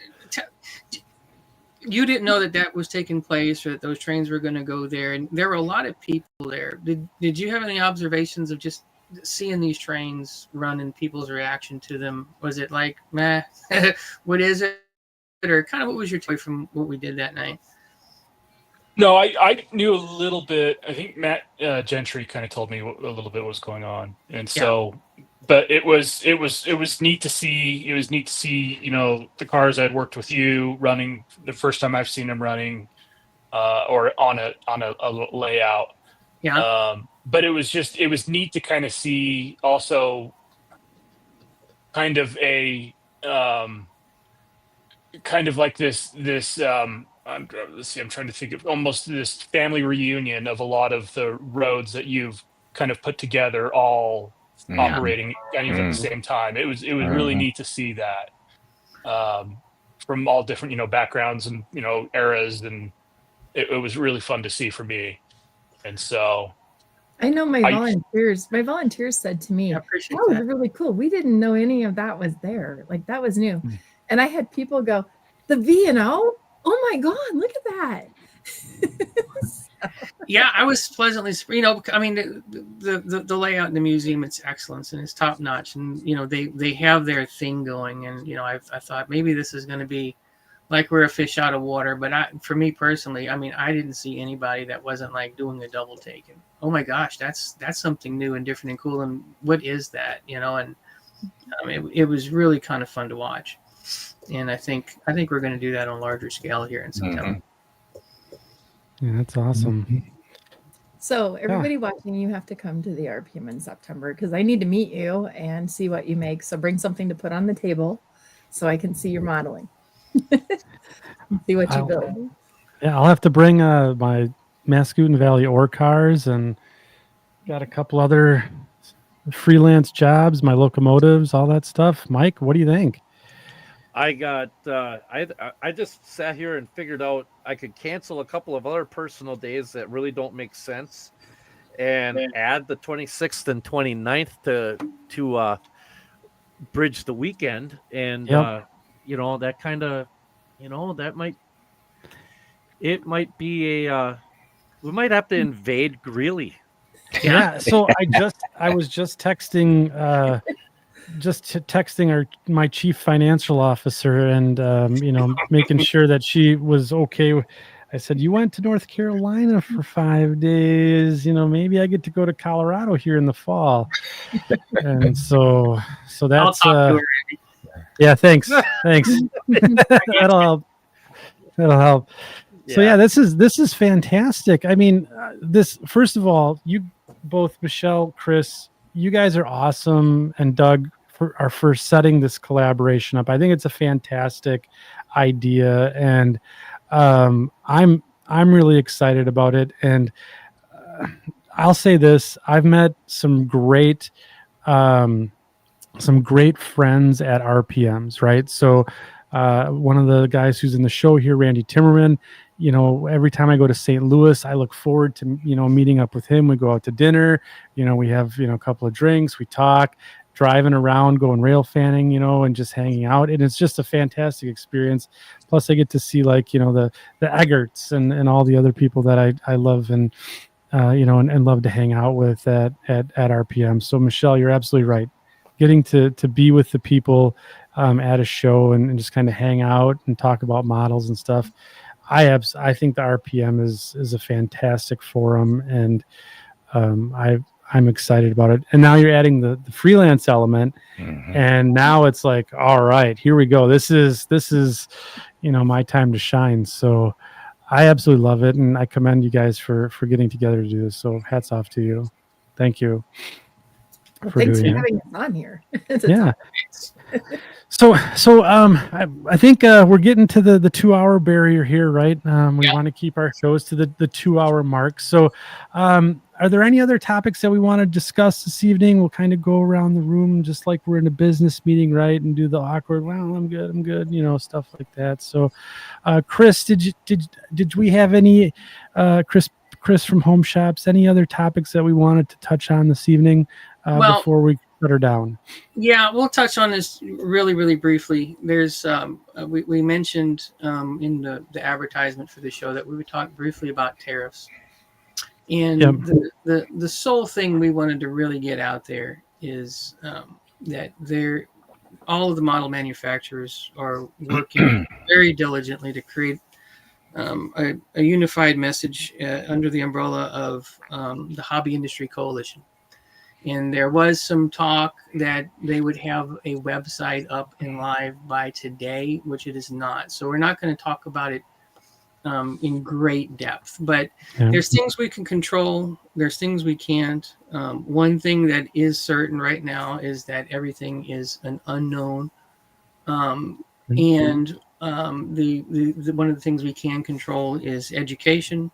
Speaker 4: you didn't know that was taking place or that those trains were going to go there, and there were a lot of people there. Did you have any observations of just seeing these trains run and people's reaction to them? Was it like, meh, what is it? Or kind of what was your take from what we did that night?
Speaker 2: No, I knew a little bit. I think Matt Gentry kind of told me a little bit what was going on, and so, but it was neat to see. It was neat to see, the cars I'd worked with you running the first time I've seen them running, or on a layout.
Speaker 4: Yeah.
Speaker 2: But it was neat to kind of see also kind of a kind of like this let's see, I'm trying to think of almost this family reunion of a lot of the roads that you've kind of put together all operating kind of at the same time. It was really neat to see that from all different backgrounds and eras, and it was really fun to see for me. And so
Speaker 7: I know my volunteers said to me,
Speaker 4: I
Speaker 7: that
Speaker 4: appreciate
Speaker 7: was
Speaker 4: that.
Speaker 7: really cool. We didn't know any of that was there. Like, that was new. And I had people go, the V&O? Oh my God, look at that.
Speaker 4: Yeah, I was pleasantly, I mean, the layout in the museum, it's excellent and it's top notch, and they have their thing going, and I thought maybe this is going to be like we're a fish out of water, but for me personally, I mean, I didn't see anybody that wasn't like doing a double take, and oh my gosh, that's something new and different and cool, and what is that, and I mean, it was really kind of fun to watch, and I think we're going to do that on a larger scale here in September.
Speaker 1: Yeah, that's awesome.
Speaker 7: So everybody watching, you have to come to the RPM in September because I need to meet you and see what you make. So bring something to put on the table so I can see your modeling. See what you build.
Speaker 1: Yeah, I'll have to bring my Mascoutin Valley ore cars, and got a couple other freelance jobs, my locomotives, all that stuff. Mike, what do you think?
Speaker 6: I got I just sat here and figured out I could cancel a couple of other personal days that really don't make sense and add the 26th and 29th to bridge the weekend, and that kind of that might be a we might have to invade Greeley.
Speaker 1: Yeah, so I was just texting my chief financial officer, and making sure that she was okay. I said, you went to North Carolina for 5 days, maybe I get to go to Colorado here in the fall. And so that's yeah, thanks that'll help. So yeah, this is fantastic. I mean, this, first of all, you both, Michelle, Chris, you guys are awesome, and Doug for setting this collaboration up. I think it's a fantastic idea, and I'm really excited about it. And I'll say this: I've met some great friends at RPMs, right? So one of the guys who's in the show here, Randy Timmerman, every time I go to St. Louis, I look forward to, meeting up with him. We go out to dinner, we have, a couple of drinks, we talk, driving around, going rail fanning, and just hanging out. And it's just a fantastic experience. Plus I get to see the Eggerts and all the other people that I love and love to hang out with at RPM. So Michelle, you're absolutely right. Getting to be with the people at a show and just kind of hang out and talk about models and stuff. I think the RPM is a fantastic forum, and I'm excited about it. And now you're adding the freelance element, and now it's like, all right, here we go. This is my time to shine. So I absolutely love it, and I commend you guys for getting together to do this. So hats off to you. Thank you. for
Speaker 7: thanks
Speaker 1: doing
Speaker 7: for
Speaker 1: it.
Speaker 7: having us on here. It's
Speaker 1: Yeah.
Speaker 7: a
Speaker 1: So I think we're getting to the 2-hour barrier here, right? We want to keep our shows to the 2-hour mark. So are there any other topics that we want to discuss this evening? We'll kind of go around the room just like we're in a business meeting, right? And do the awkward, well, I'm good, stuff like that. So Chris, did we have any Chris from HomeShops, any other topics that we wanted to touch on this evening before we shut her down?
Speaker 4: Yeah, we'll touch on this really, really briefly. There's we mentioned in the advertisement for the show that we would talk briefly about tariffs, and the sole thing we wanted to really get out there is that all of the model manufacturers are working very diligently to create a unified message under the umbrella of the Hobby Industry Coalition. And there was some talk that they would have a website up and live by today, which it is not. So we're not going to talk about it in great depth. But there's things we can control. There's things we can't. One thing that is certain right now is that everything is an unknown. And the one of the things we can control is education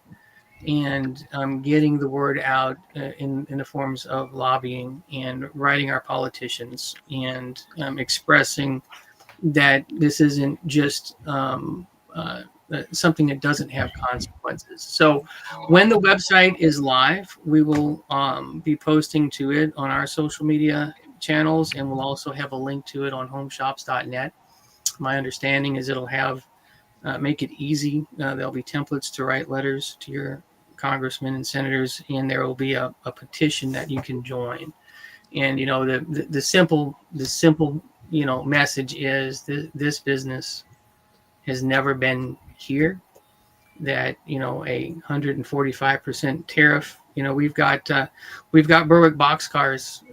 Speaker 4: and getting the word out in the forms of lobbying and writing our politicians and expressing that this isn't just something that doesn't have consequences. So when the website is live, we will be posting to it on our social media channels, and we'll also have a link to it on homeshops.net. My understanding is it'll have make it easy. There'll be templates to write letters to your congressmen and senators, and there will be a petition that you can join. And the simple message is this business has never been here. That a 145% tariff. We've got Berwick boxcars,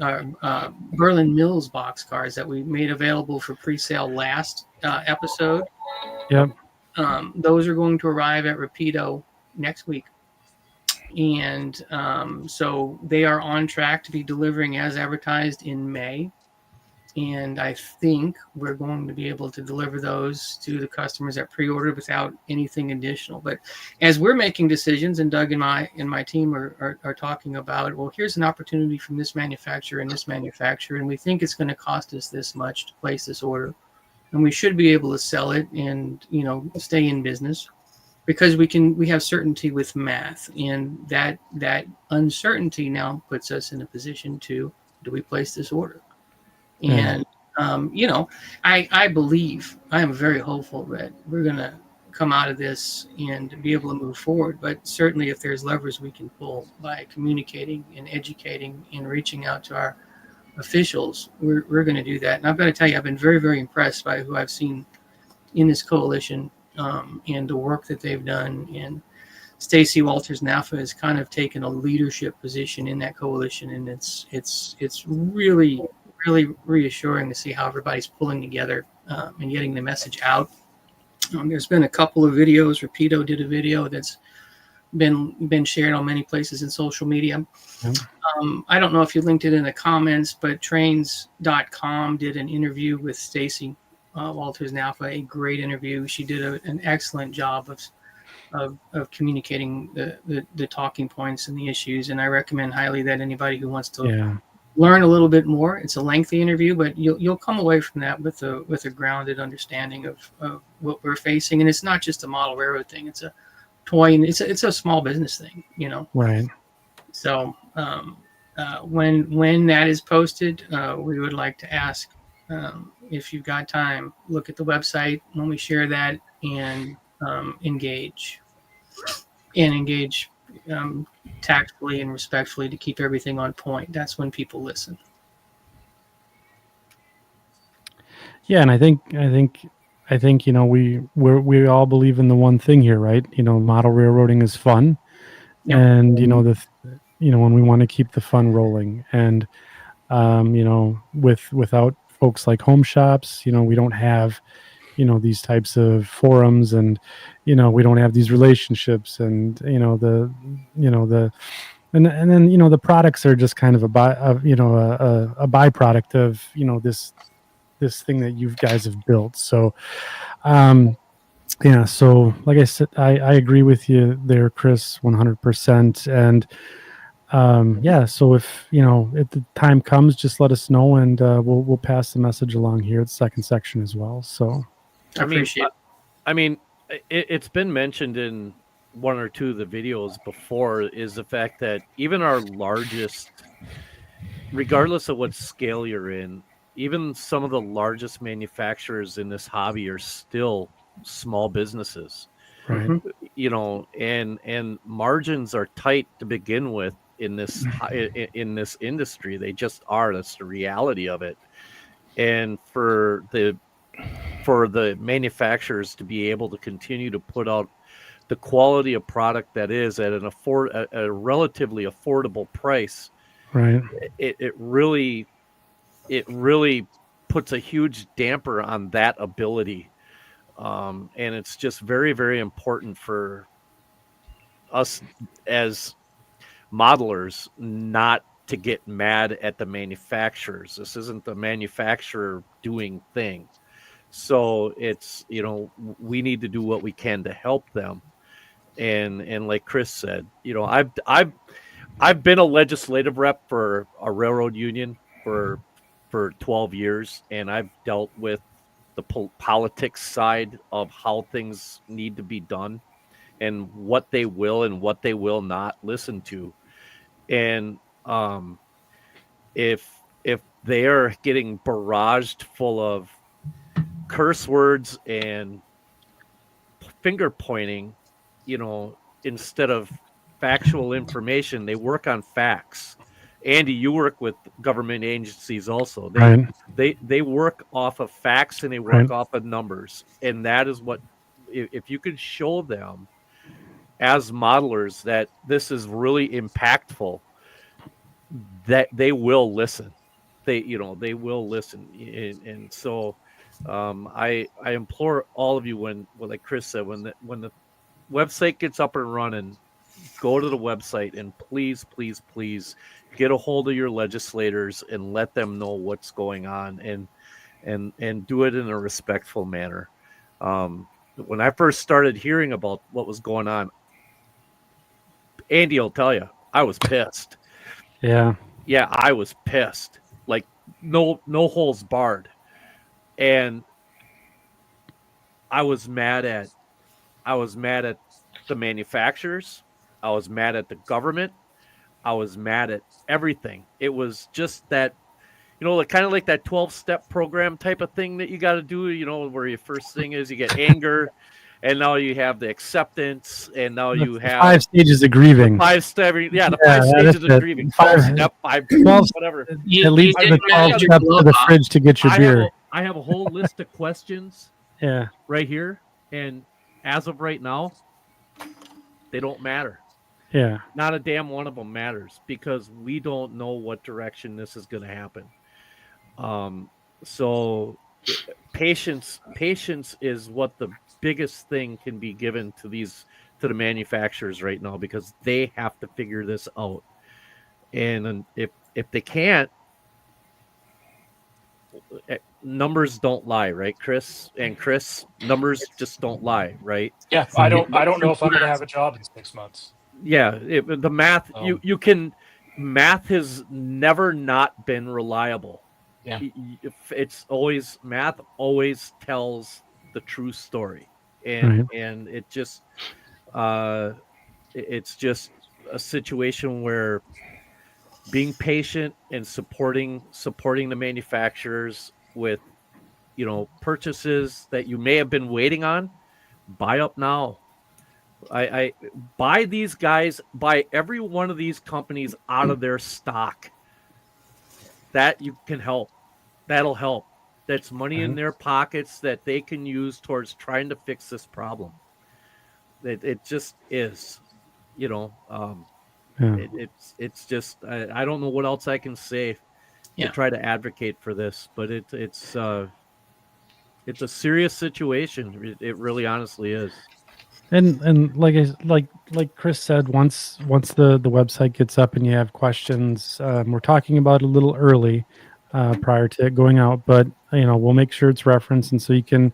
Speaker 4: Berlin Mills boxcars that we made available for pre-sale last episode.
Speaker 1: Yep.
Speaker 4: Those are going to arrive at Rapido next week. And so they are on track to be delivering as advertised in May. And I think we're going to be able to deliver those to the customers that pre-ordered without anything additional. But as we're making decisions, and Doug and my team are talking about, well, here's an opportunity from this manufacturer and this manufacturer, and we think it's going to cost us this much to place this order. And we should be able to sell it and, stay in business. Because we have certainty with math, and that uncertainty now puts us in a position to, do we place this order? And I believe, I am very hopeful that we're going to come out of this and be able to move forward. But certainly, if there's levers we can pull by communicating and educating and reaching out to our officials, we're going to do that. And I've got to tell you, I've been very, very impressed by who I've seen in this coalition. And the work that they've done, and Stacey Walters-Naffa has kind of taken a leadership position in that coalition, and it's really, really reassuring to see how everybody's pulling together and getting the message out. There's been a couple of videos. Rapido did a video that's been shared on many places in social media. I don't know if you linked it in the comments, but trains.com did an interview with Stacey Walters-Naffa, a great interview. She did an excellent job of communicating the talking points and the issues, and I recommend highly that anybody who wants to learn a little bit more. It's a lengthy interview, but you'll come away from that with a grounded understanding of what we're facing. And it's not just a model railroad thing; it's a toy, and it's a small business thing,
Speaker 1: Right.
Speaker 4: So when that is posted, we would like to ask. If you've got time, look at the website when we share that, and engage tactfully and respectfully to keep everything on point. That's when people listen.
Speaker 1: Yeah, and I think we all believe in the one thing here, right? Model railroading is fun, and when we want to keep the fun rolling, and without folks like HomeShops, we don't have, these types of forums, and, we don't have these relationships, and, the and then the products are just kind of a byproduct of this thing that you guys have built. So yeah, so like I said, I agree with you there, Chris, 100%. And yeah, so if if the time comes, just let us know, and we'll pass the message along here at the second section as well. So
Speaker 4: I appreciate it.
Speaker 6: I mean, it's been mentioned in one or two of the videos before, is the fact that even our largest, regardless of what scale you're in, even some of the largest manufacturers in this hobby are still small businesses.
Speaker 1: right.
Speaker 6: And margins are tight to begin with in this industry. They just are. That's the reality of it. And for the manufacturers to be able to continue to put out the quality of product that is at a relatively affordable price,
Speaker 1: Right.
Speaker 6: it really puts a huge damper on that ability. And it's just very, very important for us as modelers not to get mad at the manufacturers. This isn't the manufacturer doing thing. So it's, we need to do what we can to help them. And like Chris said, I've been a legislative rep for a railroad union for 12 years, and I've dealt with the politics side of how things need to be done and what they will and what they will not listen to. And if they are getting barraged full of curse words and finger pointing, instead of factual information, they work on facts. Andy, you work with government agencies also. They work off of facts, and they work off of numbers. And that is what, if you could show them as modelers that this is really impactful, that they will listen. They will listen. And so I implore all of you, when like Chris said, when the website gets up and running, go to the website and please get a hold of your legislators and let them know what's going on, and do it in a respectful manner. When I first started hearing about what was going on, Andy will tell you, I was pissed.
Speaker 1: Yeah,
Speaker 6: I was pissed. Like no holes barred. And I was mad at the manufacturers. I was mad at the government. I was mad at everything. It was just that, kind of like that 12-step program type of thing that you got to do, where your first thing is you get anger, and now you have the acceptance, and now you have
Speaker 1: 5 stages of grieving.
Speaker 6: 5 stages of grieving. 12 whatever.
Speaker 1: At least the 12 steps to the fridge to get your beer.
Speaker 6: I have a whole list of questions
Speaker 1: Yeah.
Speaker 6: right here, and as of right now, they don't matter.
Speaker 1: Yeah.
Speaker 6: Not a damn one of them matters, because we don't know what direction this is going to happen. So patience is what the biggest thing can be given to the manufacturers right now, because they have to figure this out. And if they can't, numbers don't lie, right, Chris? And Chris, numbers just don't lie, right?
Speaker 2: Yeah, I don't know if I'm going to have a job in 6 months.
Speaker 6: Yeah, the math, you can, math has never not been reliable.
Speaker 2: Yeah,
Speaker 6: it's always, math always tells the true story, and it just, it's just a situation where being patient and supporting the manufacturers with, purchases that you may have been waiting on, buy up now. I buy these guys, buy every one of these companies out of their stock. That you can help. That'll help. That's money in their pockets that they can use towards trying to fix this problem. It just is, it's just, I don't know what else I can say to try to advocate for this, but it's a serious situation. It really honestly is.
Speaker 1: And like Chris said, once the website gets up and you have questions, we're talking about it a little early prior to it going out, but we'll make sure it's referenced, and so you can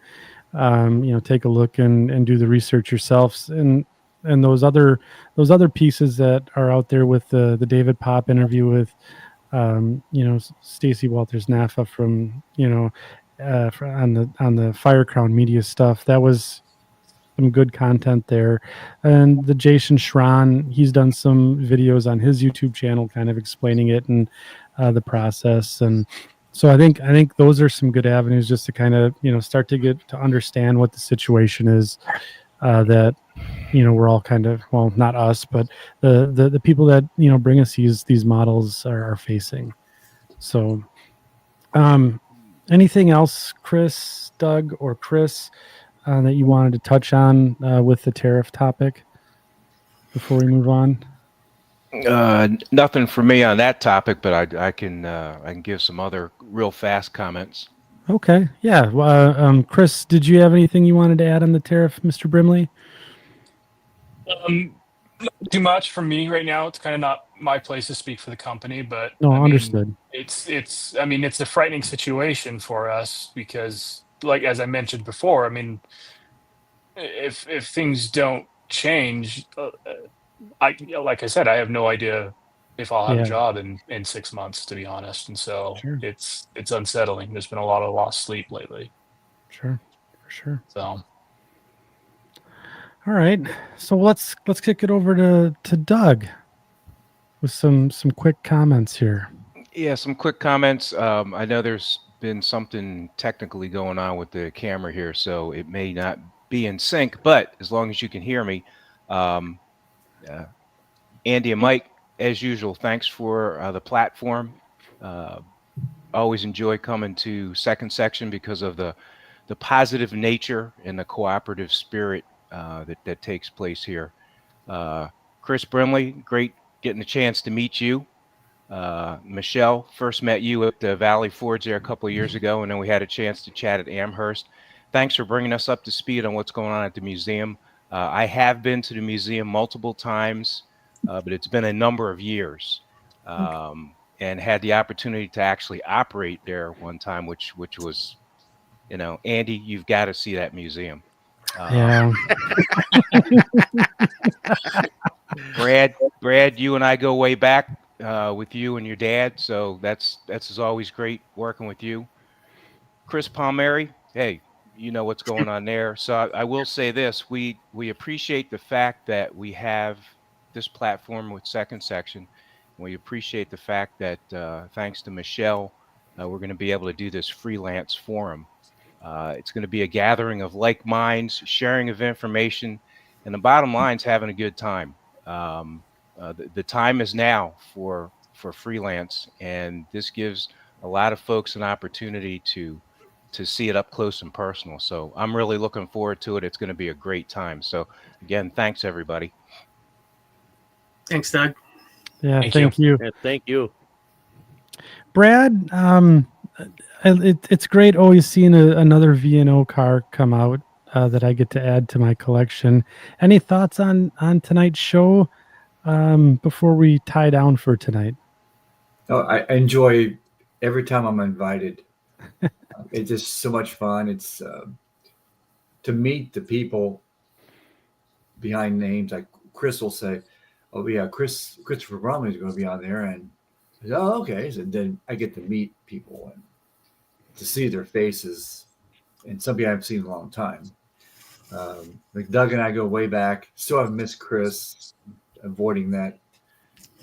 Speaker 1: take a look and do the research yourselves, and those other pieces that are out there with the David Pop interview with Stacy Walters Naffa from on the Fire Crown Media stuff. That was some good content there. And the Jason Schran, he's done some videos on his YouTube channel kind of explaining it and the process. And so I think those are some good avenues just to kind of start to get to understand what the situation is that we're all kind of, well, not us, but the people that bring us these models are facing. So anything else, Chris, Doug, or Chris, that you wanted to touch on with the tariff topic before we move on?
Speaker 3: Nothing for me on that topic, but I can give some other real fast comments.
Speaker 1: Okay, yeah. Chris, did you have anything you wanted to add on the tariff, Mr. Brimley?
Speaker 2: Not too much for me right now. It's kind of not my place to speak for the company, but
Speaker 1: No,
Speaker 2: I mean,
Speaker 1: understood.
Speaker 2: it's a frightening situation for us because, like as I mentioned before, I mean, if things don't change, like I said, I have no idea if I'll have a job in 6 months, to be honest, and so
Speaker 1: Sure.
Speaker 2: it's unsettling. There's been a lot of lost sleep lately.
Speaker 1: Sure, for sure.
Speaker 2: So.
Speaker 1: All right, so let's kick it over to Doug with some quick comments here.
Speaker 3: Yeah, some quick comments. I know there's been something technically going on with the camera here, so it may not be in sync, but as long as you can hear me, Andy and Mike, as usual, thanks for the platform. Always enjoy coming to Second Section because of the positive nature and the cooperative spirit that takes place here. Chris Brimley, great getting a chance to meet you. Michelle, first met you at the Valley Forge there a couple of years ago, and then we had a chance to chat at Amherst. Thanks for bringing us up to speed on what's going on at the museum. I have been to the museum multiple times, but it's been a number of years, and had the opportunity to actually operate there one time, which was, Andy, you've got to see that museum.
Speaker 1: Yeah.
Speaker 3: Brad, you and I go way back with you and your dad, so that's always great working with you. Chris Palmieri, hey, you know what's going on there. So I will say this: we appreciate the fact that we have this platform with Second Section. We appreciate the fact that thanks to Michelle, we're going to be able to do this freelance forum. It's going to be a gathering of like minds, sharing of information, and the bottom line is having a good time. The time is now for freelance, and this gives a lot of folks an opportunity to see it up close and personal. So I'm really looking forward to it. It's going to be a great time. So again, thanks everybody.
Speaker 4: Thanks, Doug.
Speaker 1: Yeah, thank you.
Speaker 6: Yeah, thank you.
Speaker 1: Brad, it's great always seeing another V&O car come out that I get to add to my collection. Any thoughts on tonight's show before we tie down for tonight?
Speaker 5: Oh, I enjoy every time I'm invited. It's just so much fun. It's to meet the people behind names. Like Chris will say, "Oh yeah, Christopher Brimley is going to be on there," and I say, "Oh okay." So then I get to meet people and to see their faces, and somebody I haven't seen in a long time. Like Doug and I go way back. Still haven't missed Chris, avoiding that,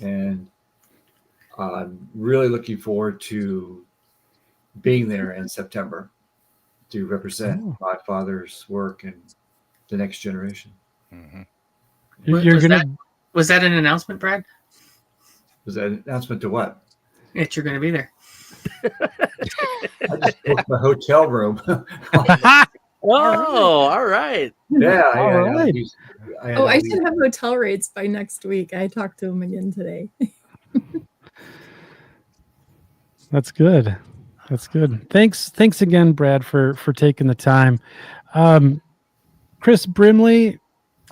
Speaker 5: and I'm really looking forward to being there in September to represent my father's work and the next generation.
Speaker 3: Mm-hmm.
Speaker 4: Was that an announcement, Brad?
Speaker 5: Was that an announcement to what?
Speaker 4: That you're going to be there.
Speaker 5: I just booked my hotel room.
Speaker 6: All right.
Speaker 5: Yeah.
Speaker 1: All right.
Speaker 7: I should have hotel rates by next week. I talked to him again today.
Speaker 1: That's good. That's good. Thanks again, Brad, for taking the time. Chris Brimley,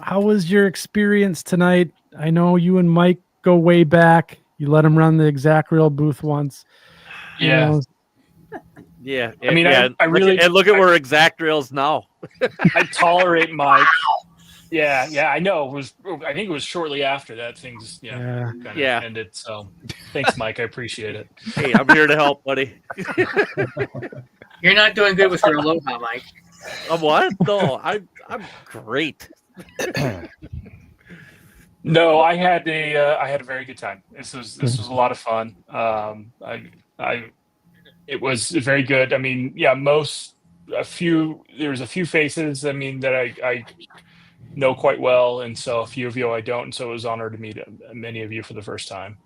Speaker 1: how was your experience tonight? I know you and Mike go way back. You let him run the Exactrail booth once. You
Speaker 2: Yeah.
Speaker 1: know,
Speaker 6: Yeah,
Speaker 2: I mean, I really
Speaker 6: look at where Exactrail's now.
Speaker 2: I tolerate Mike. Yeah, I know. I think it was shortly after that things kind of
Speaker 6: Yeah.
Speaker 2: ended. So thanks, Mike. I appreciate it.
Speaker 6: Hey, I'm here to help, buddy.
Speaker 4: You're not doing good with your aloha, Mike.
Speaker 6: I'm what? No, I'm great.
Speaker 2: No, I had a very good time. This was a lot of fun. It was very good. I mean, yeah, there was a few faces. I mean, that I know quite well, and so a few of you I don't. And so it was an honor to meet many of you for the first time.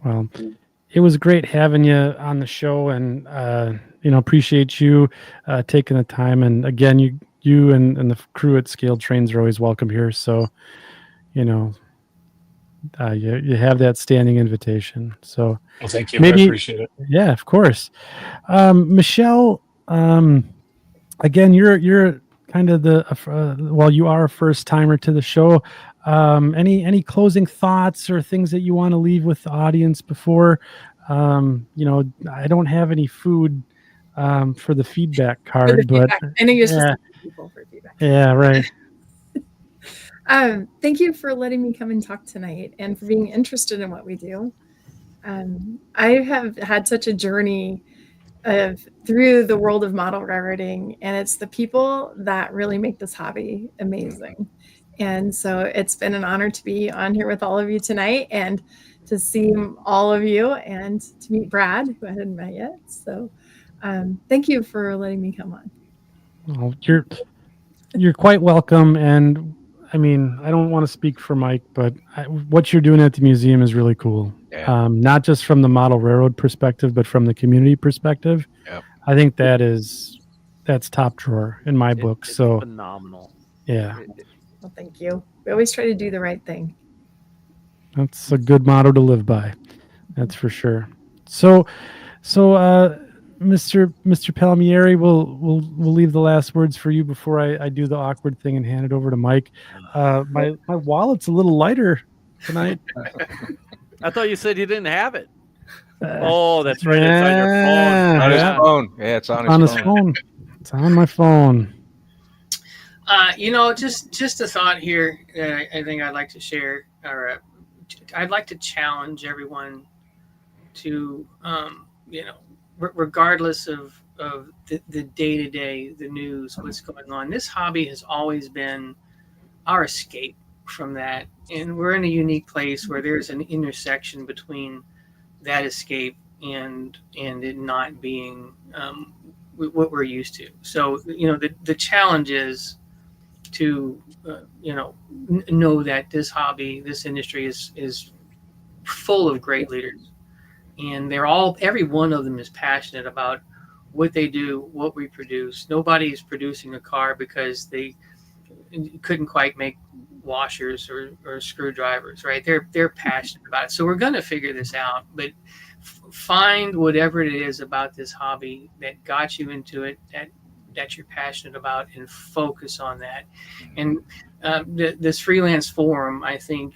Speaker 1: well, it was great having you on the show, and appreciate you taking the time. And again, you and the crew at ScaleTrains are always welcome here. So, you have that standing invitation. So
Speaker 2: Well, thank you.
Speaker 1: maybe,
Speaker 2: I appreciate it.
Speaker 1: yeah, of course. Michelle, again, you're kind of you are a first timer to the show. Any closing thoughts or things that you want to leave with the audience before? I don't have any food for the feedback card, but
Speaker 7: I know you're supposed to ask people for feedback.
Speaker 1: Yeah, right.
Speaker 7: Thank you for letting me come and talk tonight and for being interested in what we do. I have had such a journey through the world of model railroading, and it's the people that really make this hobby amazing. And so it's been an honor to be on here with all of you tonight and to see all of you and to meet Brad, who I hadn't met yet. So thank you for letting me come on.
Speaker 1: Well, you're quite welcome. And I mean, I don't want to speak for Mike, but what you're doing at the museum is really cool.
Speaker 3: Yeah.
Speaker 1: Not just from the model railroad perspective, but from the community perspective.
Speaker 3: Yep.
Speaker 1: I think that's top drawer in my book.
Speaker 6: It's
Speaker 1: So
Speaker 6: phenomenal.
Speaker 1: yeah,
Speaker 7: Well, thank you. We always try to do the right thing.
Speaker 1: that's a good motto to live by. That's for sure. So Mr. Palmieri, we'll leave the last words for you before I do the awkward thing and hand it over to Mike. My wallet's a little lighter tonight.
Speaker 6: I thought you said you didn't have it. Oh, that's right. It's on your phone.
Speaker 3: On his
Speaker 6: Yeah.
Speaker 3: phone. Yeah, it's on his phone.
Speaker 1: It's on my phone.
Speaker 4: Just a thought here that I think I'd like to share, or I'd like to challenge everyone to, regardless of the day-to-day, the news, what's going on. This hobby has always been our escape from that. And we're in a unique place where there's an intersection between that escape and it not being what we're used to. So, the challenge is to, know that this hobby, this industry is full of great leaders. And every one of them is passionate about what they do, what we produce. Nobody's producing a car because they couldn't quite make washers or screwdrivers, right? They're passionate about it. So we're going to figure this out, but find whatever it is about this hobby that got you into it, that you're passionate about, and focus on that. And this freelance forum, I think,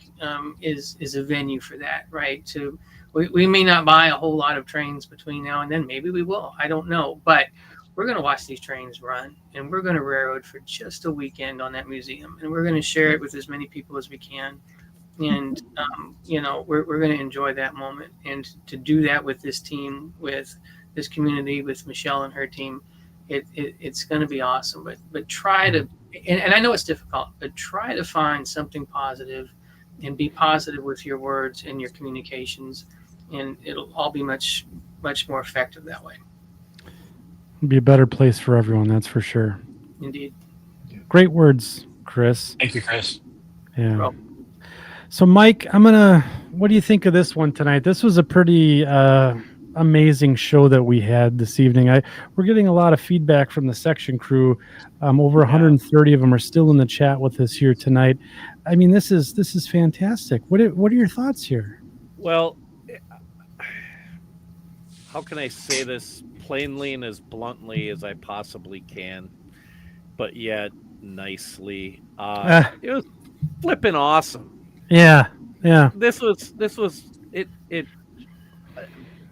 Speaker 4: is a venue for that, right? We may not buy a whole lot of trains between now and then. Maybe we will. I don't know. But we're going to watch these trains run, and we're going to railroad for just a weekend on that museum, and we're going to share it with as many people as we can. And, we're going to enjoy that moment. And to do that with this team, with this community, with Michelle and her team, it's going to be awesome. But try to, and I know it's difficult, but try to find something positive and be positive with your words and your communications, and it'll all be much, much more effective that way.
Speaker 1: It'll be a better place for everyone, that's for sure.
Speaker 4: Indeed.
Speaker 1: Great words, Chris.
Speaker 2: Thank you, Chris.
Speaker 1: Yeah.
Speaker 4: Well,
Speaker 1: So Mike, what do you think of this one tonight? This was a pretty amazing show that we had this evening. We're getting a lot of feedback from the section crew. Over 130 of them are still in the chat with us here tonight. I mean, this is fantastic. What are your thoughts here?
Speaker 6: Well, how can I say this plainly and as bluntly as I possibly can? but yet nicely. It was flipping awesome.
Speaker 1: Yeah.
Speaker 6: This was it.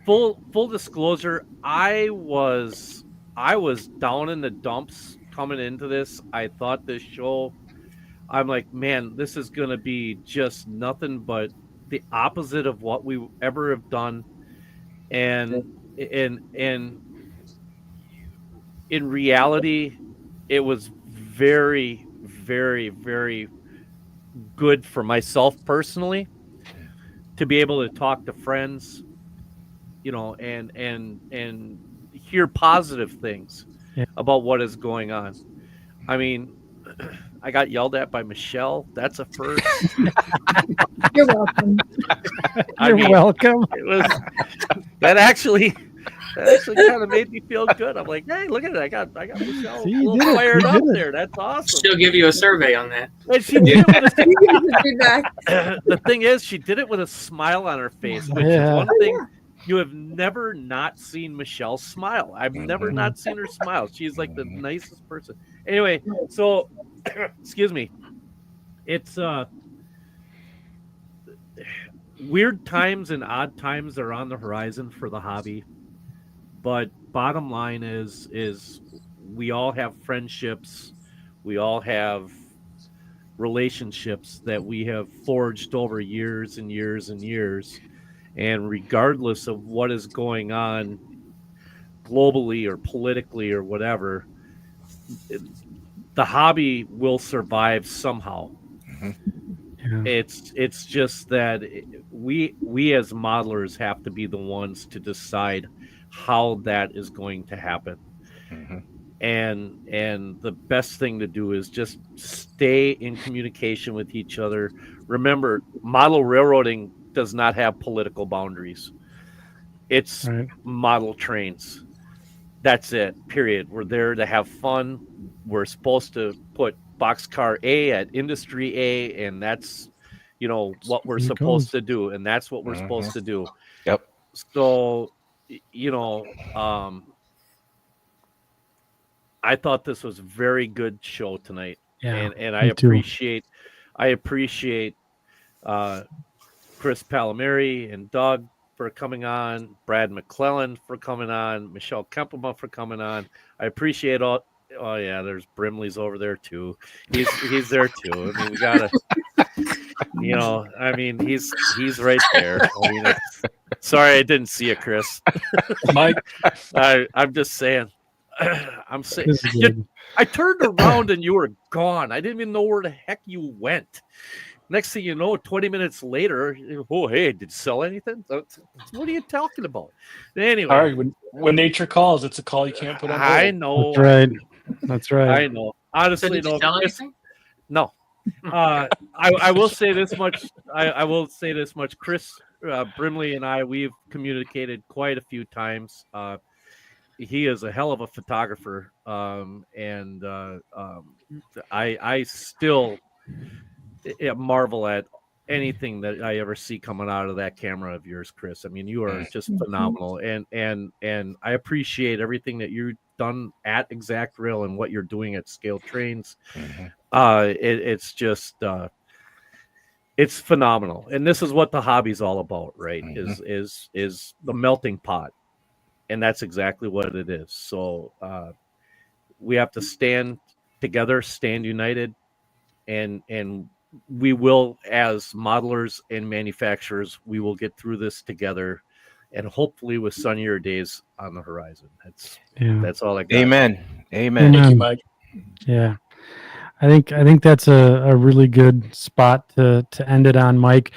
Speaker 6: Full disclosure, I was down in the dumps coming into this. I thought this show, I'm like, man, this is gonna be just nothing but the opposite of what we ever have done. And in reality, it was very, very, very good for myself personally to be able to talk to friends, and hear positive things about what is going on. I mean, I got yelled at by Michelle. That's a first.
Speaker 7: You're welcome.
Speaker 1: You're welcome.
Speaker 6: It was that actually kind of made me feel good. I'm like, hey, look at it. I got Michelle
Speaker 1: See,
Speaker 6: a little fired up there. That's awesome.
Speaker 4: She'll give you a survey on that.
Speaker 6: And she did it with
Speaker 7: Feedback.
Speaker 6: the thing is, she did it with a smile on her face, which is one thing. You have never not seen Michelle smile. I've never not seen her smile. She's like the nicest person. Anyway, so excuse me. It's weird times and odd times are on the horizon for the hobby. But bottom line is we all have friendships. We all have relationships that we have forged over years and years and years. And regardless of what is going on globally or politically or whatever, the hobby will survive somehow. Yeah. It's just that we as modelers have to be the ones to decide how that is going to happen. And the best thing to do is just stay in communication with each other. Remember, model railroading does not have political boundaries. It's model trains. That's it, period. We're there to have fun. We're supposed to put boxcar A at industry A, and that's, what we're supposed to do. And that's what we're supposed to do.
Speaker 3: Yep.
Speaker 6: So, I thought this was a very good show tonight.
Speaker 1: Yeah,
Speaker 6: and I appreciate Chris Palmieri and Doug for coming on, Brad McClellan for coming on, Michelle Kempema for coming on. I appreciate all. Oh yeah, there's Brimley's over there too. He's there too. I mean, we gotta, he's right there. I mean, sorry, I didn't see you, Chris.
Speaker 2: Mike,
Speaker 6: I'm just saying. I'm saying. I turned around and you were gone. I didn't even know where the heck you went. Next thing you know, 20 minutes later, oh, hey, did you sell anything? What are you talking about? Anyway.
Speaker 2: All right, when nature calls, it's a call you can't put on hold.
Speaker 6: I know.
Speaker 1: That's right.
Speaker 6: I know. Honestly,
Speaker 4: so
Speaker 6: no. I will say this much. I will say this much. Chris Brimley and I, we've communicated quite a few times. He is a hell of a photographer. And I still marvel at anything that I ever see coming out of that camera of yours, Chris. I mean, you are just phenomenal, and I appreciate everything that you've done at Exactrail and what you're doing at ScaleTrains. It's just it's phenomenal, and this is what the hobby's all about, right? Is the melting pot, and that's exactly what it is. So we have to stand together, stand united, and we will, as modelers and manufacturers, we will get through this together, and hopefully with sunnier days on the horizon. That's all I got.
Speaker 3: Amen.
Speaker 2: Thank you, Mike.
Speaker 1: Yeah, I think that's a really good spot to end it on, Mike.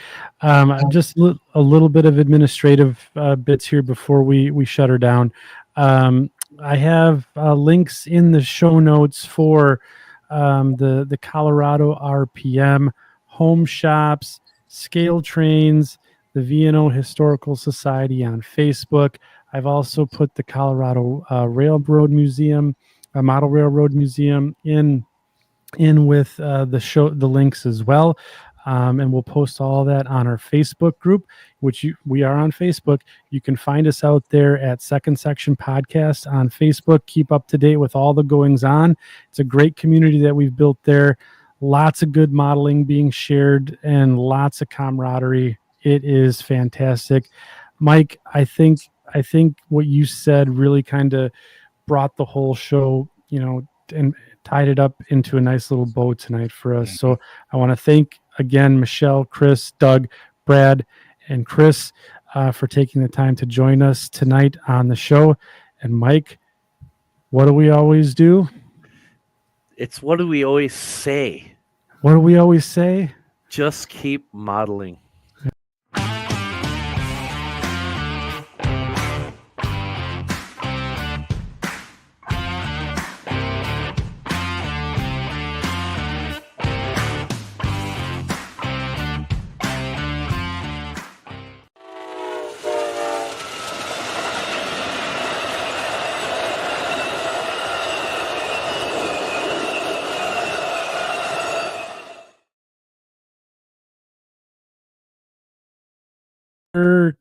Speaker 1: Just a little bit of administrative bits here before we shut her down. I have links in the show notes for the Colorado RPM, HomeShops, ScaleTrains, the VNO Historical Society on Facebook. I've also put the Colorado Railroad Museum, Model Railroad Museum in with the links as well. And we'll post all that on our Facebook group, which we are on Facebook. You can find us out there at Second Section Podcast on Facebook. Keep up to date with all the goings on. It's a great community that we've built there. Lots of good modeling being shared and lots of camaraderie. It is fantastic. Mike, I think what you said really kind of brought the whole show, and tied it up into a nice little bow tonight for us. So I want to thank again Michelle, Chris, Doug, Brad, and Chris for taking the time to join us tonight on the show. And Mike, what do we always do?
Speaker 6: It's what do we always say?
Speaker 1: What do we always say?
Speaker 6: Just keep modeling.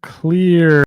Speaker 1: Clear.